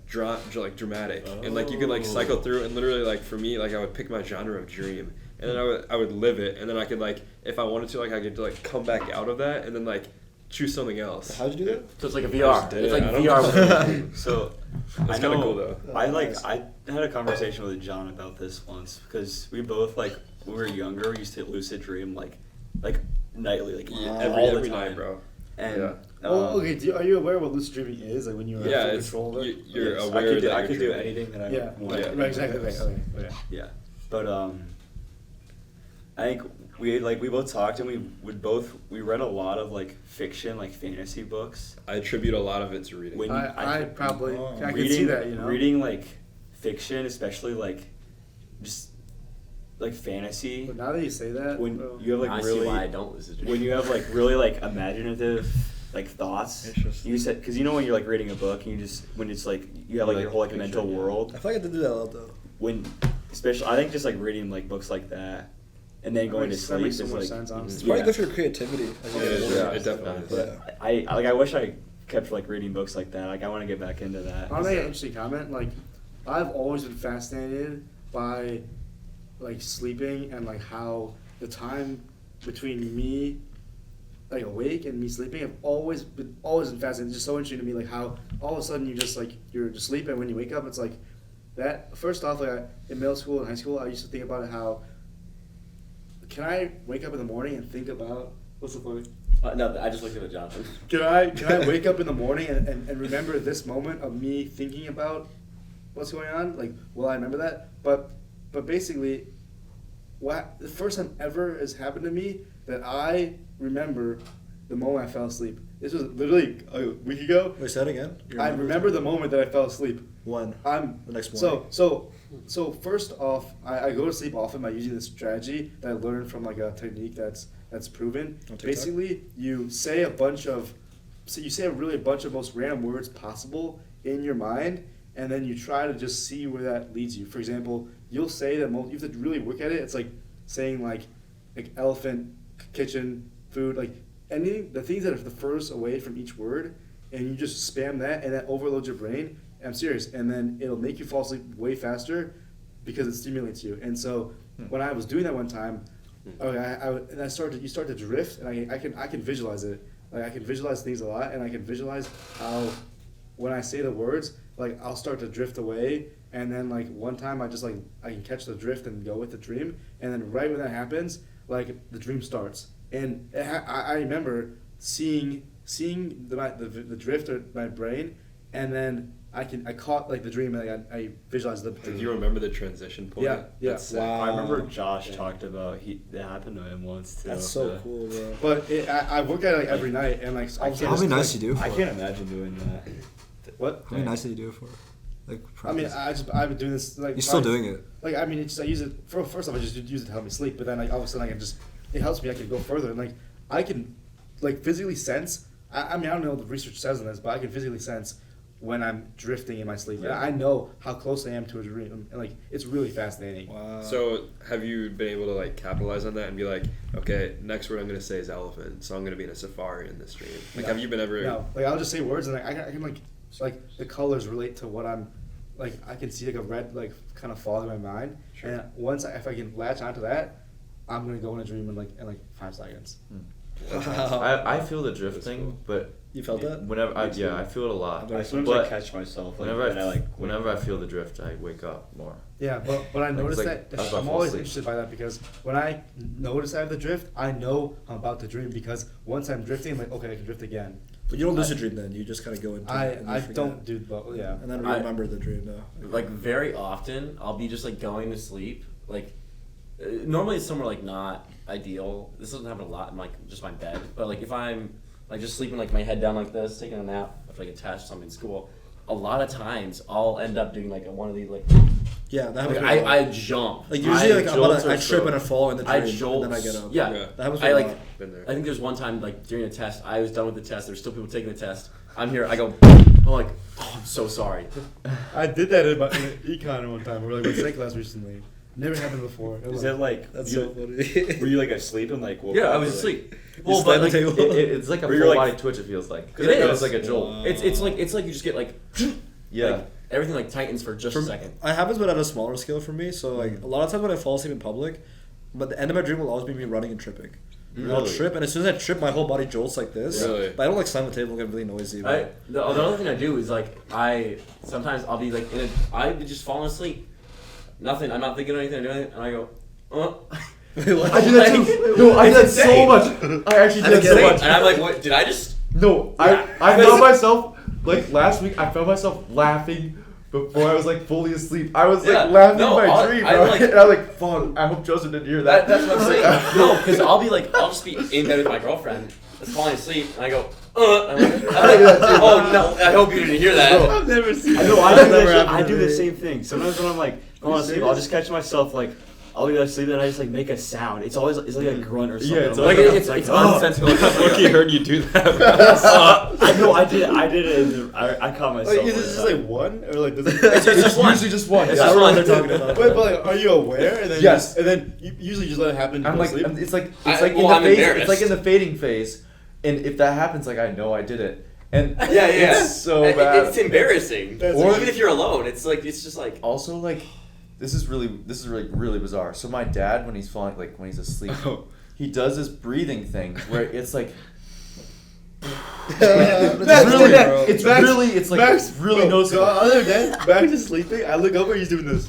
dramatic, and like you could like cycle through, and literally like for me, like I would pick my genre of dream, and then I would live it, and then I could like if I wanted to, like I could like come back out of that and then like choose something else. How'd you do that? So it's like a I VR. just did It's it. like I don't VR. know. with So That's I kinda know cool, though. I had a conversation with John about this once because we both like when we were younger we used to lucid dream like nightly, like all the every time. night, bro. And Yeah. Well, okay. Are you aware of what lucid dreaming is? Like when you're Yeah, in it's control of it? you're yes, aware that I you're could do dreaming. anything that I Yeah. want. Yeah. Right. Exactly. Okay. Yeah, but I think we both talked and we read a lot of like fiction, like fantasy books. I attribute a lot of it to reading. When I probably I can reading, see that. You know. reading like fiction, especially like just like fantasy. But now that you say that, When bro, you have like I really see why I don't lucid dream. when you have like really like imaginative like thoughts. Interesting. You said because you know when you're like reading a book and you just when it's like you have like your whole like Picture, mental yeah. world. I feel like I did do that a lot though. When especially I think just like reading like books like that and then going to that sleep makes so is much like sense. Honestly. It's probably Yeah. good for your creativity. As you It get is, older. yeah, it definitely is. Yeah. I wish I kept like reading books like that. Like I want to get back into that. I'll make an interesting comment. Like, I've always been fascinated by, like, sleeping and like how the time between me, like awake and me sleeping, I've always been fascinated. It's just so interesting to me, like how all of a sudden you're just sleeping. When you wake up, it's like that. First off, like in middle school and high school, I used to think about it how. Can I wake up in the morning and think about what's the funny? No, I just looked at Jonathan. Can I wake up in the morning and remember this moment of me thinking about what's going on? Like, will I remember that? But basically, the first time ever has happened to me that I remember the moment I fell asleep. This was literally a week ago. Wait, say that again. You I remember the moment that I fell asleep. When? I'm The next morning. So first off, I go to sleep often by using this strategy that I learned from like a technique that's proven. On TikTok? Basically, you say a bunch of most random words possible in your mind, and then you try to just see where that leads you. For example, you'll say that you have to really work at it. It's like saying like elephant, kitchen, food, like anything, the things that are the furthest away from each word, and you just spam that, and that overloads your brain. I'm serious, and then it'll make you fall asleep way faster because it stimulates you. And so when I was doing that one time, you start to drift, and I can visualize it. Like I can visualize things a lot, and I can visualize how when I say the words, like I'll start to drift away, and then like one time I can catch the drift and go with the dream, and then right when that happens, like the dream starts, and I remember seeing the drift of my brain, and then I caught like the dream, and like, I visualized the dream. Do you remember the transition point? Yeah. That's sick. Wow. I remember Josh talked about that happened to him once too. That's so cool, bro. But I work at it like every night, and like I can't- How many nights do you do I for? can't imagine doing that. What? How many nights do you do it for? Like, I mean, practice? I've been doing this like. You're still probably- doing it. Like I mean, I use it first off. I just use it to help me sleep, but then like all of a sudden it helps me. I can go further, and like I can like physically sense. I mean, I don't know what the research says on this, but I can physically sense when I'm drifting in my sleep. And I know how close I am to a dream, and like it's really fascinating. Wow. So have you been able to like capitalize on that and be like, okay, next word I'm gonna say is elephant, so I'm gonna be in a safari in this dream. Like, No. have you been ever? No, like I'll just say words, and like I can like the colors relate to what I'm like I can see like a red like kind of fog in my mind, and once if I can latch onto that, I'm gonna go in a dream in like 5 seconds. I feel the drifting, but You felt that? whenever I feel it a lot. Sometimes I catch myself. Like, Whenever I feel the drift, I wake up more. Yeah, but I noticed like, that that's why I I'm fall always asleep. interested by that because when I notice I have the drift, I know I'm about to dream because once I'm drifting, I'm like, okay, I can drift again. But you don't lucid dream then. You just kind of go into it. And you I forget. don't do both. Yeah. And then remember the dream though. Like very often, I'll be just like going to sleep. Like normally it's somewhere like not ideal. This doesn't happen a lot in like just my bed. But like if I'm like just sleeping like my head down like this, taking a nap after like a test or something in school, a lot of times I'll end up doing like one of these like. Yeah, that Like happens. I jump. Like usually, like jolt I or trip so. and I fall in the dream, I jolt. and then I get up. Yeah. That happens. I a like. lot. Been there. I think there's one time like during a test, I was done with the test. There's still people taking the test. I'm here. I go. I'm like, oh, I'm so sorry. I did that in econ one time. We were like with psych class recently. Never happened before. It Is was that like That's you, so funny. were you like asleep and like woke Yeah, up I was or, like- asleep. Well, but like, like, It's like a Or you're full like- body twitch. It feels like. It is. It's like a jolt. it's like you just get like. Yeah. Like, everything like tightens for just a second. It happens, but at a smaller scale for me. So like a lot of times when I fall asleep in public, but the end of my dream will always be me running and tripping. And I'll Really? trip, and as soon as I trip, my whole body jolts like this. Really? But I don't like slam the table and get really noisy. The other thing I do is like sometimes I'll be like I be just falling asleep. Nothing. I'm not thinking of anything. I'm doing it, and I go. I do that too. No, I do that so much. I actually do that so much. And I'm like, what? Did I just? No, Yeah. I found myself like last week. I found myself laughing before I was like fully asleep. I was like Yeah. laughing No, in my I- dream, I, bro. like- And I was like, "Fuck! I hope Joseph didn't hear that." That's what I'm saying. No, because I'll just be in bed with my girlfriend, just falling asleep, and I go. I'm like, oh no! I hope you didn't hear that. I've never seen. I know. I do, Never that, happened I to do me. the same thing. Sometimes when I'm like falling asleep, I'll just catch myself like I'll be asleep and I just like make a sound. It's always like a grunt or something. Yeah, it's Like it's unsensible. Lucky heard you do that. I know. I did it. I caught myself. Like, is one this just time. like one or like? Does it, It's just one. usually just one. It's Yeah. just I one. don't know what they're talking about. Wait, but like, are you aware? And then Yes. and then you usually just let it happen. I'm go like, sleep? it's like I'm in the phase. embarrassed. It's like in the fading phase, and if that happens, like I know I did it, and Yeah. it's so It- bad. It's embarrassing. That's Or right. even if you're alone, it's just like. Also, like, this is really bizarre. So my dad, when he's falling, like when he's asleep, he does this breathing thing where it's like. It's really bro, noticeable. The other day, back to sleeping, I look over, he's doing this.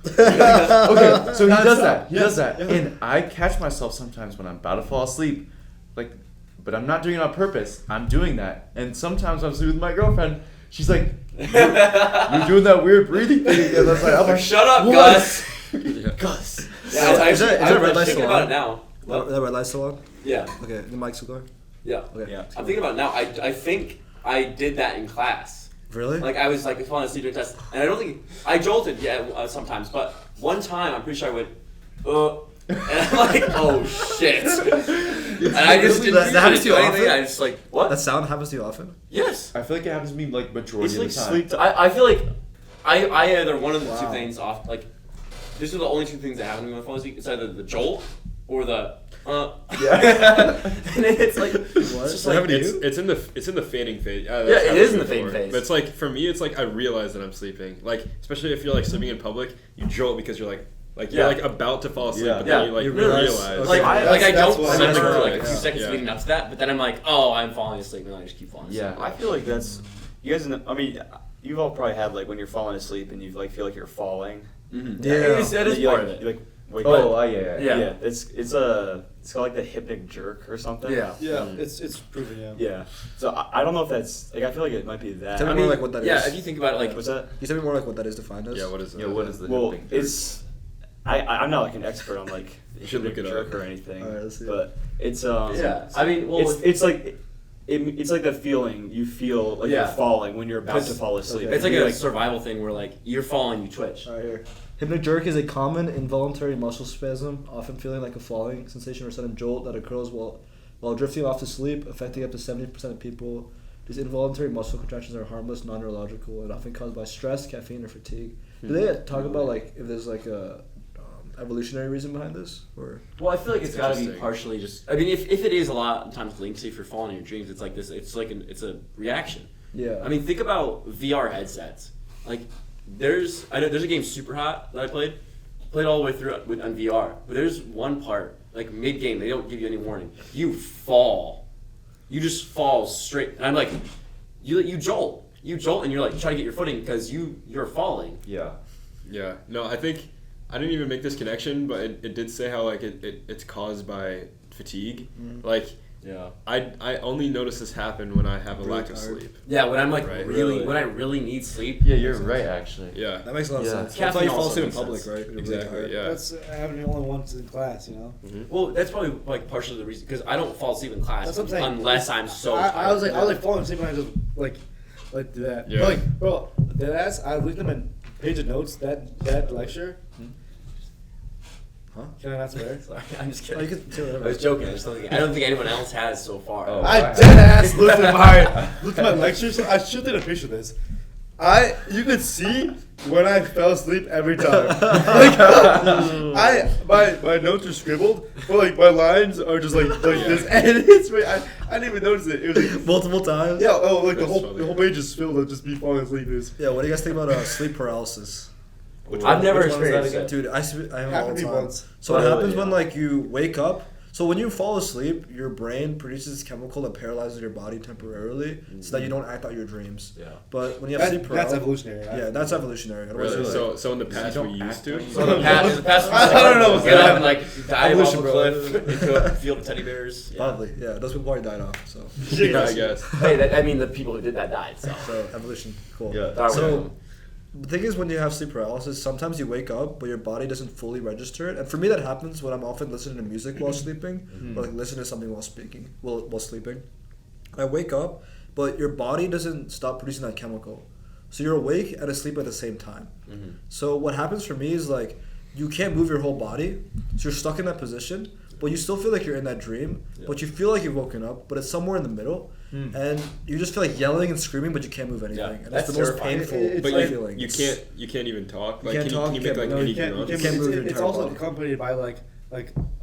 Okay, so he does that. He Yes, does that, yeah. and I catch myself sometimes when I'm about to fall asleep, like, but I'm not doing it on purpose. I'm doing that, and sometimes I'm sleeping with my girlfriend. She's like, "You're doing that weird breathing thing," and I'm like, Shut up, "What?" Gus. Gus. Yeah, Is that I'm red light thinking still about on? it now. That red light's still on? Yeah. Okay, the mic's still going? Yeah. Okay. Yeah. I'm thinking about it now. I think I did that in class. Really? Like I was like falling asleep during test, and I don't think I jolted. Yeah, sometimes, but one time I'm pretty sure I went, and I'm like, oh shit, and I just didn't That happens to do you anything. often? I just like what? That sound happens to you often? Yes. I feel like it happens to me like majority It's of like the time. sleep. I feel like I either one of the two Wow. things off like. These are the only two things that happen to me when I fall asleep. It's either the jolt or the Yeah. and it's like What? it's just That like happened to It's you? it's in the fading phase. Yeah, it is in the fading phase. But it's like for me, it's like I realize that I'm sleeping. Like especially if you're like sleeping in public, you jolt because you're like you're Yeah. like about to fall asleep, Yeah. but then Yeah. you like You realize. realize- like Okay, I that's don't why- remember for that's like a right. few seconds Yeah. leading up to that, but then I'm like, oh, I'm falling asleep, and then I just keep falling asleep. Yeah. I feel like that's you guys. I mean, you've all probably had like when you're falling asleep and you like feel like you're falling. Mm-hmm. Yeah. That is you, part like, of it. You, like wake Oh, up. yeah. Yeah. It's called like the Hypnic Jerk or something. Yeah. Yeah, Mm. it's proven, yeah. Yeah. So I don't know if that's like I feel like it might be that. Tell me I more mean, like what that is. yeah, if you think about it, like What's that? Can you tell me more like what that is defined as? Yeah, what is that? Yeah, what is the Well, Hypnic Jerk? it's I'm not like an expert on like You should look Hypnic it Jerk up. or anything. Alright, let's see. But it's yeah. I mean, well, it's like it's like the feeling you feel like Yeah. you're falling when you're about to 'Cause- fall asleep. okay. it's like You're a survival thing where like you're falling, you twitch. Alright, here. Hypnic jerk is a common involuntary muscle spasm, often feeling like a falling sensation or sudden jolt that occurs while drifting off to sleep, affecting up to 70% of people. These involuntary muscle contractions are harmless, non-neurological, and often caused by stress, caffeine, or fatigue. Do they talk about like if there's like a evolutionary reason behind this, or? Well, I feel like it's got to be interesting. partially just. I mean, if it is a lot of times linked to if you're falling in your dreams, it's like this. It's like it's a reaction. Yeah. I mean, think about VR headsets. Like, there's a game Super Hot that I played all the way through on VR. But there's one part, like mid game, they don't give you any warning. You fall. You just fall straight. And I'm like, you jolt, and you're like trying to get your footing because you're falling. Yeah. Yeah. No, I think I didn't even make this connection, but it did say how like it's caused by fatigue. Like. Yeah. I only notice this happen when I have a lack of sleep. Yeah, when I'm like Right. when I really need sleep. Yeah, you're right, actually. Yeah. That makes a lot of Yeah. sense. That's why you Caffeine fall also asleep in makes public, sense. right? You're Exactly. really Yeah. That's happening only once in class, you know. Well, that's probably like partially the reason because I don't fall asleep in class That's what I'm saying. unless I'm so tired. I was like falling asleep when I just like do that. Yeah. But, like, bro, deadass, I looked at my page of notes that lecture. Huh? Can I not swear? Sorry, I'm just kidding. Oh, you can say whatever. I was joking. I don't think anyone else has so far. Oh. I Right. dead ass looked at my lectures. I should take a picture of this. You could see when I fell asleep every time. My notes are scribbled, but like my lines are just like this, and it's I didn't even notice it. It was like, Multiple times? yeah, like the That's whole funny. page is filled with just me falling asleep. Yeah, what do you guys think about sleep paralysis? I've never Which one was that experienced it. Dude, I have it all Happened the to me time. once. So what Really? happens when like you wake up? So when you fall asleep, your brain produces this chemical that paralyzes your body temporarily, so that you don't act out your dreams. Yeah. But when you have sleep That's paralysis, evolutionary. yeah, that's evolutionary. Otherwise, Really? you're like- So in the past we used to. So in the past I don't know what's get gonna up and like dive off a Evolution, bro. cliff into a field of teddy bears. Yeah. Probably, yeah. Those people already died off. So, Yeah, I guess. Hey, I mean the people who did that died. So. so evolution, cool. Yeah. Darwinism. So the thing is, when you have sleep paralysis, sometimes you wake up, but your body doesn't fully register it. And for me, that happens when I'm often listening to music while sleeping, or like listening to something while sleeping. I wake up, but your body doesn't stop producing that chemical. So you're awake and asleep at the same time. So what happens for me is like you can't move your whole body, so you're stuck in that position, but you still feel like you're in that dream, but you feel like you've woken up, but it's somewhere in the middle, and you just feel like yelling and screaming, but you can't move anything. Yeah, And that's it's the most terrifying. painful It's But like- feeling. you can't even talk. Like can't can talk, you you make can't- like no, any you can't, grunts? you can't move your it's entire also body. accompanied by like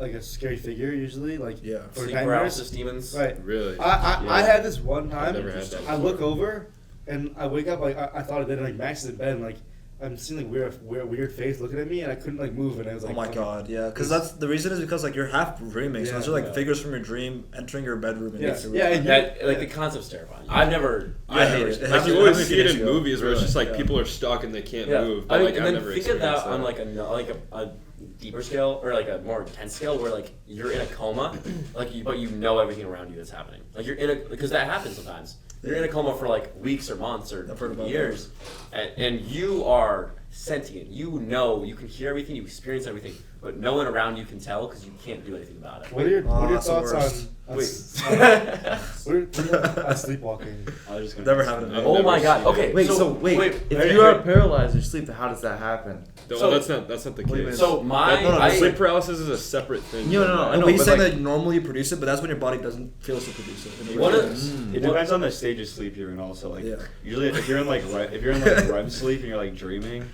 a scary figure usually, like Yeah. for Sleep nightmares. paralysis demons. Right. Really? I had this one time. never had that I before. look over and I wake up like I thought of it, and like Max is in bed and like I'm seeing like weird face looking at me, and I couldn't like move, and I was like, Oh my fuck. god, yeah, because that's the reason is because like you're half dreaming, so Yeah, those are like yeah. figures from your dream entering your bedroom. And Yeah, making yeah, you and That like the concept's terrifying. I've never. I hate it. It Like happened- you it always happened see it years in ago. movies where it's just like Yeah. people are stuck and they can't Yeah. move. I But mean, like and I've then never think of that experienced on like a deeper scale or like a more intense scale where like you're in a coma, but you know everything around you that's happening. Like you're in a because that happens sometimes. You're in a coma for like weeks or months or I've heard about years, and you are sentient. You know, you can hear everything, you experience everything, but no one around you can tell because you can't do anything about it. What are your that's the thoughts worst. on Wait. on sleepwalking? I was just gonna Never say happened to that. me. Oh never my god. seen it. Okay. Wait, so if very- you are paralyzed or sleep, how does that happen? Well, So- that's not the Wait a case. minute. So my No, I, sleep paralysis is a separate thing. No, from no, that. I No, know, but he's but, saying like- that normally you produce it, but that's when your body doesn't feel to produce it. What Yeah. is- It depends on the stage of sleep you're in. Also, like Yeah. usually if you're in like REM sleep and you're like dreaming,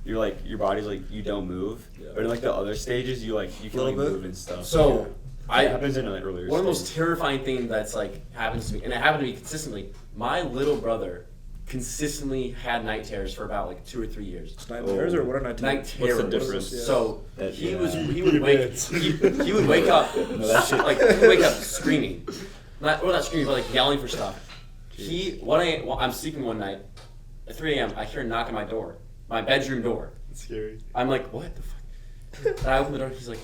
you're like your body's like you don't move. Yeah. But in like the other stages, you can Little like bit. move and stuff. so it I happens in like earlier. one of the most stages. terrifying things that's like happens to me, and it happened to me consistently. My little brother consistently had night terrors for about like 2 or 3 years. Nightmares or what are Night nightmares? terrors. What's the difference? So That- he yeah. was he would wake he would wake up that shit- like he would wake up screaming, not screaming but like yelling for stuff. I'm sleeping one night at 3 a.m. I hear a knock on my door, my bedroom door. It's scary. I'm like, what the fuck? And I open the door. He's like,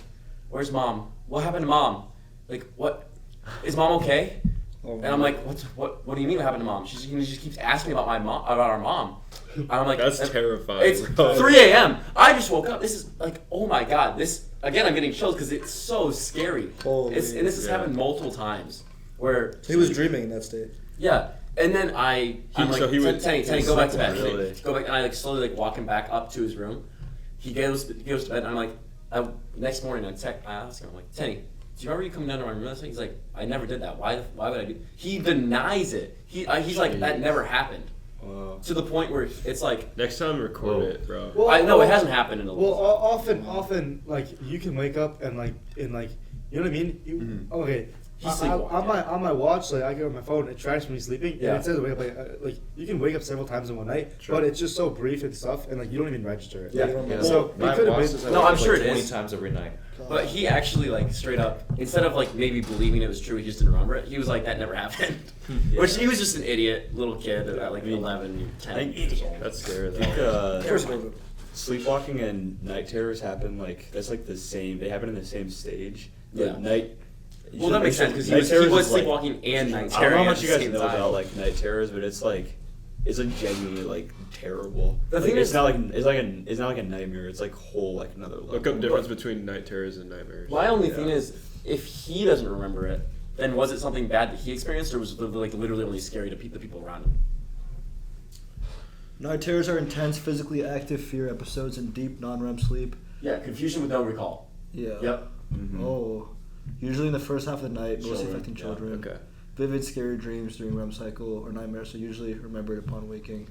"Where's mom? What happened to mom? Like, what? Is mom okay?" And I'm like, "What do you mean? What happened to mom?" She just keeps asking about our mom. And I'm like, That's terrifying. It's bro. 3 a.m. I just woke up. This is like, oh my god. This again. I'm getting chills because it's so scary. Holy, And this has yeah. happened multiple times. Where He was dreaming in that state. yeah, and then I'm like, so he would- Tenny, go back to bed. Really? Go back, and I like slowly like walk him back up to his room. He goes to bed, and I'm like, next morning I ask him, I'm like, Tenny, do you remember you coming down to my room last night? He's like, I never did that. Why would I do? He denies it. He's like, that never happened. Wow. To the point where it's like, Next time, record Whoa. it, bro. Well, I know it hasn't happened in a Well, little. often, like you can wake up and like you know what I mean. Okay, He's sleepwalking. On my watch, like I go on my phone, it tracks when he's sleeping, Yeah. and it says wake up like you can wake up several times in one night, Sure. but it's just so brief and stuff, and like you don't even register it. Yeah. Yeah. So my it could have watch been. says I No, wake I'm up, sure like, it 20 is. times every night. But he actually like straight up, instead of like maybe believing it was true, he just didn't remember it. He was like, that never happened. Which he was just an idiot, little kid at like 11, 10 years old. That's scary I though. think Terrifying. sleepwalking and night terrors happen like that's like the same. They happen in the same stage. But Yeah. night. Well, that makes sense because he night was terrors is, like- sleepwalking and night I don't know terroring how at much the you guys same know time. about like night terrors, but it's like genuinely like terrible. The Like, thing it's is- not like it's not like a nightmare. It's like whole like another level. Look up difference between night terrors and nightmares. My only thing is, if he doesn't remember it, then was it something bad that he experienced, or was it like literally only scary to the people around him? Night terrors are intense, physically active fear episodes in deep non-REM sleep. Yeah, confusion with no recall. Yeah. Yep. Oh. Usually in the first half of the night, mostly Children, affecting yeah, children. Okay. Vivid, scary dreams during REM cycle or nightmares are usually remembered upon waking,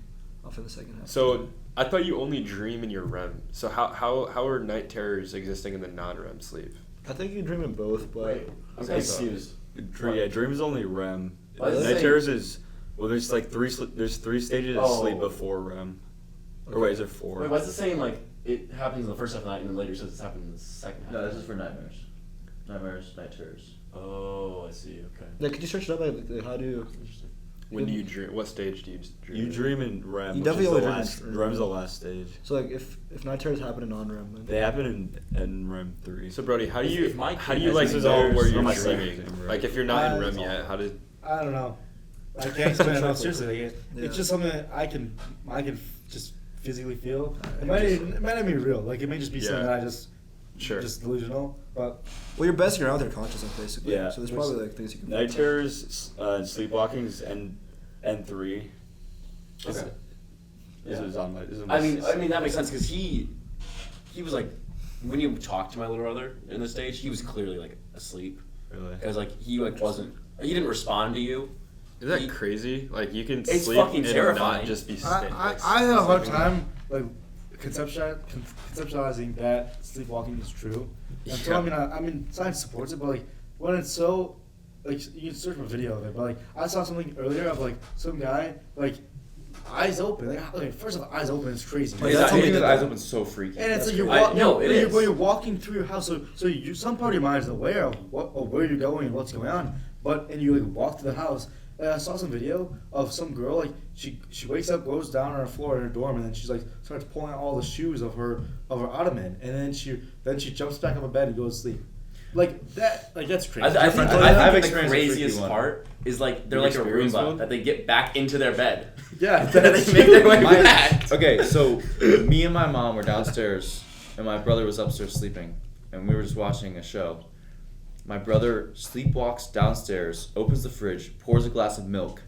often the second half. So I thought you only dream in your REM. So how are night terrors existing in the non-REM sleep? I think you dream in both, but Wait, I'm confused. Yeah, dream is only REM. Why does it Night say- terrors is there's like there's three stages of Oh. sleep before REM. Or wait, is there four? Wait, what's it saying? Like it happens in the first half of the night, and then later says it's happening in the second half. No, this is for nightmares. Nightmares, night terrors. Oh, I see. Okay. yeah, could you search it up? Like, how do you? Interesting. When do you dream? What stage do you dream? You dream in REM. You which definitely is the only dream last. in REM's the last stage. So like, if night terrors happen in non-REM, then They happen in REM 3. So Brody, how do If- you if my how do kid you has like this is know all- where this you're is my dreaming? second thing, Like if you're not in Uh, REM yet, how did? I don't know. I can't explain it enough. Seriously, like, Yeah. it's just something that I can just physically feel. It might not be real. Like it may just be something Yeah. that I just Sure. delusional. But well, you're basing it around their consciousness basically. Yeah. So there's probably like things you can. Night terrors, sleepwalking's N3. This Okay. is on my. This is on I my mean that makes sense because he was like, when you talk to my little brother in this stage, he was clearly like asleep Really? because like he like wasn't, he didn't respond to you. Is that He- crazy? Like you can It's sleep fucking and terrifying. not just be I had a hard time like conceptualizing that sleepwalking is true. And so Yeah. I mean science supports it, but like when it's so like you can search for a video of it, but like I saw something earlier of like some guy like eyes open. Like, okay, first of all, eyes open is crazy. Like, that's something that- eyes open so freaky. And it's like you're, I- no, it is. you're walking through your house, so you some part of your mind is aware of where you're going and what's going on, and you like walk to the house. And I saw some video of some girl like she wakes up, goes down on her floor in her dorm, and then she's like starts pulling out all the shoes of her ottoman, and then she jumps back up in bed and goes to sleep. Like that's crazy. I think I've the experienced a craziest freaky one. part is like they're You like a experienced Roomba one? that they get back into their bed. Yeah, they that's make their way My- back. Okay, so me and my mom were downstairs, and my brother was upstairs sleeping, and we were just watching a show. My brother sleepwalks downstairs, opens the fridge, pours a glass of milk,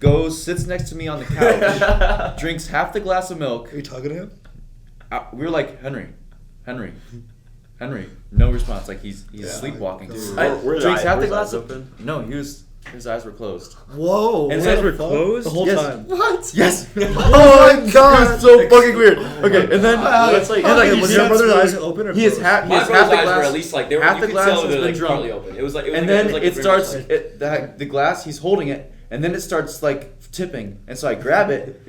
goes, sits next to me on the couch, drinks half the glass of milk. Are you talking to him? We were like, Henry, no response. Like he's sleepwalking. Drinks half the glass of. open. No, his eyes were closed. Whoa! And his what eyes the were fuck? closed the whole Yes. time. What? Yes. Oh my god! It's so fucking weird. Okay, and then It's like and like Was you your see- brother's eyes open or He has closed? half. He My has brother's half the eyes glass. were at least like they were. half You the could glass tell has they were been like drunk. partly open. It was like. And then it it starts. The glass. He's holding it, and then it starts like tipping, and so I grab it,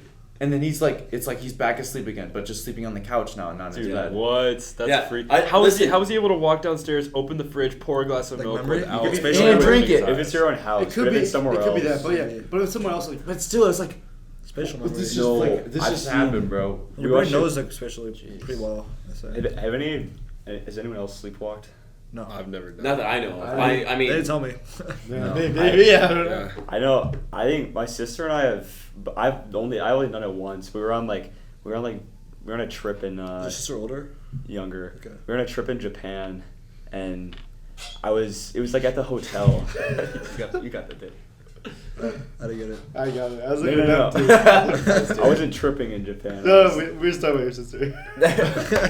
and then he's like, it's like he's back asleep again, but just sleeping on the couch now, and not in his Dude, bed. what? That's Yeah, freaky. I- How is he? listen. How was he able to walk downstairs, open the fridge, pour a glass of Like milk memory? without You could be Especially and if drink it's- it. If it's your own house, It could but be. if it's somewhere it could be else. that, but yeah. But if it's somewhere else, like, but still, it's like Spatial But memory. this is No, Like this I've just seen- happened, bro. Your You brain actually- knows like especially pretty well. I say. Has anyone else sleepwalked? No. I've never done. Not that I know. Of. I- I mean, They didn't tell me. No. maybe yeah. I don't know. Yeah. I know. I think my sister and I have. I only done it once. We were on a trip in Is your sister older? younger. Okay. We were on a trip in Japan, and it was like at the hotel. you got the bit. I didn't get it. I got it. I was No, looking no, at that too. I wasn't tripping in Japan. No, we're just talking about your sister.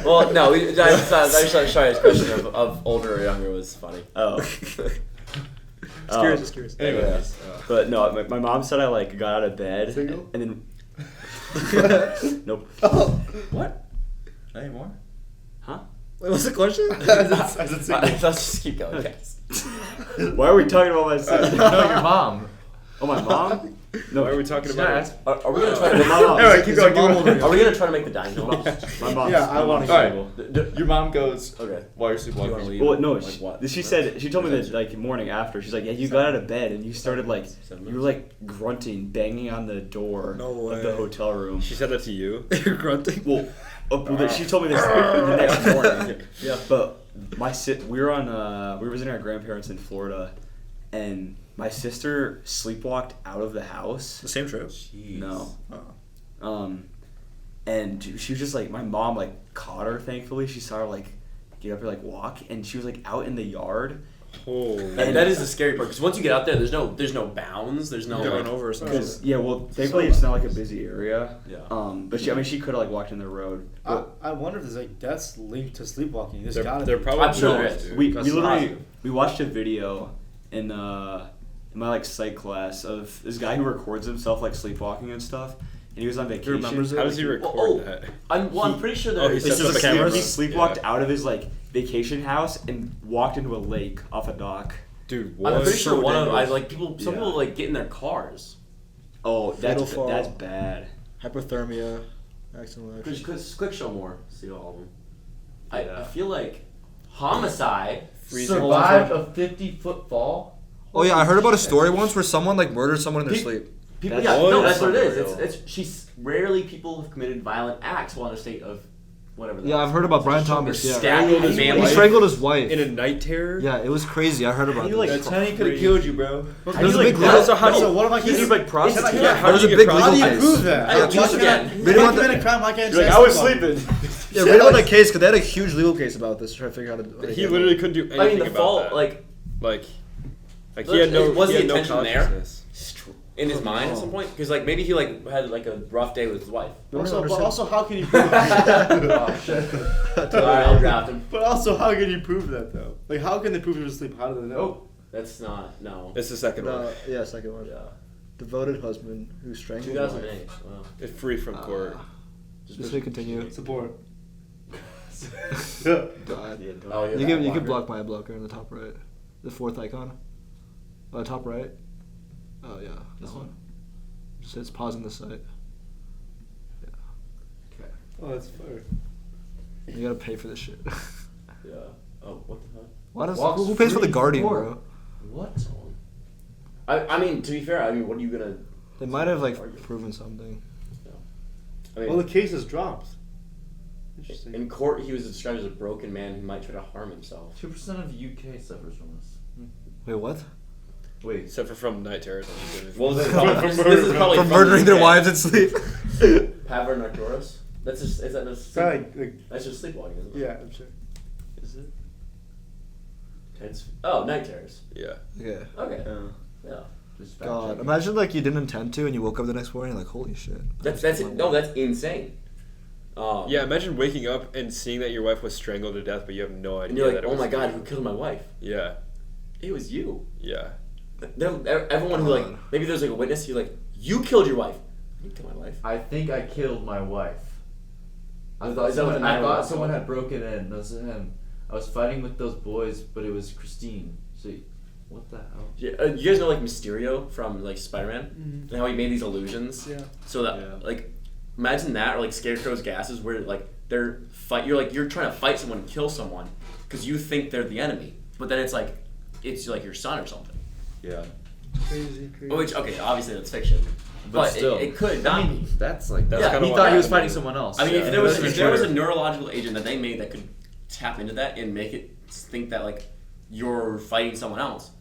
well, no. I just thought Shari's question of older or younger was funny. Oh. It's curious. It's curious. Anyways, But no, my mom said I like got out of bed Single? and then. Nope. What? Anymore? Huh? Wait, what's the question? I said single. Let's just keep going, guys. Why are we talking about my sister? No, your mom. Oh, my mom? No, why are we talking about it? Are we gonna try to? Alright, keep going. Are we gonna try to make the dining hall? My mom. Yeah, I want to. Alright, your mom goes. Okay. While you're You sleepwalking. wanna leave? Well, no, Like what? she said, she told me that, like, morning after, she's like, yeah, you got out of bed and you started, like, 7 you were, like, grunting, banging on the door No of the way. hotel room. She said that to you. You're grunting. Well, she told me this the next morning. Yeah, but we were visiting our grandparents in Florida, and my sister sleepwalked out of the house. The same trip. Jeez. No. Oh. And she was just like, my mom like caught her. Thankfully, she saw her like get up and like walk, and she was like out in the yard. Oh. And that is the scary part because once you get out there, there's no bounds. There's no You're like, going over or something. Because well, thankfully it's not like a busy area. Yeah. But she could have like walked in the road. I wonder if there's like deaths linked to sleepwalking. There's They're gotta be. probably I'm sure not, there is. dude. We That's literally positive. we watched a video in my like psych class of this guy who records himself like sleepwalking and stuff, and he was on vacation. remembers it? How does he record Oh, that? I'm pretty sure Oh, there he is. sets He up the cameras? sleepwalked Yeah. out of his like vacation house and walked into a lake off a dock. Dude, what? I'm pretty sure So one of dangerous. some people like get in their cars. Oh, Fatal fall. that's bad. Hypothermia. Accidental action. Quick show more. See all of them. Yeah. I feel like Homicide. Survived a 50-foot fall. Oh yeah, I heard about a story once where someone like murdered someone in their Pe- sleep. People, That's- yeah, no, that's that's what it is. unreal. She's rarely people have committed violent acts while in a state of whatever. that Yeah, is. I've heard about Brian Thomas. Yeah, Strangled his he family. strangled his wife. In a night terror? Yeah, it was crazy. I heard about You like this. Tiny could have killed you, bro. There's a big So how do you? So what am I He's getting? like prostitute. Yeah, how There was do a you big get legal How do you case. prove that? I don't Once know. again, They if didn't I want commit the- a crime, why can't You're I like, say I was sleepwalking? sleeping. Yeah, read about that case because they had a huge legal case about this to try to figure out how to. He literally couldn't do anything I mean, the about fault, that. like Like Was- he had no. was he the had no intention there? consciousness. in his mind at some point, because like maybe he like had like a rough day with his wife. Also, how can you prove Oh shit! Alright, I'll draft him. But also, how can you prove that though? Like, how can they prove he was asleep? How do they know? Oh, that's not no. It's the second one. Yeah, second one. Yeah. Devoted husband who strangled. 2008. Wow. It's free from court. Just to continue. Support. God. Oh, yeah, You that can blocker. block my blocker in the top right, the fourth icon. Top right. Oh yeah, This that one? Just hits pause in the site. Okay. Oh, that's fair. You gotta pay for this shit. Yeah. Oh, what the fuck? Why does Walks who pays for the free Guardian, court. bro? What? I mean, to be fair, I mean, what are you gonna? They might have like Argue. proven something. I mean, Well, the case is dropped. Interesting. in court, he was described as a broken man who might try to harm himself. 2% of UK suffers from this. Wait, what? Wait. Except for from night terrors. Well, this is probably From from murdering the their UK. wives in sleep. Pavor nocturus. That's just is that just Probably, that's just sleepwalking, isn't it? yeah, I'm sure. Is it? Night terrors. Yeah. Yeah. Okay. Yeah. Just fact God, checking. imagine like you didn't intend to, and you woke up the next morning like, holy shit. That's it. No, that's insane. Yeah, imagine waking up and seeing that your wife was strangled to death, but you have no idea. And you're like, that it oh was my god, you. who killed my wife? Yeah. It was you. Yeah. Everyone who like maybe there's like a witness. You're like, you killed your wife. You didn't kill my wife. I think I killed my wife. I Is thought, that what the someone, I 911 thought someone called? had broken in. That was him. I was fighting with those boys, but it was Christine. So, what the hell? Yeah, you guys know like Mysterio from like Spider-Man, and how he made these illusions. Yeah. So that like, imagine that or like Scarecrow's gases where like you're trying to fight someone and kill someone because you think they're the enemy, but then it's like your son or something. Yeah. Crazy. Which okay, obviously that's fiction, but still. it could not be. That's like, That's Yeah, kinda he what thought he was happened. fighting someone else. I mean, Yeah, if there was that's a true. neurological agent that they made that could tap into that and make it think that like you're fighting someone else,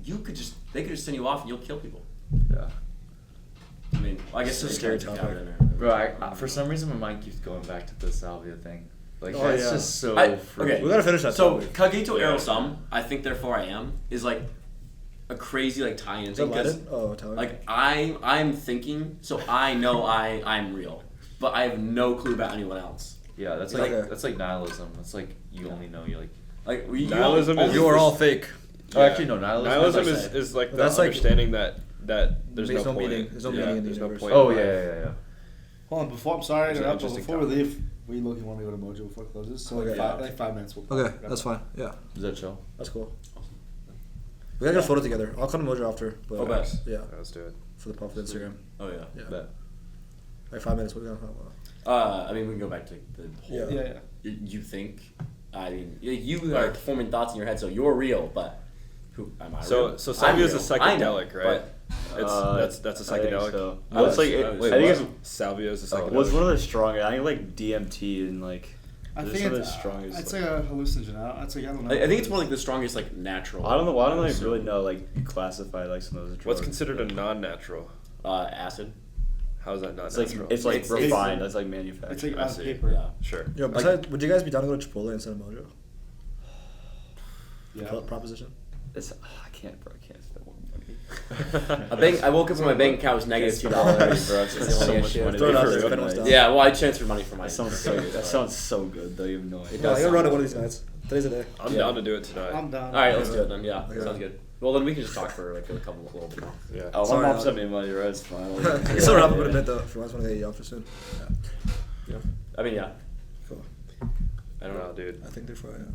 they could just send you off and you'll kill people. Yeah. I mean, I guess It's a they scary could count topic. in there. Bro, for some reason my mind keeps going back to the salvia thing. Like, Oh, that's yeah. just so Okay. freaky. We gotta finish that. So topic. Cogito Yeah. ergo sum, I think therefore I am, is like a crazy like tie-in Is that thing because Latin? Oh, Italian. like I'm thinking, so I know I'm real, but I have no clue about anyone else. Yeah, that's Okay. like that's like nihilism. It's like you only know you like. Like Nihilism is- you are all fake. Oh, actually, no, nihilism. Nihilism is is, like- is like the That's like- understanding that there's There's no no point. meaning. There's no Yeah, meaning in the there's no universe. point. Oh in yeah, life. yeah, yeah. Hold on, but sorry It's to an interrupt, but interesting before we topic. leave, we look, you want to go to Mojo before it closes? So Okay. like 5 minutes. We'll Okay, that's fine. Yeah, Is that chill? that's cool. We gotta get a photo together. I'll come to Mojo after. But, Oh, bet. Yeah, Let's do it. for the puff of Instagram. Oh yeah. Yeah. Bet. Like 5 minutes. What are we gonna talk about? I mean, we can go back to the whole. Yeah. Yeah. You think? I mean, you are forming thoughts in your head, so you're real, but who am I? So real? salvia is a I know, psychedelic, right? That's a I think psychedelic. so. Oh, It's like that's- Wait, I think what? Salvia is a it's psychedelic. what's one of the strongest. I think like DMT and like. I Those think are the it's strongest, It's like- like a hallucinogen. I don't know. I think it's more like the strongest like natural. I don't know. Why don't I really know like classify like some of those drugs? What's considered a non-natural? Acid. How is that not It's like natural? it's like It's- refined. It's like manufactured. It's like I on see. paper. Yeah. Sure. Yo, besides, would you guys be down to go to Chipotle instead of Mojo? Yeah. Proposition. I can't, bro. I can't spend more money. I woke up and my bank account was negative $2. Bro, it's so much money. Throw it out For there, real, spend like, it. Yeah, well, I transferred money from my. That sounds so good. That sounds so good. Though you have no idea. Yeah, I gotta run it one of these nights. Today's the day. I'm Yeah. down to do it tonight. I'm down. All right, let's do it then. Yeah, Okay. sounds good. Well, then we can just talk for like a little bit more. Yeah. Oh, Sorry, my mom I'll- sent me money, right? It's fine. You still wrap up in a bit though. If you guys want to get you off for soon. I mean, yeah. Cool. I don't know, dude. I think they're fine.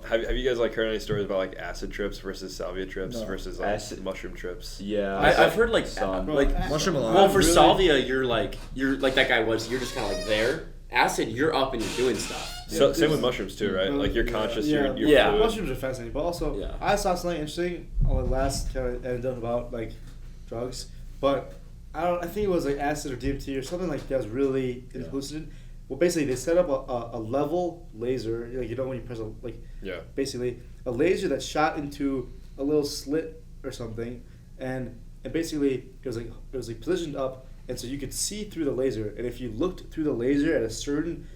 Have you guys like heard any stories about like acid trips versus salvia trips No. versus like Acid- mushroom trips? Yeah. I've heard like Some. like Mushroom alone. well for Really? salvia you're like that guy was you're just kind of like there. Acid you're up and you're doing stuff. So Yeah, same with it's- mushrooms too, right? Like you're conscious, Yeah. you're Yeah. fluid. Mushrooms are fascinating, but also Yeah. I saw something interesting on the last kind of anecdote about like drugs, but I think it was like acid or DMT or something like that was really Yeah. hallucinating. Well, basically they set up a level laser, like when you press Yeah. basically a laser that shot into a little slit or something, and basically it was like positioned up, and so you could see through the laser, and if you looked through the laser at a certain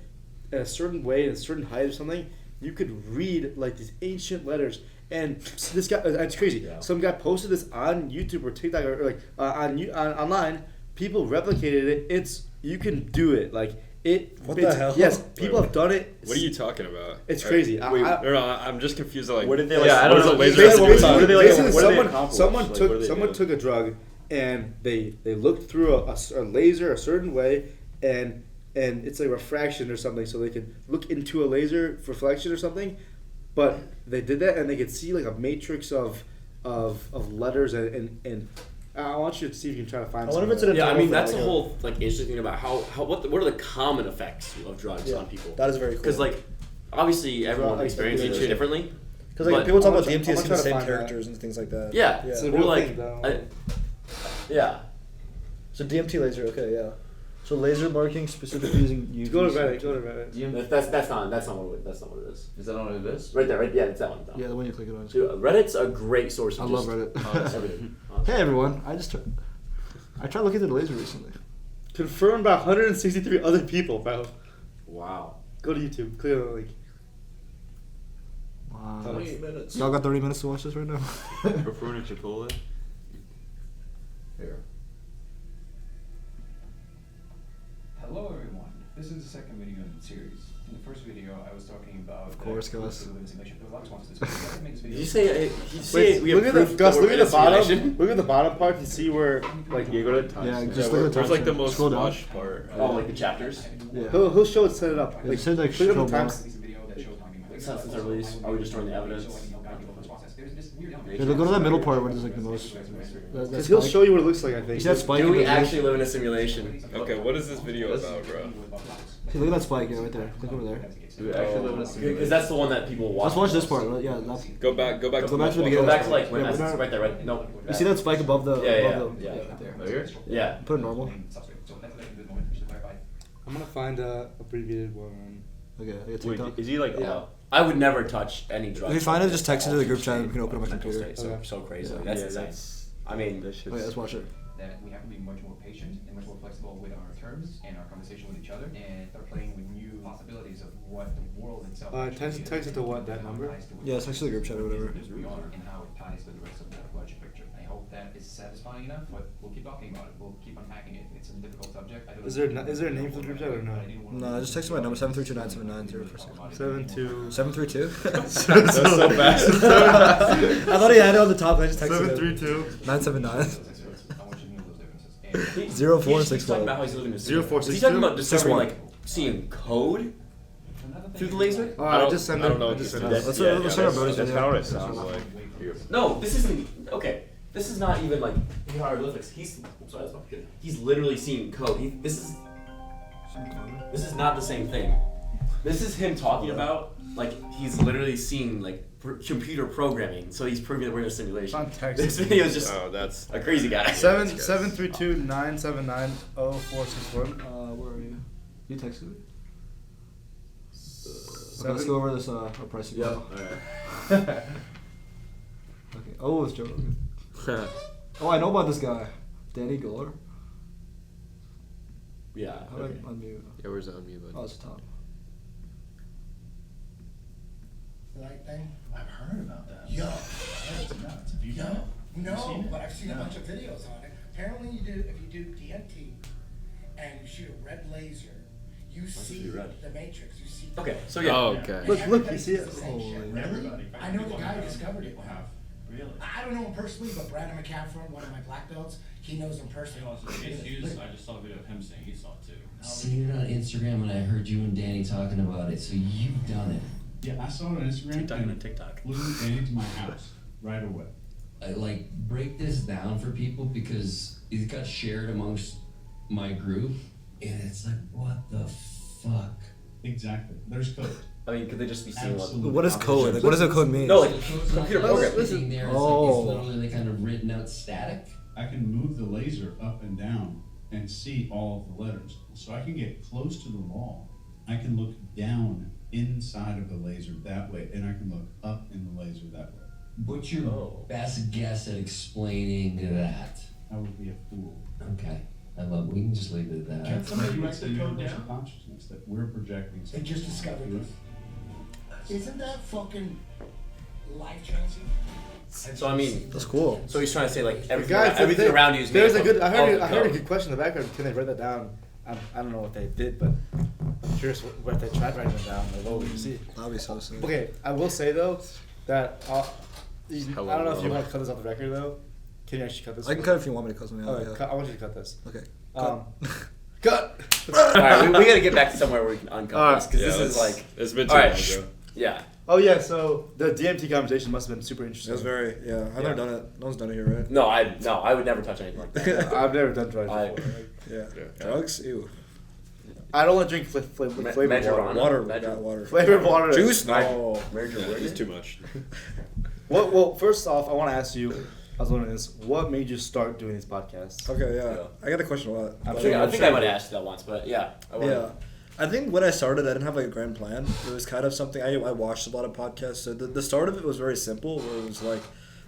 way, at a certain height or something, you could read like these ancient letters. And this guy, it's crazy. Yeah. Some guy posted this on YouTube or TikTok or like on online. People replicated it. You can do it. Like it. What the hell? Yes, people have done it. What are you talking about? It's crazy. No, I'm just confused. Like, What did they like, like? Yeah, I what don't is a know. laser? Basically, What do they, like, basically what do they someone accomplish? someone Like, took what do they someone do? took a drug and they looked through a laser a certain way, and it's like refraction or something, so they could look into a laser reflection or something. But they did that and they could see like a matrix of letters and I want you to see if you can try to find. I wonder if something. it's an Yeah, I mean internal that's thing, the like whole like interesting thing about what are the common effects of drugs on people. That is very cool. Because like obviously everyone Like, experiences yeah. shit differently. Because like but- people talk I'm about gonna DMT, try- it's I'm the gonna same try to find characters and things like that. Yeah, It's a we're real like thing, though. yeah. So DMT laser, okay, yeah. So laser marking specifically using UV. Go to Reddit. That's not what it is. Is that not what it is? Right there, right? Yeah, it's that one. Yeah, the one you click it on. Dude, Reddit's a great source. I Of love just Reddit. everything. Hey everyone, I tried looking at the laser recently. Confirmed by 163 other people, bro. Wow. Go to YouTube. Click on the link. Wow. 28 minutes. Y'all got 30 minutes to watch this right now? Preferring Chipotle? Here. Hello everyone, this is the second video in the series. In the first video, I was talking about... Of course, Gus. There was a lot of responses to this video. I'd like to make this Did video- you say? Wait, we look at approved the Gus. that Look we're at the in a bottom. simulation? Look at the bottom part to see where like You go to time. Yeah, stamp. just look at the Where's like the most Scroll down. watched part? Oh, like the chapters. Yeah. he'll show it set it up. It said, like, click on the strobe time. bar. Release a video that shows my- Since our release, are we just throwing the evidence? There's this weird element. Yeah, go to that middle part where there's like the most. Because he'll show you what it looks like. I think. You see that spike? Do in we the video? actually live in a simulation? Okay, what is this video about, bro? See, look at that spike, yeah, right there. Click over there. Do we actually live in a Because simulation? that's the one that people watch. Let's watch this part. Right? Yeah, that, Go back to Go back to the Go beginning. back to like when Yeah, that's but not- right there, right? No. you see that spike above the? Yeah, above yeah, the, yeah. right there. Right here? Yeah. Put it normal. I'm gonna find a abbreviated one. Okay, I got Wait, TikTok. is he like? Yeah. I would never touch any drugs. If you find it, like just this. text it to the group chat and we can open up my Mental computer. state, So, Okay. so crazy. Yeah. That's Yeah, insane. that's. I mean, That shit's. Okay, let's watch it. That we have to be much more patient and much more flexible with our terms and our conversation with each other, and start playing with new possibilities of what the world itself. actually text is it to what, and that how it number? ties to what Yeah, text it to the group chat or whatever. we are and how it ties to the rest of the larger picture. I hope that is satisfying enough, but we'll keep talking about it. We'll keep unpacking it. It's a difficult subject. I don't Is know- there a name for the group chat or no? No, just text my number 732-979-046. 7-2. 732. That's so fast. I thought he had it on the top. I just texted 732. 979. I want you to know those differences. And 0465. He's talking about how he's living in a 0462? Is he talking about discovering 61. like seeing code through the laser? I just sent I it. don't know I what just this sent is. it. Let's Yeah, let's start our that's Brody's kind video. of what it sounds like. No, this isn't okay. This is not even like hieroglyphics. He's literally seeing code. This is not the same thing. This is him talking about like he's literally seeing like computer programming. So he's proving that we're in a simulation. Context. This video is just that's a crazy guy. 732-979-0461. Where are you? You texted me. Let's go over this pricing. Yeah. Okay. Oh, it's Joe Rogan. Oh, I know about this guy, Danny Gore. Yeah. How do I unmute? Yeah, where's the unmute button? Oh, it's top. Light thing? I've heard about that. Yo. That's nuts. Have you done it? No, Have you seen it? but I've seen a No. bunch of videos on it. Apparently, if you do DMT and you shoot a red laser, you see be red? the matrix. You see. Okay. So yeah. Oh, okay. And Look, everybody you see sees it? the same shit. Holy. Everybody. I know the guy who discovered it. Have. Really? I don't know him personally, but Brandon McCaffrey, one of my black belts, he knows him personally. I just saw a video of him saying he saw it too. Seen it on Instagram and I heard you and Danny talking about it, so you've done it. Yeah, I saw it on Instagram. TikTok and TikTok. Flew Danny to my house right away. Like, break this down for people because it got shared amongst my group, and it's like, what the fuck? Exactly. There's code. I mean, could they just be seeing what? Absolutely. What is code? Like, what does a code mean? No, like So it's not computer like program. sitting there, Oh. it's literally like kind of written out static. I can move the laser up and down and see all of the letters. So I can get close to the wall. I can look down inside of the laser that way, and I can look up in the laser that way. What's your best guess at explaining that? I would be a fool. Okay, I love it. We can just leave it at Can that. somebody write the universal consciousness that we're projecting? They just discovered this. Isn't that fucking life changing? So I mean, That's cool. so he's trying to say like everything, Guys, everything there- around you is There's made a up good. of I heard a code. good question in the background. Can they write that down? I don't know what they did, but I'm curious what they tried writing it down. Like, what would you see? That'd be so sick. Okay, I will say though that I don't know if you Hello. want to cut this off the record though. Can you actually cut this? I can cut if you want me to cut something out. Oh, Yeah. I want you to cut this. Okay. Cut. All right, we gotta get back to somewhere where we can uncut this because Yeah, this is like it's been too all long, right. Joe. Yeah. Oh yeah, so the DMT conversation must have been super It interesting. was very, I've never done it. No one's done it here, right? No, I would never touch anything like that. I've never done drugs I- before. Yeah. Yeah. Drugs? Ew. I don't want to drink flavored water. Marijuana. Water. We Magic. got water. Flavored water. Juice? No. Yeah, it's too much. Well, first off, I want to ask you. I was wondering this: what made you start doing these podcasts? Okay, yeah. Yeah. I got a question a lot. I think I might have asked you that once, but yeah. Yeah. I think when I started, I didn't have like a grand plan. It was kind of something I watched a lot of podcasts. So the start of it was very simple. Where it was like,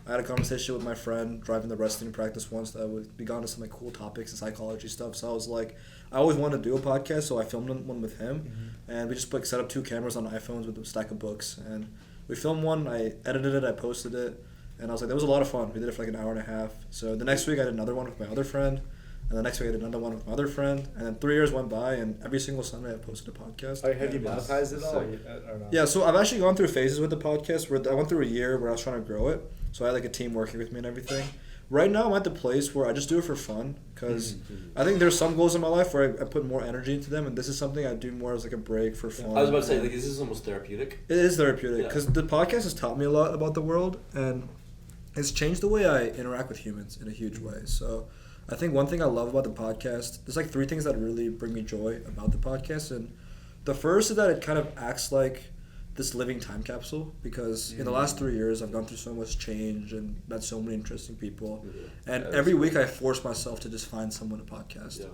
I had a conversation with my friend driving the wrestling practice once that would be gone to some like cool topics and psychology stuff. So I was like, I always wanted to do a podcast, so I filmed one with him, and we just like set up 2 cameras on iPhones with a stack of books, and we filmed one. I edited it, I posted it, and I was like, that was a lot of fun. We did it for like an hour and a half. So the next week I did another one with my other friend. And the next week I did another one with my other friend, and then 3 years went by, and every single Sunday I posted a podcast. Have you monetized it all? Or not? Yeah, so I've actually gone through phases with the podcast where I went through a year where I was trying to grow it. So I had like a team working with me and everything. Right now I'm at the place where I just do it for fun because I think there's some goals in my life where I put more energy into them, and this is something I do more as like a break for fun. I was about to say like this is almost therapeutic. It is therapeutic because the podcast has taught me a lot about the world, and it's changed the way I interact with humans in a huge way. So I think one thing I love about the podcast, there's like 3 things that really bring me joy about the podcast. And the first is that it kind of acts like this living time capsule because in the last 3 years I've gone through so much change and met so many interesting people. And every week I force myself to just find someone to podcast. Yeah.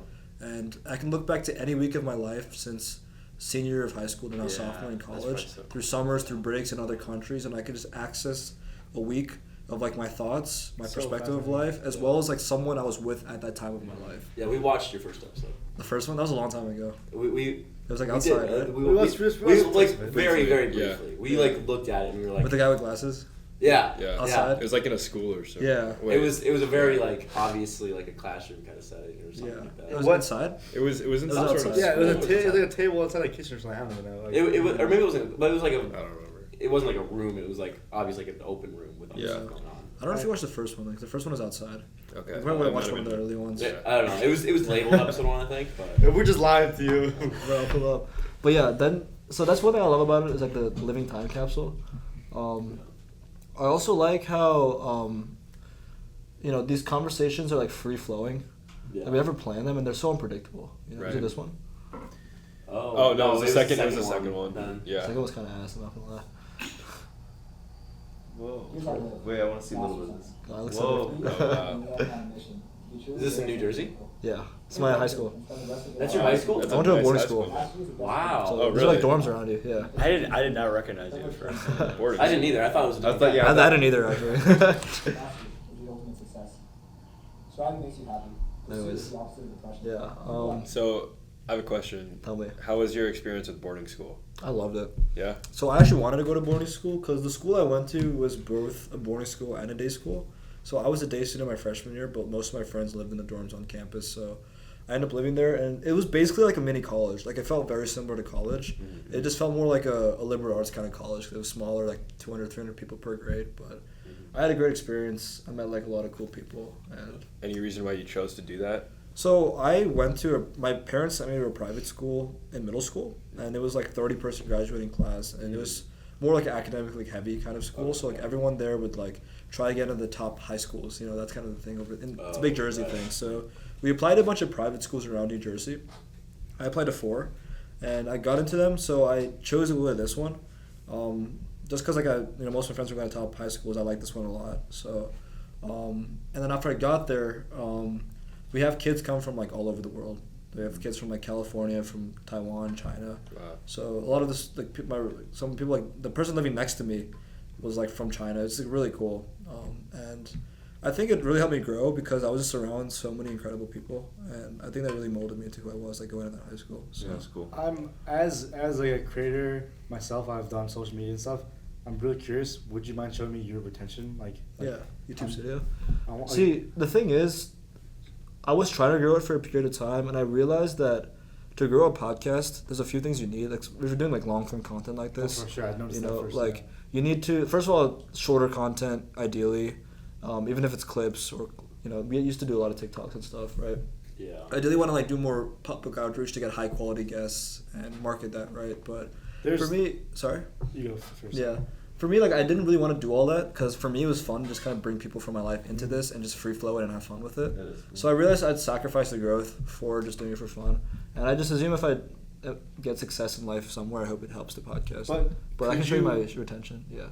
And I can look back to any week of my life since senior year of high school to now Yeah, sophomore in that's college, right, so- through summers, through breaks in other countries, and I could just access a week of like my thoughts, my So perspective of fascinating. life, as well as like someone I was with at that time of my life. Yeah, we watched your first episode. The first one, that was a long time ago. We It was like we outside, did, right? we watched like briefly. very Yeah. briefly. We like looked at it and we were like, With the guy with glasses. yeah, Yeah. Outside? It was like in a school or something. Yeah. Wait. It was a very like obviously like a classroom kind of setting or something Yeah. like that. It was What? inside. It was in It was some sort of outside. Yeah, it was, It was like a table outside a kitchen or something. I don't even know. Like, It was, or maybe it wasn't, but it was like I don't remember. it wasn't like a room. It was like obviously like an open room with other Yeah. stuff going on. I don't know if you watched the first one. Like the first one was outside. Okay. I remember when I It watched might one of have the been- early ones. Yeah, I don't know. It was labeled episode 1, I think, but we're just lying to you. Bro, I'll pull up. But yeah, then so that's one thing I love about it is like the living time capsule. I also like how these conversations are like free flowing. Yeah. Like, we never plan them, and they're so unpredictable. You know, Right. is it this one? Oh no, it was the second one. Then. Yeah. Second was kind of ass. I'm not gonna lie. Whoa. Wait, I want to see a little bit of this. No, it looks Whoa. Oh, wow. Is this in New Jersey? Yeah, it's my high school. That's your high school? That's I went to a nice boarding high school. Wow. So Oh, There's like really? dorms around you. Yeah. I did not recognize you at first. Boarding. I didn't either. I thought it was. I thought, yeah, I didn't either actually. The ultimate success. Striving makes you happy. Anyways. It's the opposite of depression. Yeah. So I have a question. Tell me. How was your experience with boarding school? I loved it. Yeah. So I actually wanted to go to boarding school because the school I went to was both a boarding school and a day school. So I was a day student my freshman year, but most of my friends lived in the dorms on campus. So I ended up living there, and it was basically like a mini college. Like, it felt very similar to college. Mm-hmm. It just felt more like a liberal arts kind of college. It was smaller, like 200, 300 people per grade. But I had a great experience. I met like a lot of cool people. And Any reason why you chose to do that? so I went to my parents sent me to a private school in middle school, and it was like 30-person graduating class, and it was more like academically heavy kind of school. So like everyone there would like try to get into the top high schools. You know, that's kind of the thing over. And it's a big Jersey thing. So we applied to a bunch of private schools around New Jersey. I applied to 4, and I got into them. So I chose to go to this one, just because like most of my friends were going to top high schools. I like this one a lot. So, and then after I got there, we have kids come from like all over the world. We have kids from like California, from Taiwan, China. Wow. So a lot of this, like some people, like the person living next to me, was like from China. It's like, really cool, and I think it really helped me grow because I was just around so many incredible people, and I think that really molded me into who I was, like going into high school. So. Yeah, that's cool. I'm as like a creator myself. I've done social media and stuff. I'm really curious. Would you mind showing me your retention? Like Yeah, YouTube studio. I See, the thing is, I was trying to grow it for a period of time, and I realized that to grow a podcast, there's a few things you need. Like, if you're doing like long form content like this, for sure. I noticed you know, that first. like you need to first of all shorter content ideally, even if it's clips or we used to do a lot of TikToks and stuff, right? Yeah. Ideally, want to like do more public outreach to get high quality guests and market that, right? But There's- for me, sorry. You go first. Yeah. For me, like, I didn't really want to do all that because for me it was fun to just kind of bring people from my life into this and just free flow it and have fun with it. That is cool. So I realized I'd sacrifice the growth for just doing it for fun. And I just assume if I get success in life somewhere, I hope it helps the podcast. But I can could show you my retention, yeah.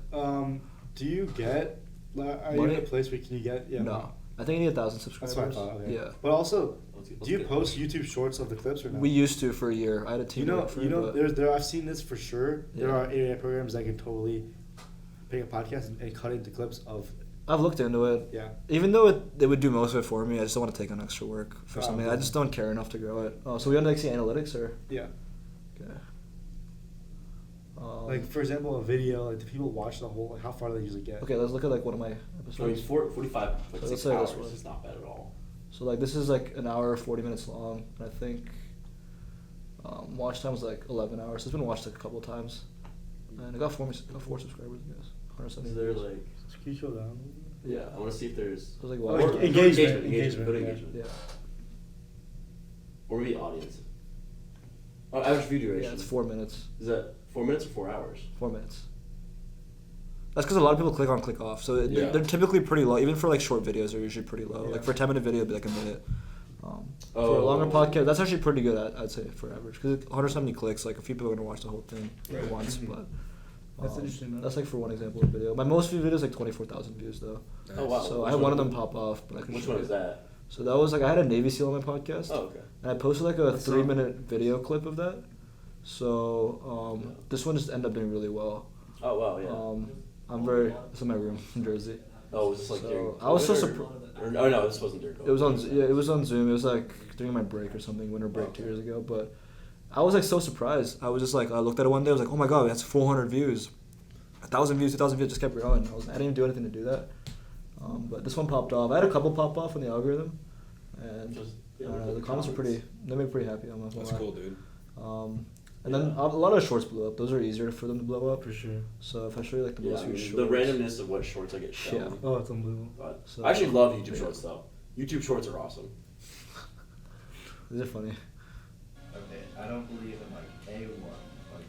Do you get? Are you Money? in a place where can you get? Yeah. No. I think you need 1,000 subscribers. That's what I thought. Okay. Yeah. But also, Let's do you get post YouTube shorts of the clips or no? We used to for a year. I had a team. for it, but- there. I've seen this for sure. There Yeah. are AI programs that can totally pick a podcast and cut it into clips of. I've looked into it. Yeah. Even though they would do most of it for me, I just don't want to take on extra work for Oh, something. okay. I just don't care enough to grow it. Oh, so we want to see analytics or? Yeah. Okay. Like for example, a video. Like, do people watch the whole? Like, how far do they usually get? Okay, let's look at like one of my So episodes. it's 45, like Let's 6 say this hours. one. It's not bad at all. So like this is like an hour 40 minutes long, and I think watch time was like 11 hours. So it's been watched like a couple of times, and I got 4 subscribers, I guess. 170 Is there views. like? Can you scroll down? Yeah, I want to see if there's. So it's like Oh, wow. Or- engagement. Go to Yeah. engagement. Yeah. Or maybe audience. Oh, average view duration. Yeah, it's 4 minutes. Is that 4 minutes or 4 hours? 4 minutes. That's because a lot of people click on, click off. So Yeah. they're typically pretty low. Even for like short videos, they're usually pretty low. Yeah. Like for a 10-minute video, it'd be like a minute. For a Oh. longer podcast, that's actually pretty good, I'd say, for average. Because 170 clicks, like a few people are going to watch the whole thing at once. But That's interesting, though. That's like for one example of video. My most viewed video is like 24,000 views, though. Oh, wow. So Which I had one of one? them pop off. But I can Which show one you. is that? So that was like, I had a Navy SEAL on my podcast. Oh, okay. And I posted like a That's 3-minute video clip of that. So this one just ended up doing really well. Oh, wow, yeah. It's in my room in Jersey. Oh, was this like So, during I was so COVID or- surprised. Oh, no, this wasn't during COVID. It was on Zoom. It was like during my break or something, winter break 2 years ago. But I was like so surprised. I was just like, I looked at it one day. I was like, oh my god, that's 400 views, 1,000 views, 2,000 views. Just kept growing. I didn't even do anything to do that. But this one popped off. I had a couple pop off in the algorithm, and the comments were pretty. They made me pretty happy. I'm not gonna That's lie. cool, dude. And then a lot of shorts blew up. Those are easier for them to blow up. For sure. So if I show you like the Yeah, most I viewed mean, shorts. the randomness of what shorts I get shown. Yeah. Oh, it's unbelievable. But So- I actually love YouTube yeah. shorts though. YouTube shorts are awesome. These are funny. Okay, I don't believe in like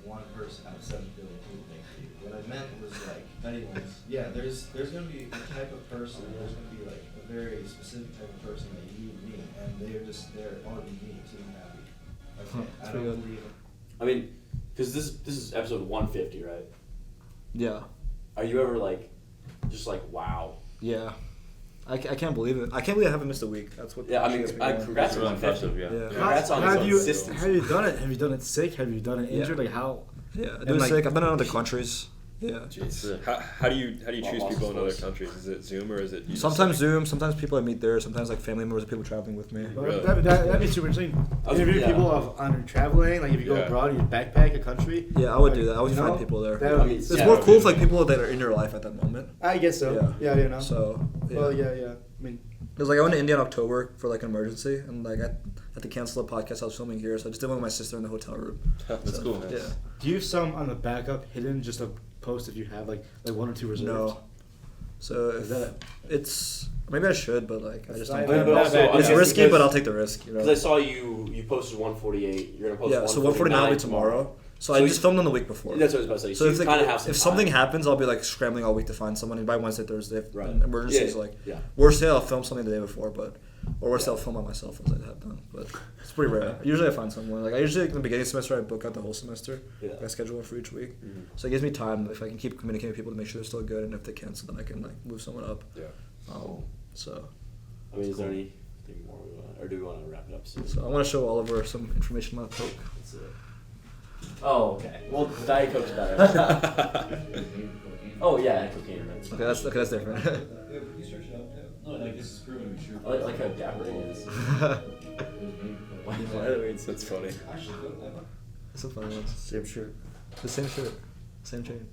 one person out of 7 billion people make you. What I meant was like Anyways, yeah, there's gonna be a type of person. There's gonna be like a very specific type of person that you meet, and they're all you need to be happy. Okay, I don't believe it. I mean, because this is episode 150, right? Yeah. Are you ever like, just like, wow? Yeah. I can't believe it. I can't believe I haven't missed a week. That's what. Yeah, I mean, congrats on Really 150. impressive, yeah. Congrats on have the you consistency. have you done it? Have you done it sick? Have you done it injured? Like how? Yeah, And, doing like, sick. I've been in other countries. Yeah. Jeez. How do you choose Lost people in other voice. countries? Is it Zoom or is it? You just, Sometimes like, Zoom. Sometimes people I meet there. Sometimes like family members or people traveling with me. Well, Really? that'd be super interesting. Interview yeah. people on traveling, like if you go Yeah. abroad, you backpack a country. Yeah, I would like, do that. I would you find know, people there. that would be- It's yeah, more that would cool be with like people that are in your life at that moment. I guess so. Yeah, you know. So. Yeah. Well, yeah. I mean, Because like I went to India in October for like an emergency, and like I had to cancel a podcast I was filming here, so I just did one with my sister in the hotel room. That's cool. Yeah. do you have some on the backup hidden just to post if you have like one or two reserves? No. So Is that it's maybe I should, but like I just not don't. bad. But also, It's I guess risky, because- but I'll take the risk. You know. Because I saw you posted 148. You're gonna post Yeah. So 149 will be tomorrow. So I So just you- filmed on the week before. That's what I was about to say. So So if, you like, kind of have some if time. something happens, I'll be like scrambling all week to find someone. And by Wednesday, Thursday, if Right. an emergency is Yeah, like yeah. worst day, I'll film something the day before, but or worst day, I'll film on myself once I have done. But it's pretty rare. Usually I find someone. Like I usually in the beginning of the semester I book out the whole semester. Yeah. I schedule one for each week, Mhm. so it gives me time if I can keep communicating with people to make sure they're still good, and if they cancel, then I can like move someone up. Yeah. So I mean, is there anything more we want, or do we want to wrap it up soon? I want to show Oliver some information about Coke. That's it. Oh, okay. Well, Diet Coke's better. Oh yeah, cocaine. That's Okay, that's different. Yeah, you search it up, yeah. No, like this is proven to be true. I like how dapper he is. That's funny. Actually, go to that. It's a funny one. same shirt. The same shirt, same chain.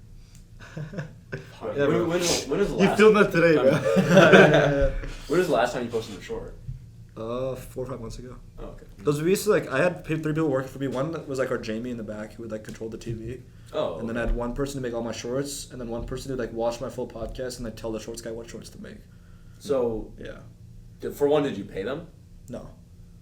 When, Yeah, bro. when was the You last filmed that today, bro. When was the last time you posted a short? 4 or 5 months ago. Oh, okay. Those we used to like. I had 3 people working for me. One was like our Jamie in the back who would like control the TV. Oh. And then I had one person to make all my shorts, and then one person to like watch my full podcast and then tell the shorts guy what shorts to make. So, Yeah. for one, did you pay them? No.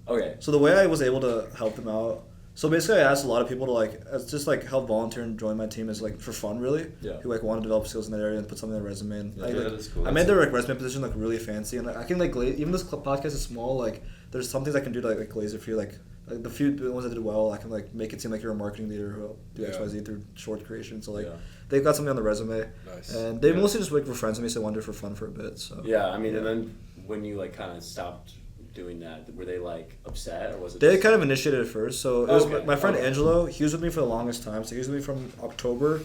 Okay. So the way I was able to help them out. So basically, I asked a lot of people to like, just like help volunteer and join my team as like for fun, really. Yeah. Who like want to develop skills in that area and put something on their resume. And Yeah, I, like, that's cool. I made their like resume position like really fancy, and like, I can like even this podcast is small. Like there's some things I can do to like glaze it for you. Like the few ones that did well, I can like make it seem like you're a marketing leader who will do X, Yeah. Y, Z through short creation. So like Yeah. they've got something on the resume, Nice. and they Yeah. mostly just work for friends of me, so I wanted for fun for a bit. So Yeah, I mean, and then when you like kind of stopped doing that, were they like upset or was it? they just- kind of initiated it first. So it was Okay. my friend Okay. Angelo. He was with me for the longest time. So he was with me from October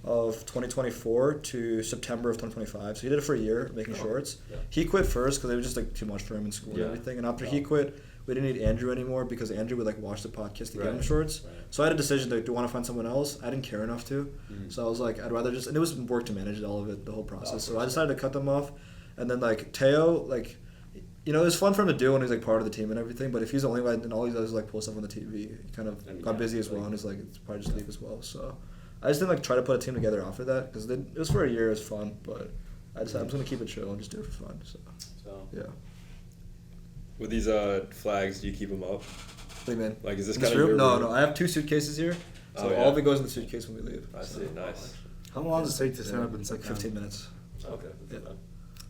of 2024 to September of 2025. So he did it for a year, making shorts. Yeah. He quit first because it was just like too much for him in school Yeah. and everything. And after he quit, we didn't need Andrew anymore because Andrew would like watch the podcast to get him Right. shorts. Right. So I had a decision to do I want to find someone else. I didn't care enough to. Mhm. So I was like, I'd rather just, and it was work to manage all of it, the whole process. of So course, I decided to cut them off. And then like Teo, like, you know, it was fun for him to do when he was like part of the team and everything. But if he's the only one and all he does is like post stuff on the TV, he kind of I mean, got yeah, busy as well like- and is like, it's probably just leave as well. So I just didn't like try to put a team together after that because it was for a year, it was fun. But I'm just gonna keep it chill and just do it for fun. So So. yeah. With these flags, do you keep them up? What do you mean? Like, is this In kind of your room? No, room? no. I have 2 suitcases here, so Oh, yeah. all of it goes in the suitcase when we leave. I see. Nice. How long does it take to set Yeah, up and it's like 15 minutes. Okay. That's Yeah. not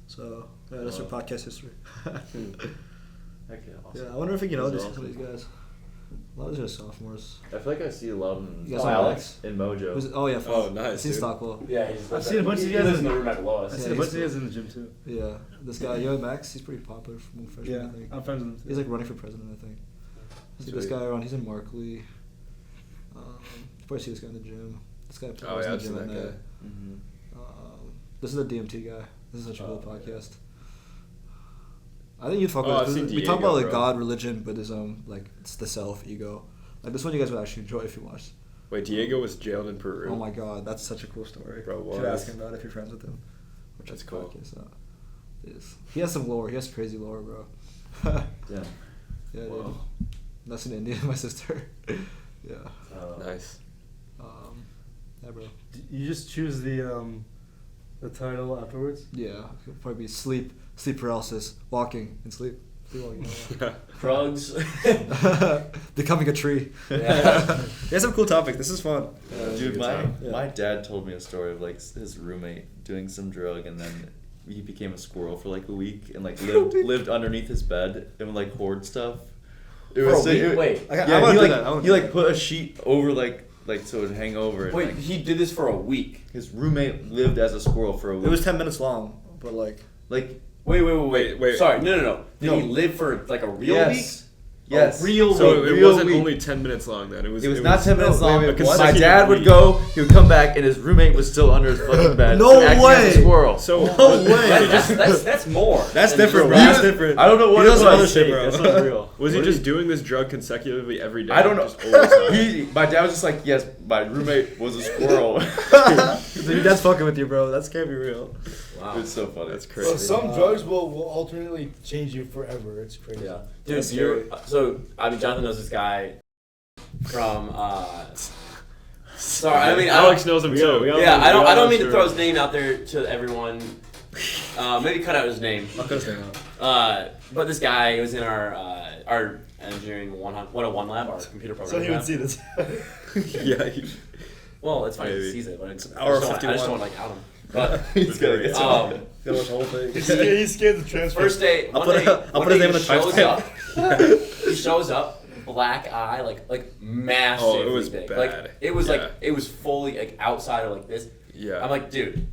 So yeah, that's our podcast history. Heck yeah, awesome. Yeah, I wonder if you know That's some of these guys. A lot of these are sophomores. I feel like I see a lot of them. You guys Oh, know Alex in Mojo. Who's it? Oh yeah. Oh, nice, I've seen dude. Stockwell. Yeah, he's. I've seen a bunch of he you guys lives in in- the room at Lois. I Yeah, see a bunch he's of you guys in the gym too. Yeah, this guy, Max, he's pretty popular from freshman. Yeah, I think. I'm friends with him too. He's like running for president, I think. See this Sweet. guy around. He's in Markley. You probably see this guy in the gym. This guy. Oh, was yeah, in I've the seen gym that at guy. night. Mm-hmm. This is the DMT guy. This is such a cool Oh, podcast. I think you'd fuck Oh, with I've this. seen We talk Diego, about like bro. God, religion, Buddhism, like it's the self, ego. Like this one you guys would actually enjoy if you watched. Wait, Diego was jailed in Peru. Oh my god, that's such a cool story. Bro, You should what? ask him about it if you're friends with him. Or check That's the cool. podcast out. He has some lore. He has crazy lore, bro. Yeah. Yeah, dude. Whoa. That's an Indian, my sister. Yeah. Nice. Yeah, bro. You just choose the title afterwards. Yeah, it'll probably be sleep paralysis, walking and sleep. Krugs. Becoming a tree. Yeah. He has some cool topics. This is fun. Dude, my dad told me a story of like his roommate doing some drug and then he became a squirrel for like a week and like lived underneath his bed and would like hoard stuff. It For was a week? it- Wait. I wanna do that. he like put a sheet over like so it would hang over. And, Wait, like, he did this for a week. his roommate lived as a squirrel for a week. It was 10 minutes long, but like. Wait. Sorry, no. Did he live for like a real week? Yes. A real So week. it real wasn't week. only 10 minutes long then. It was not 10 minutes long. a My consecutive dad would week. go, he would come back, and his roommate was still under his fucking bed. No acting way. As a squirrel. So That's more. That's than different, bro. real. That's different. I don't know what He it does some other was. shit, bro. That's unreal. was he just doing this drug consecutively every day? I don't know. Just all the time? My dad was just like, yes, my roommate was a squirrel. Dude, that's fucking with you, bro. That can't be real. Wow. It's so funny. That's So crazy. some drugs will alternately change you forever. It's crazy. Yeah. Dude, That's Jonathan knows this guy from sorry, I mean Alex knows him too. Yeah, I don't mean to throw his name out there to everyone. Maybe cut out his name. I'll cut his name out. But this guy was in our engineering 101 lab, our computer So program. he would lab. see this. Yeah. Well, it's fine if he Maybe. sees it, but it's Hour I just 51. don't want to like out him. But He's gonna get um, Gotta watch the whole thing. He's scared to transfer. first day, I'll one put day, it- I'll one put his day name in he the shows timestamp. up. He shows up, black eye, like massive. Oh, it was big. bad. Like it was Yeah. like it was fully like outside of like this. Yeah. I'm like, dude.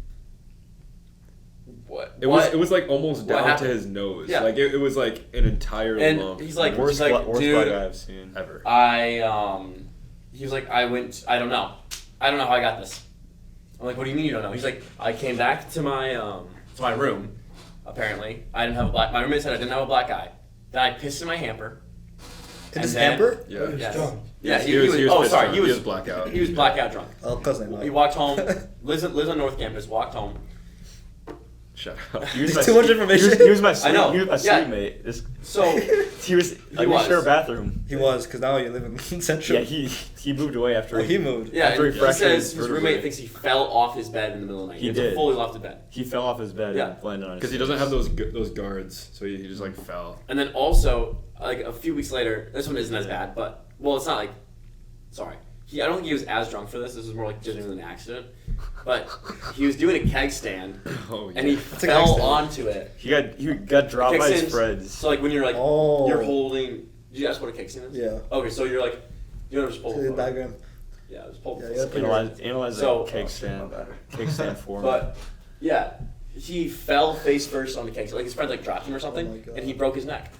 What? It was like almost What down to happened? his nose. Yeah. Like it was like an entire And lump. he's like, worst dude, black guy I've seen ever. he was like, I don't know how I got this. I'm like, what do you mean you don't know? He's like, I came back to my room, apparently. I didn't have a black, my roommate said I didn't have a black eye. Then I pissed in my hamper. In his hamper? Yeah. Yes. drunk. Yeah, He was pissed sorry, drunk. he was blackout. He was blackout drunk. I'll cut his name out. He walked home, lives on North Campus, walked home. Shut up. He was It's my too much sleep- information. He was my I sleep, know. He was my Yeah. sleepmate. This- So he was. Like, we was. share a bathroom. He was, because now you live in Central. Yeah, he moved away after. Oh, he moved. yeah, After and he he fractured says his his vertebrae. roommate thinks he fell off his bed in the middle of the night. He It's a did. fully lofted bed. He fell off his bed Yeah. and landed on his. Because he doesn't have those guards, so he just like fell. And then also, like a few weeks later, this one isn't as bad, but well, it's not like. Sorry, I don't think he was as drunk for this. This was more like genuinely an accident. But he was doing a keg stand, Oh, and he What's a keg fell stand? onto it. He got dropped Keg by his stands- friends. So like when you're like Oh. you're holding. Did you ask what a keg stand is? Yeah. Okay, so you're like you know just pull See the the photo. diagram. Yeah, just pull. Yeah, the you gotta put Analyze So- the cake stand. Cake stand form. But yeah, he fell face first on the keg stand. Like his friend like dropped him or something, Oh my God. and he broke his neck.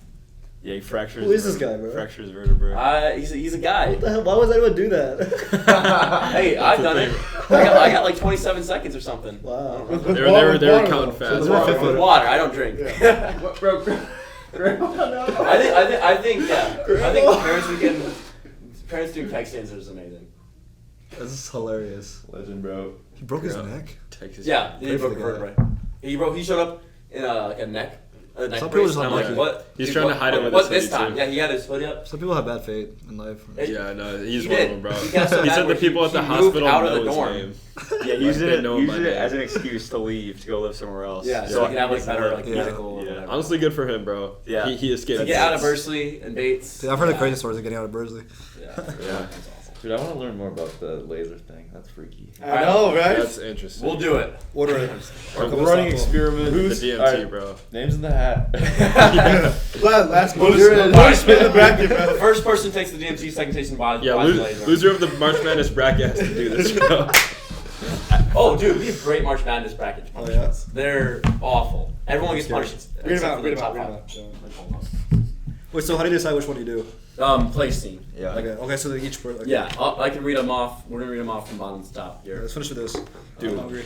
Yeah, he fractured. Who is this guy, bro? Fractured his vertebrae. He's a guy. What the hell? Why was anyone do that? Hey, I've done it. I got like 27 seconds or something. Wow. They were counting fast. Those are With water. I don't drink. I think parents doing keg stands is amazing. This is hilarious. Legend, bro. He broke his Yeah. neck? Texas. Yeah, he Pray for broke a the guy. vertebrae. He showed up in like a neck. A neck Some brace, people just and I'm unlucky. like, what? He's Dude, trying to what- hide it with what his this hoodie, time? too. Yeah, he had his hoodie up. Some people have bad fate in life. Yeah, no, he's He one did. of them, bro. He got so He bad said the where people at the he moved hospital out of know the his dorm. name. Yeah, he used They it. know He him used by it as name. an excuse to leave to go live somewhere else. Yeah, so he can have like better like Yeah. medical. Or Yeah. whatever. Honestly, good for him, bro. Yeah. He escaped. To get out of Bursley and Bates. Dude, I've heard yeah. of crazy stories of getting out of Bursley. Yeah, Yeah. that's awesome. Dude, I want to learn more about the laser thing. That's freaky. I know, right? That's interesting. We'll do it. Order it. We're Or running Costello. experiment with Who's- the DMT, alright. bro. Names in the hat. Last Loser- bonus spin the bracket, The man. first person takes the DMT, second takes the body. Yeah, loser of the March Madness bracket has to do this, bro. Oh, dude, we have great March Madness bracket Oh, punishments. They're awful. Everyone gets punished. Read except them out, for the read them top out, five. Wait, so how do you decide which one you do? Place team. Yeah. Okay, so they each per. Okay. Yeah, I can read them off. We're gonna read them off from bottom to top Yeah, here. let's finish with this. Dude. I'm hungry.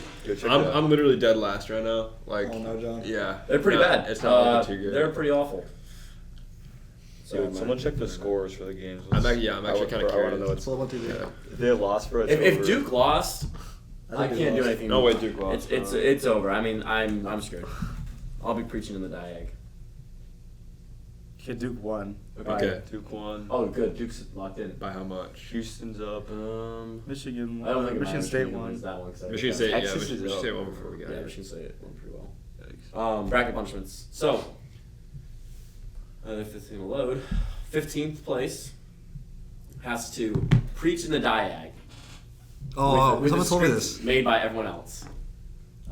I'm literally dead last right now. Like, Oh no, John. yeah. They're pretty Not- bad. It's not looking too good. They're pretty awful. Dude, someone check the scores for the games. I'm actually kind of I want to curious. know what's. So 1, 2, 3. Yeah. If they lost, bro, it's If over. Duke lost, I think can't they do lost. anything. No way Duke lost. It's over. I mean, I'm screwed. I'll be preaching in the diag. Okay, Duke won. Okay. Duke won. Oh, good. Duke's locked in. By how much? Houston's up. Michigan won. I don't think Michigan State won. wins that one. 'Cause I Michigan think State, yeah. Texas is Michigan up. State won before we got Yeah, here. Michigan State won pretty well. Bracket punishments. So, if this thing will load, 15th place has to preach in the diag. Oh, with someone a told me script this. made by everyone else.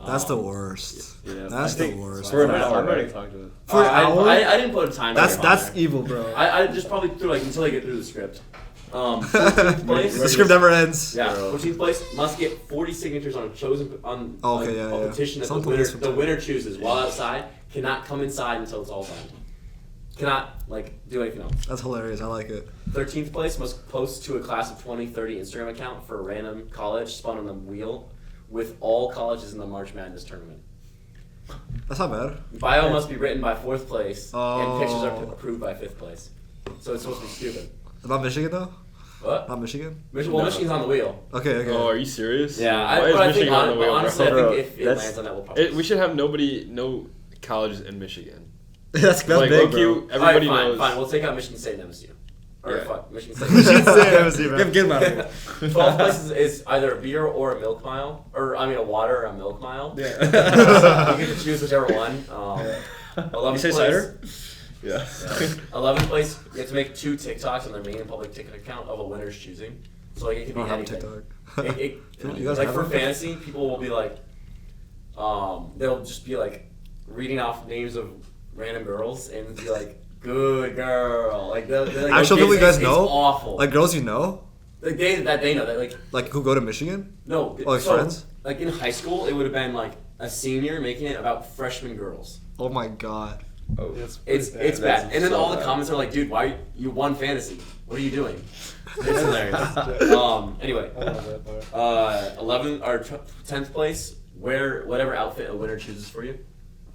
That's the worst. Yeah, That's the worst. For an hour, I'm ready to talk to it. For an hour? I didn't put a time. That's evil, bro. I just probably threw like until I get through the script. 14th place. The script never ends. Yeah, 14th place must get 40 signatures on a chosen a petition that the winner chooses while outside. Cannot come inside until it's all signed. Cannot do anything else. That's hilarious. I like it. 13th place must post to a class of 2030 Instagram account for a random college spun on the wheel with all colleges in the March Madness tournament. That's not bad. Bio must be written by 4th place and pictures are Oh. approved by 5th place. So it's supposed to be stupid. About Michigan though? What? Not Michigan? Michigan's on the wheel. Okay. Oh, are you serious? Yeah, Why is Michigan on the wheel? honestly, I think if it lands on that, we'll probably. We should have no colleges in Michigan. That's like big, bro. Everybody Alright, knows. Fine, we'll take out Michigan State and MSU. Or Yeah. fuck, Michigan State. Michigan State and MSU, bro. Get him out of here. 12th place is either a beer or a milk mile, or I mean a water or a milk mile. Yeah. You get to choose whichever one. 11th You say place. cider? Yeah. 11th place, you have to make 2 TikToks on their main public TikTok account of a winner's choosing. So it can be I don't have a anything. TikTok. You guys Like have for one? fantasy, people will be like, they'll just be like reading off names of random girls and be like, "Good girl." Like actual people you guys know? It's awful. Like girls you know? Like they know that Like who go to Michigan? No. Oh, like so, friends? Like in high school, it would have been like a senior making it about freshman girls. Oh my god. Oh, It's bad. And then all the comments are like, "Dude, why you won fantasy? What are you doing?" It's hilarious. Anyway, 11th or 10th place, wear whatever outfit a winner chooses for you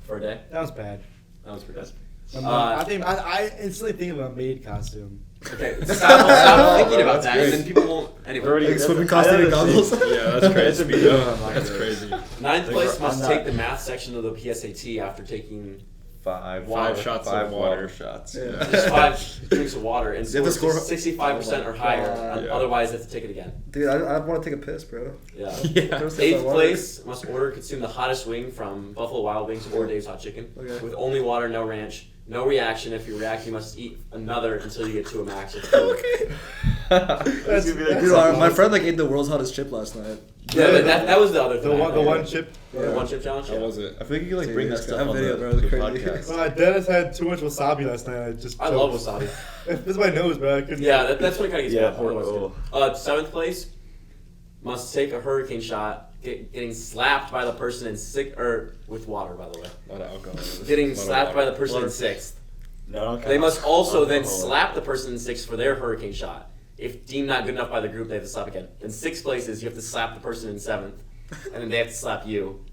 for a day. That was bad. That was pretty bad. I instantly think of a maid costume. Okay, stop thinking about that, and then people won't. Anyway, Like swimming costume and goggles? Yeah, that's crazy. That's crazy. 9th place must take the math section of the PSAT after taking 5 shots of of water shots. Yeah. just 5 drinks of water and You have to score score- 65% or higher. Yeah. Otherwise, they have to take it again. Dude, I want to take a piss, bro. Yeah. Yeah. 8th place must order consume the hottest wing from Buffalo Wild Wings or Dave's Hot Chicken Okay. with only water, no ranch, no reaction. If you react, you must eat another until you get to a max of 2. Okay. Dude, my friend ate the world's hottest chip last night. Yeah, but that was the other thing. The one chip. The one chip challenge. How Yeah. was it? I think you could like Dude, bring that it's stuff got on video, the, bro. It's the crazy. podcast. Dennis had too much wasabi last night. I just. I love wasabi. It's my nose, bro. I couldn't. Yeah, that's when it kind of gets Yeah, bad. Otherwise, good. 7th place must take a hurricane shot, getting slapped by the person in 6th, or with water, by the way. Not alcohol. Getting Not slapped by water. the person in 6th. No, They must also then slap the person in 6th for their hurricane shot. If deemed not good enough by the group, they have to slap again. In 6th place is you have to slap the person in 7th, and then they have to slap you.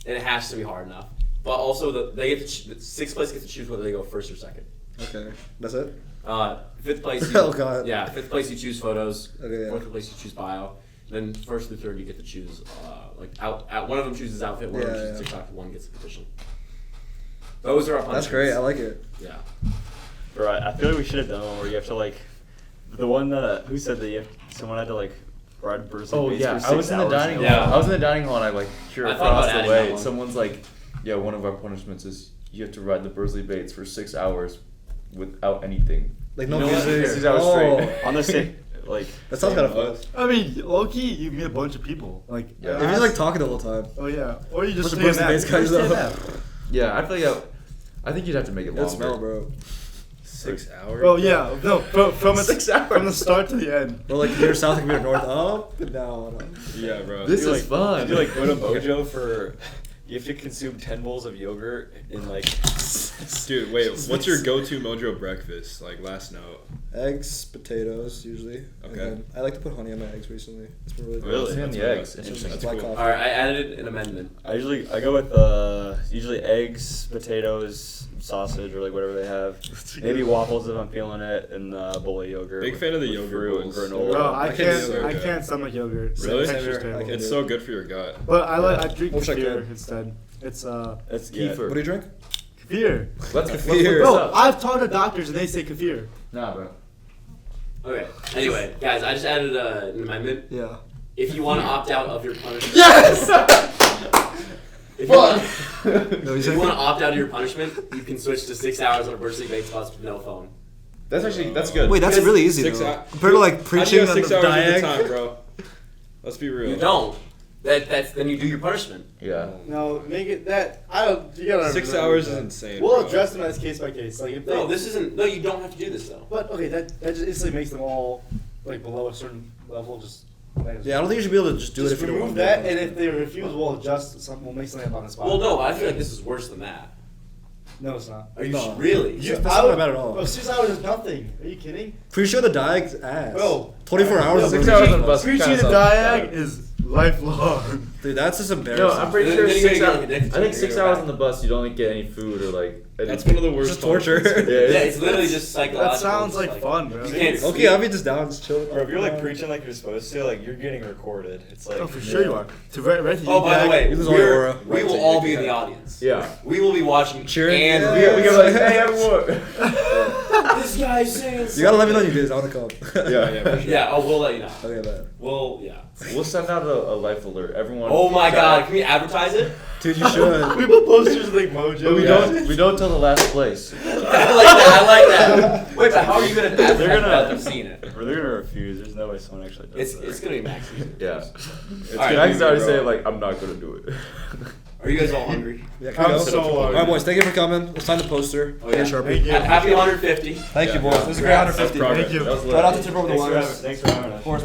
And it has to be hard enough. But also, they get to 6th place gets to choose whether they go 1st or 2nd. Okay, that's it? 5th place. Oh, God. Yeah, 5th place you choose photos. Okay, yeah. 4th place you choose bio. Then 1st through 3rd you get to choose one of them chooses outfit, one of them chooses TikTok, one gets a petition. Those are our punishments. That's great. I like it. Yeah. Bro, I feel like we should have done one where you have to the one that who said that someone had to ride Bruce Oh Bates yeah, for 6 I was in the hours dining hall. Yeah. I was in the dining hall and I hear I thought about across the adding way. that one. Someone's like, "Yeah, one of our punishments is you have to ride the Bursley Bates for 6 hours without anything." Like no No music. music. 6 hours straight. on the same That sounds kind of fun. I mean, low key, you meet a bunch of people. Like, Yeah. If you're talking the whole time. oh yeah, or you just Bunch stay of in that. Bruce Bates guys, Just stay in though. that. Yeah, I feel like I think you'd have to make it Good longer. smell, bro. 6 hours. Oh yeah, no, from 6 hours. from the start to the end. Or like if you're south, if you're north, up and down. Yeah, bro. This You, is fun. You go to Mojo for you have to consume 10 bowls of yogurt in Dude, wait. What's your go-to Mojo breakfast? Last note. Eggs, potatoes, usually. And Okay. then I like to put honey on my eggs recently. It's been really good. Really? Honey on That's the really eggs. good. Interesting. That's Black cool. coffee. Alright, I added an amendment. I go with usually eggs, potatoes, sausage or whatever they have. Maybe waffles if I'm feeling it, and a bowl of yogurt. Big fan of the with yogurt fruit and bowls. granola. Bro, I I can do can't it. stomach yogurt. Really? Texture's I terrible. can It's do so it. good for your gut. But I drink Wish I kefir could. instead. It's That's Kefir. What do you drink? kefir. Let's Kefir. Bro, I've talked to doctors and they say kefir. Nah, bro. Okay. Anyway, guys, I just added an amendment. Yeah. If you want to opt out of your punishment, Yes! If you want, No, if you want to opt out of your punishment, you can switch to 6 hours on a birthday baked spots with no phone. That's good. Wait, that's Because really easy 6 though. hours. Compared to like How do preaching you on go the 6 hours at a diag. time, bro? Let's be real. You don't. That's then you do your punishment. Yeah. No, make it that. I don't. You gotta. 6 remember hours that. is insane. We'll bro. address them as case by case. Like if they, No, this isn't. No, you don't have to do this though. But okay, that just instantly makes them all like below a certain level. Just. Yeah, I don't think you should be able to just do it Just if you don't remove want to. that, and if they refuse, we'll adjust something. We'll make something up on the spot. Well, no, I feel like this is worse than that. No, it's not. Are you No. really? That's not bad at all. Bro, 6 hours is nothing. Are you kidding? Pretty sure the diag's ass. Bro, 24 hours. Yo, is 6 really- hours on the bus. Preaching kinda the sounds diag bad. is lifelong. Dude, that's just embarrassing. No, I'm pretty Then sure you're 6 gonna hours. get addicted to I think it. 6 You're hours back. on the bus, you don't get any food or like. That's one of the worst. Just torture. punishments. Yeah, it's literally just psychological. That sounds like Like, fun, bro. You can't Okay, sleep. I'll be just down, just chill. Or if you're like preaching like you're supposed to, like you're getting recorded. It's like Oh, for sure you are. To right Oh, by the way, You lose all your aura. we will all be in the audience. Yeah. We will be watching. Cheering. And Yeah. We go like, hey everyone. this guy's saying. You gotta let me know you did. I wanna come. Yeah, for sure. Yeah. Oh, we'll let you know. Okay, bye. We'll yeah. We'll send out a life alert. Everyone. Oh my God! Can we advertise it? Dude, you should. We put posters like Mojo. But we don't tell the last place. I like that. I like that. Wait, but how are you gonna advertise They're gonna- without them seeing it? or they're gonna refuse. There's no way someone actually does that. It's gonna be Max. Yeah. All right, Max is already bro. saying like I'm not gonna do it. Are you guys all hungry? Yeah, can we I'm go? so All right, boys. Thank you for coming. Let's sign the poster. Oh, yeah. Sharpie. Thank you. Happy 150. Thank you, Yeah. boys. This is a great 150. Progress. Thank you. That was lit. Right out to tip over the Thanks for wires. having us. Thanks for having us.